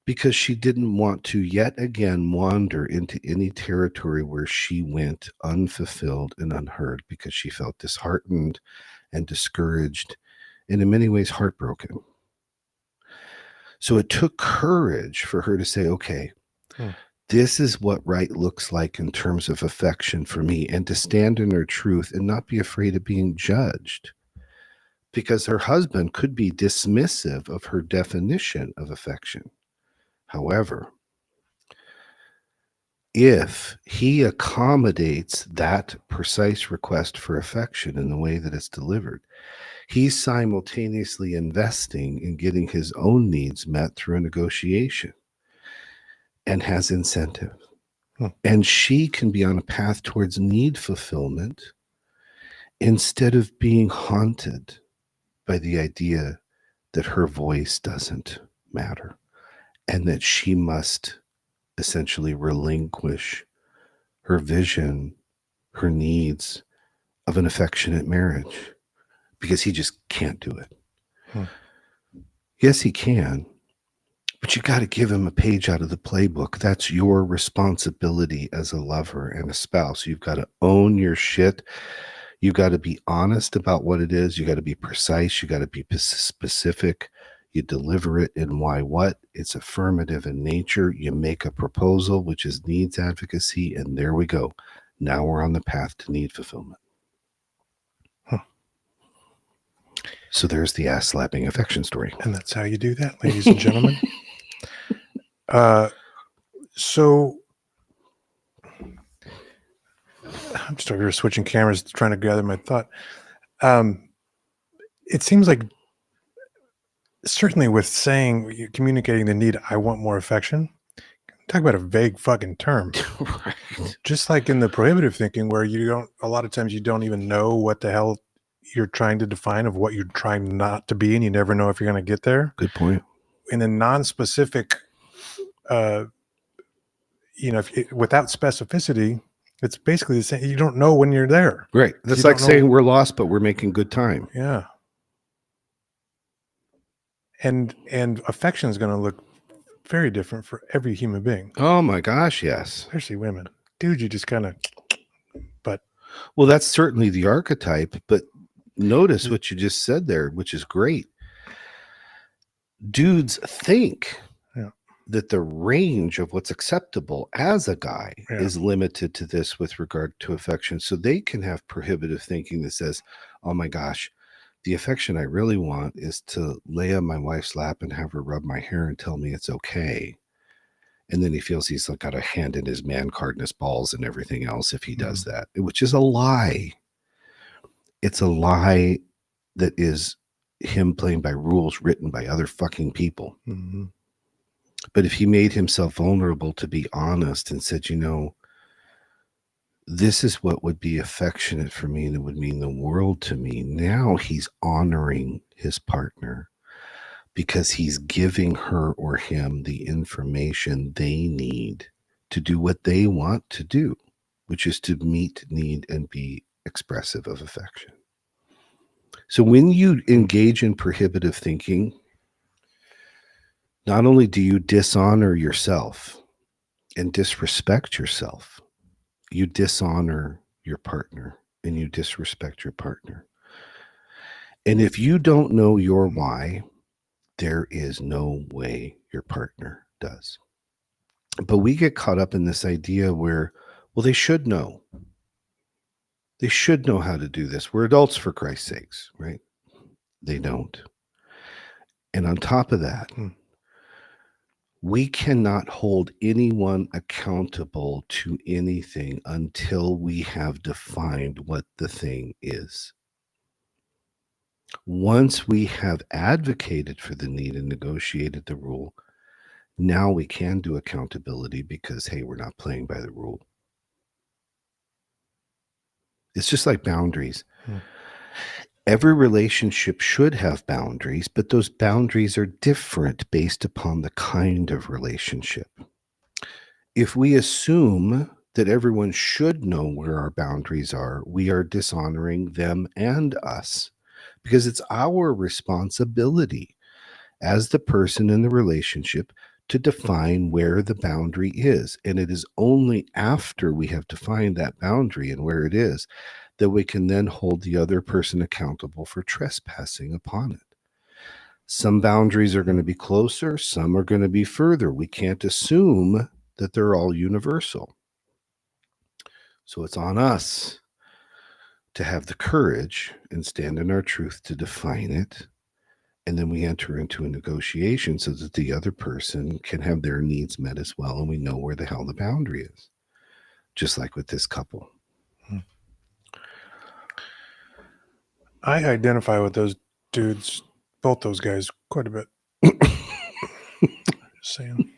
because she didn't want to yet again wander into any territory where she went unfulfilled and unheard, because she felt disheartened and discouraged and in many ways heartbroken. So it took courage for her to say, okay, this is what right looks like in terms of affection for me, and to stand in her truth and not be afraid of being judged, because her husband could be dismissive of her definition of affection. However, if he accommodates that precise request for affection in the way that it's delivered, he's simultaneously investing in getting his own needs met through a negotiation and has incentive. And she can be on a path towards need fulfillment instead of being haunted by the idea that her voice doesn't matter and that she must essentially relinquish her vision, her needs of an affectionate marriage, because he just can't do it. Yes, he can, but you got to give him a page out of the playbook. That's your responsibility as a lover and a spouse. You've got to own your shit. You've got to be honest about what it is. You got to be precise. You got to be specific. You deliver it in why what. It's affirmative in nature. You make a proposal, which is needs advocacy, and there we go. Now we're on the path to need fulfillment. So there's the ass slapping affection story. And that's how you do that, ladies and gentlemen. So I'm just over here switching cameras, trying to gather my thought. It seems like certainly with saying, communicating the need, I want more affection, talk about a vague fucking term. Right. Just like in the prohibitive thinking, where you don't, a lot of times you don't even know what the hell you're trying to define of what you're trying not to be, and you never know if you're going to get there. Good point. In a non-specific, without specificity, it's basically the same. You don't know when you're there. Right. That's like saying we're lost, but we're making good time. Yeah. And affection is going to look very different for every human being. Oh my gosh, yes. Especially women. Dude, you just kind of, well, that's certainly the archetype, but notice what you just said there, which is great. Dudes think that the range of what's acceptable as a guy is limited to this with regard to affection. So they can have prohibitive thinking that says, oh my gosh, the affection I really want is to lay on my wife's lap and have her rub my hair and tell me it's okay. And then he feels he's got a hand in his man card and his balls and everything else if he does that, which is a lie. It's a lie that is him playing by rules written by other fucking people. Mm-hmm. But if he made himself vulnerable to be honest and said, this is what would be affectionate for me and it would mean the world to me. Now he's honoring his partner because he's giving her or him the information they need to do what they want to do, which is to meet, need, and be expressive of affection. So when you engage in prohibitive thinking, not only do you dishonor yourself and disrespect yourself, you dishonor your partner and you disrespect your partner. And if you don't know your why, There is no way your partner does. But we get caught up in this idea where, well, they should know. They should know how to do this. We're adults, for Christ's sakes, right? They don't. And on top of that, we cannot hold anyone accountable to anything until we have defined what the thing is. Once we have advocated for the need and negotiated the rule, now we can do accountability because, hey, we're not playing by the rule. It's just like boundaries. Every relationship should have boundaries, but those boundaries are different based upon the kind of relationship. If we assume that everyone should know where our boundaries are, we are dishonoring them and us, because it's our responsibility as the person in the relationship to define where the boundary is. And it is only after we have defined that boundary and where it is that we can then hold the other person accountable for trespassing upon it. Some boundaries are going to be closer, some are going to be further. We can't assume that they're all universal. So it's on us to have the courage and stand in our truth to define it. And then we enter into a negotiation so that the other person can have their needs met as well. And we know where the hell the boundary is, just like with this couple. I identify with those dudes, both those guys, quite a bit. Just saying.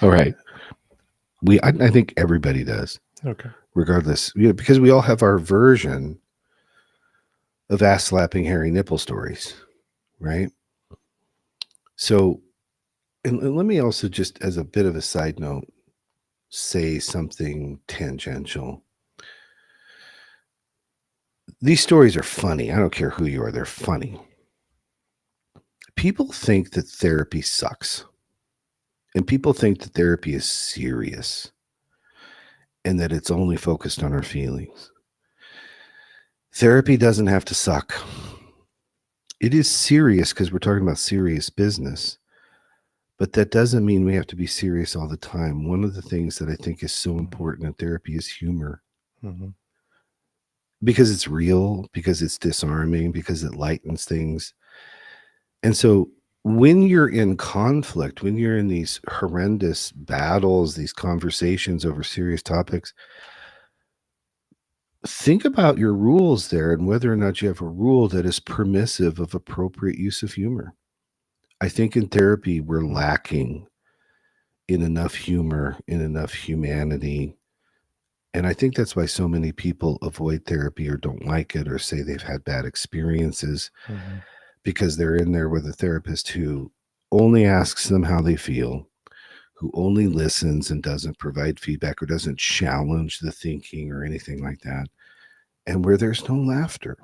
All right. I think everybody does. Okay. Regardless, because we all have our version of ass slapping hairy nipple stories, right? So, and let me also just, as a bit of a side note, say something tangential. These stories are funny. I don't care who you are, they're funny. People think that therapy sucks. And people think that therapy is serious and that it's only focused on our feelings. Therapy doesn't have to suck. It is serious because we're talking about serious business. But that doesn't mean we have to be serious all the time. One of the things that I think is so important in therapy is humor. Because it's real, because it's disarming, because it lightens things. And so when you're in conflict, when you're in these horrendous battles, these conversations over serious topics, think about your rules there and whether or not you have a rule that is permissive of appropriate use of humor. I think in therapy, we're lacking in enough humor, in enough humanity. And I think that's why so many people avoid therapy or don't like it or say they've had bad experiences, because they're in there with a therapist who only asks them how they feel, who only listens and doesn't provide feedback or doesn't challenge the thinking or anything like that, and where there's no laughter.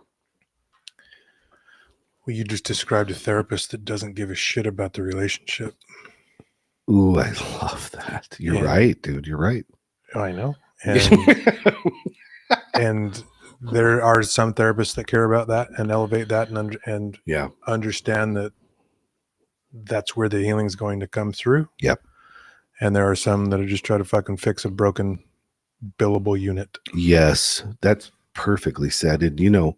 Well, you just described a therapist that doesn't give a shit about the relationship. Ooh, I love that. You're right, dude. You're right. I know. And there are some therapists that care about that and elevate that and understand that that's where the healing is going to come through. Yep. And there are some that are just trying to fucking fix a broken billable unit. Yes, that's perfectly said. And,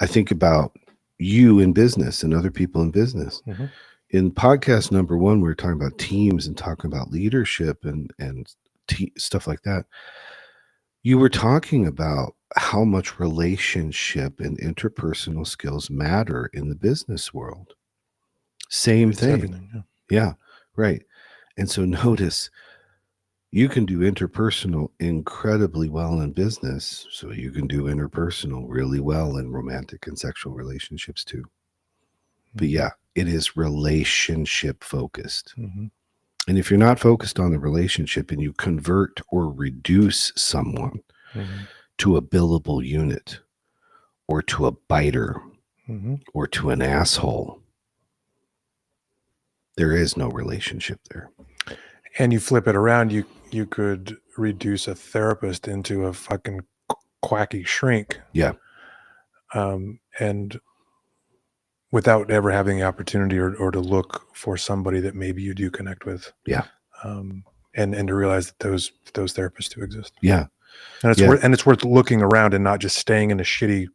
I think about you in business and other people in business. In podcast number 1, we were talking about teams and talking about leadership and stuff like that. You were talking about how much relationship and interpersonal skills matter in the business world. Same thing. Everything, yeah, right. And so notice, you can do interpersonal incredibly well in business, so you can do interpersonal really well in romantic and sexual relationships too. But yeah, it is relationship focused. And if you're not focused on the relationship and you convert or reduce someone to a billable unit or to a biter or to an asshole, there is no relationship there. And you flip it around, you could reduce a therapist into a fucking quacky shrink. Yeah. And without ever having the opportunity or to look for somebody that maybe you do connect with. Yeah. And to realize that those therapists do exist. Yeah. And it's Yeah. worth looking around and not just staying in a shitty,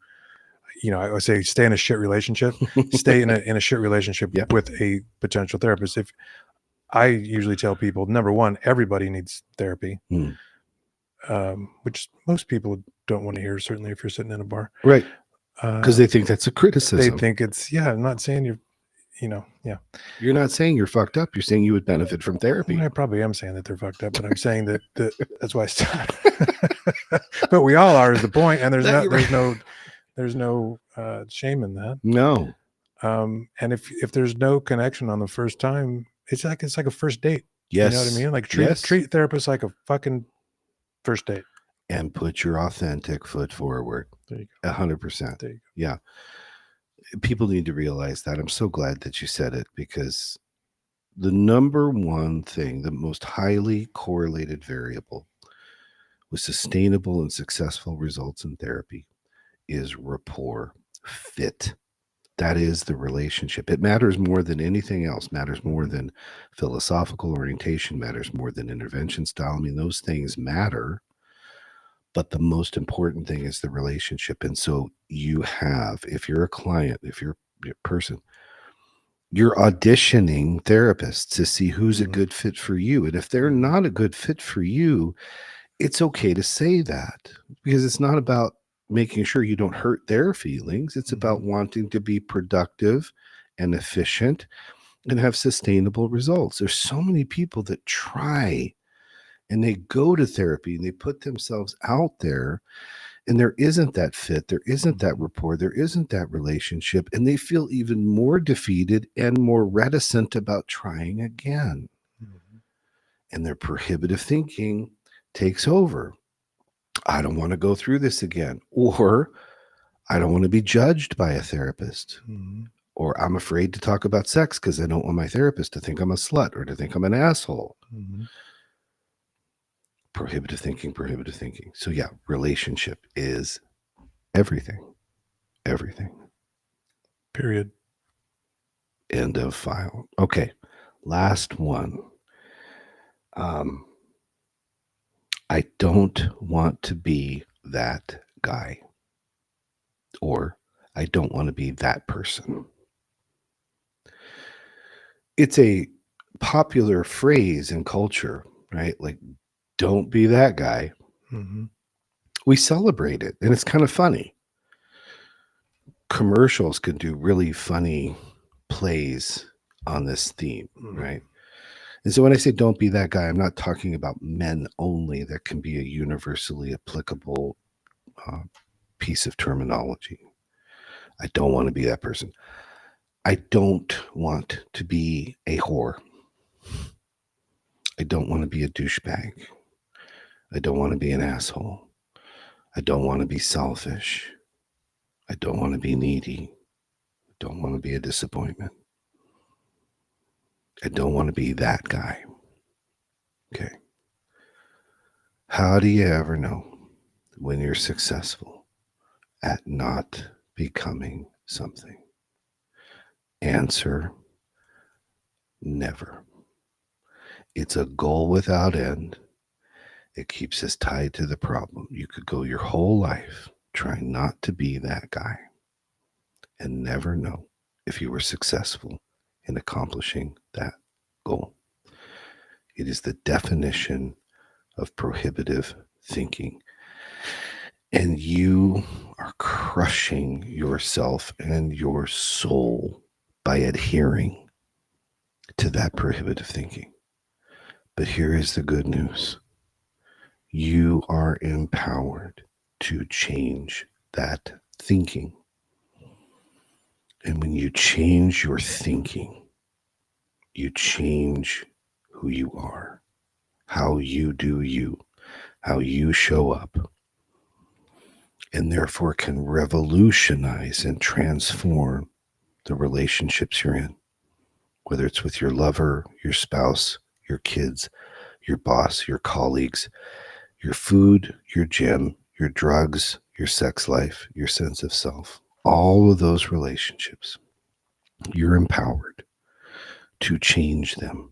I would say stay in a shit relationship, stay in a shit relationship Yeah. with a potential therapist. If I usually tell people, number one, everybody needs therapy, which most people don't want to hear, certainly if you're sitting in a bar. Right. Because they think that's a criticism. They think it's, I'm not saying you're, yeah. You're not saying you're fucked up. You're saying you would benefit from therapy. Well, I probably am saying that they're fucked up, but I'm saying that that's why I stopped. But we all are is the point, and there's no shame in that. No. And if there's no connection on the first time, it's like a first date. Yes. You know what I mean? Like treat therapists like a fucking first date. And put your authentic foot forward. There you go. 100%. There you go. Yeah. People need to realize that. I'm so glad that you said it, because the number one thing, the most highly correlated variable with sustainable and successful results in therapy is rapport, fit. That is the relationship. It matters more than anything else, matters more than philosophical orientation, matters more than intervention style. I mean, those things matter, but the most important thing is the relationship. And so you have, if you're a client, if you're a person, you're auditioning therapists to see who's a good fit for you. And if they're not a good fit for you, it's okay to say that, because it's not about making sure you don't hurt their feelings. It's about wanting to be productive and efficient and have sustainable results. There's so many people that try and they go to therapy and they put themselves out there, and there isn't that fit, there isn't that rapport, there isn't that relationship, and they feel even more defeated and more reticent about trying again. And their prohibitive thinking takes over. I don't want to go through this again, or I don't want to be judged by a therapist, or I'm afraid to talk about sex because I don't want my therapist to think I'm a slut or to think I'm an asshole. Prohibitive thinking. So yeah, relationship is everything. Period. End of file. Okay, last one. I don't want to be that guy, or I don't want to be that person. It's a popular phrase in culture, right? Like, don't be that guy. We celebrate it, and it's kind of funny. Commercials can do really funny plays on this theme, right? And so when I say don't be that guy, I'm not talking about men only. That can be a universally applicable piece of terminology. I don't want to be that person. I don't want to be a whore. I don't want to be a douchebag. I don't want to be an asshole. I don't want to be selfish. I don't want to be needy. I don't want to be a disappointment. I don't want to be that guy. Okay. How do you ever know when you're successful at not becoming something? Answer: never. It's a goal without end. It keeps us tied to the problem. You could go your whole life trying not to be that guy and never know if you were successful in accomplishing that goal. It is the definition of prohibitive thinking. And you are crushing yourself and your soul by adhering to that prohibitive thinking. But here is the good news. You are empowered to change that thinking. And when you change your thinking, you change who you are, how you do you, how you show up, and therefore can revolutionize and transform the relationships you're in, whether it's with your lover, your spouse, your kids, your boss, your colleagues, your food, your gym, your drugs, your sex life, your sense of self, all of those relationships. You're empowered to change them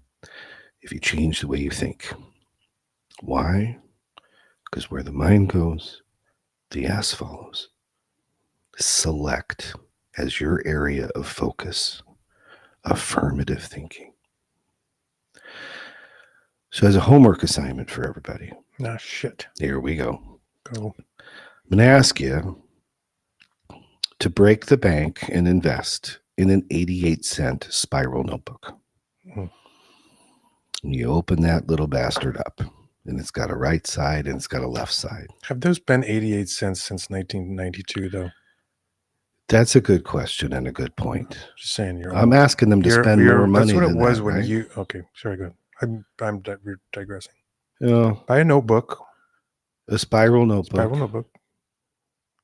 if you change the way you think. Why? Because where the mind goes, the ass follows. Select as your area of focus affirmative thinking. So, as a homework assignment for everybody, Ah, shit. here we go. Go. I'm going to ask you to break the bank and invest in an 88-cent spiral notebook. Mhm. And you open that little bastard up, and it's got a right side and it's got a left side. Have those been 88 cents since 1992, though? That's a good question and a good point. Just saying. I'm asking them to spend more money That's what it than was that, when right? you. Okay, sorry, go ahead. We're digressing. You know, Buy a notebook. a spiral notebook Spiral notebook.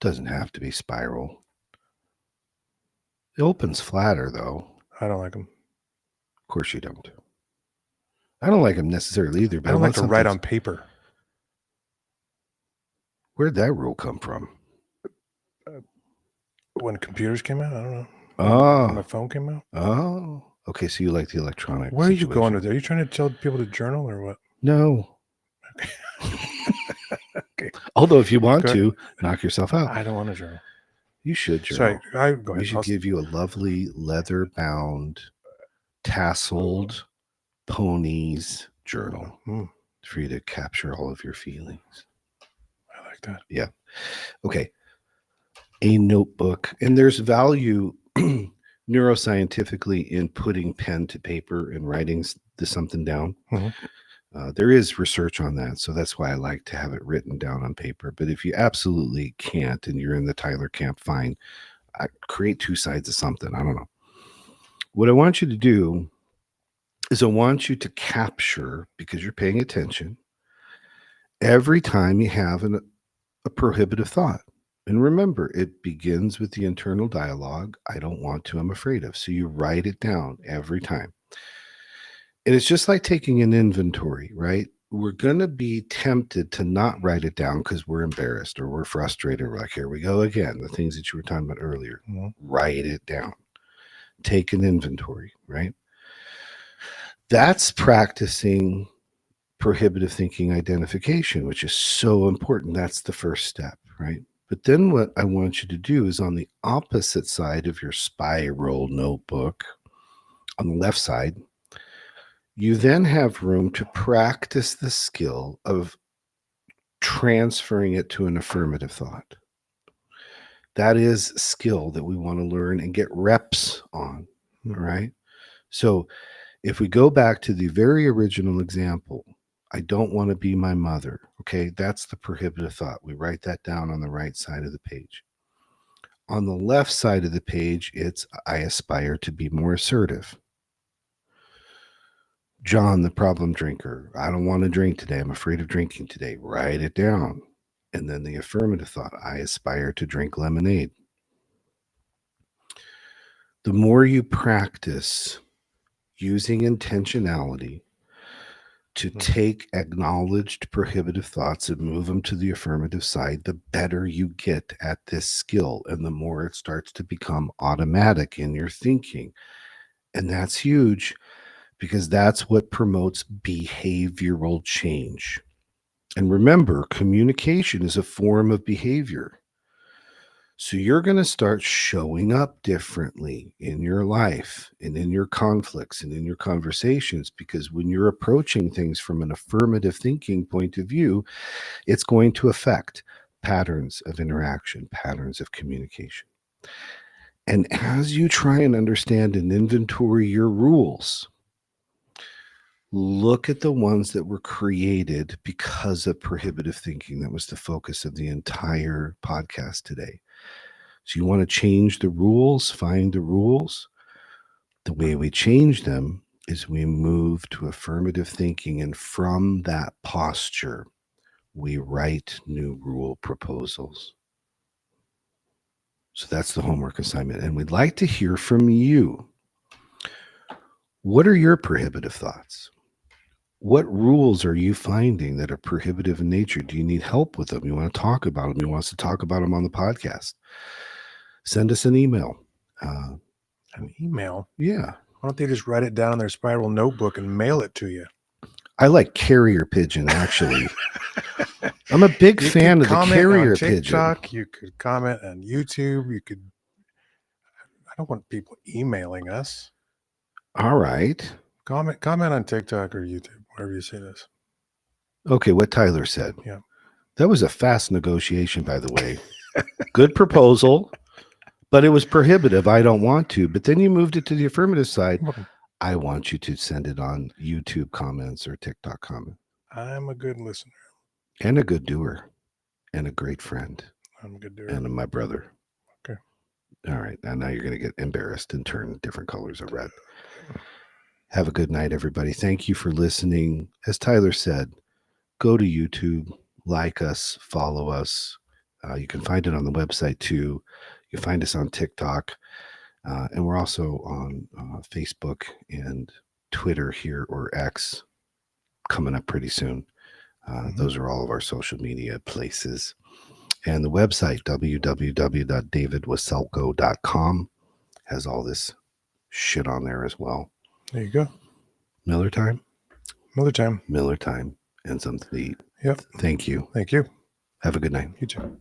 doesn't have to be spiral. It opens flatter, though. I don't like them. Of course you don't. I don't like them necessarily either, but I don't like want to write something- on paper. Where'd that rule come from? When computers came out, I don't know. When my Oh, phone came out. oh. Okay, so you like the electronic Where are you situation. going with it? Are you trying to tell people to journal or what? No. Okay. Although if you want Go to, knock yourself out. I don't want to journal. You should journal. Sorry, go We ahead. should give you a lovely leather-bound, tasseled ponies journal Mm, for you to capture all of your feelings. I like that. Yeah. Okay. A notebook. And there's value neuroscientifically in putting pen to paper and writing something down. Mhm. There is research on that. So that's why I like to have it written down on paper. But if you absolutely can't and you're in the Tyler camp, fine. Create two sides of something. I don't know. What I want you to do is I want you to capture, because you're paying attention, every time you have a prohibitive thought. And remember, it begins with the internal dialogue. I don't want to, I'm afraid of. So you write it down every time. And it's just like taking an inventory, right? We're going to be tempted to not write it down because we're embarrassed or we're frustrated. We're like, here we go again. The things that you were talking about earlier. Mhm. Write it down. Take an inventory, right? That's practicing prohibitive thinking identification, which is so important. That's the first step, right? But then what I want you to do is on the opposite side of your spiral notebook, on the left side, you then have room to practice the skill of transferring it to an affirmative thought. That is skill that we want to learn and get reps on, right? So if we go back to the very original example, I don't want to be my mother. Okay, that's the prohibitive thought. We write that down on the right side of the page. On the left side of the page, it's I aspire to be more assertive. John, the problem drinker. I don't want to drink today. I'm afraid of drinking today. Write it down. And then the affirmative thought, I aspire to drink lemonade. The more you practice using intentionality to take acknowledged prohibitive thoughts and move them to the affirmative side, the better you get at this skill and the more it starts to become automatic in your thinking. And that's huge because that's what promotes behavioral change. And remember, communication is a form of behavior. So you're going to start showing up differently in your life and in your conflicts and in your conversations, because when you're approaching things from an affirmative thinking point of view, it's going to affect patterns of interaction, patterns of communication. And as you try and understand and inventory your rules, look at the ones that were created because of prohibitive thinking. That was the focus of the entire podcast today. So you want to change the rules, find the rules. The way we change them is we move to affirmative thinking. And from that posture, we write new rule proposals. So that's the homework assignment. And we'd like to hear from you. What are your prohibitive thoughts? What rules are you finding that are prohibitive in nature? Do you need help with them? You want to talk about them? You want us to talk about them on the podcast? Send us an email. An email? Yeah. Why don't they just write it down in their spiral notebook and mail it to you? I like carrier pigeon, actually. I'm a big fan of the carrier pigeon. TikTok, you could comment on YouTube. I don't want people emailing us. All right. Comment on TikTok or YouTube, wherever you see this. Okay, what Tyler said. Yeah. That was a fast negotiation, by the way. Good proposal, but it was prohibitive. I don't want to. But then you moved it to the affirmative side. I want you to send it on YouTube comments or TikTok comment. I'm a good listener. And a good doer. And a great friend. I'm a good doer. And my brother. Okay. All right. And now you're going to get embarrassed and turn different colors of red. Have a good night, everybody. Thank you for listening. As Tyler said, go to YouTube, like us, follow us. You can find it on the website too. You can find us on TikTok. And we're also on Facebook and Twitter here, or X, coming up pretty soon. Those are all of our social media places. And the website, www.davidwaselkow.com, has all this shit on there as well. There you go. Miller time? Miller time. Miller time and something to eat. Yep. Thank you. Thank you. Have a good night. You too.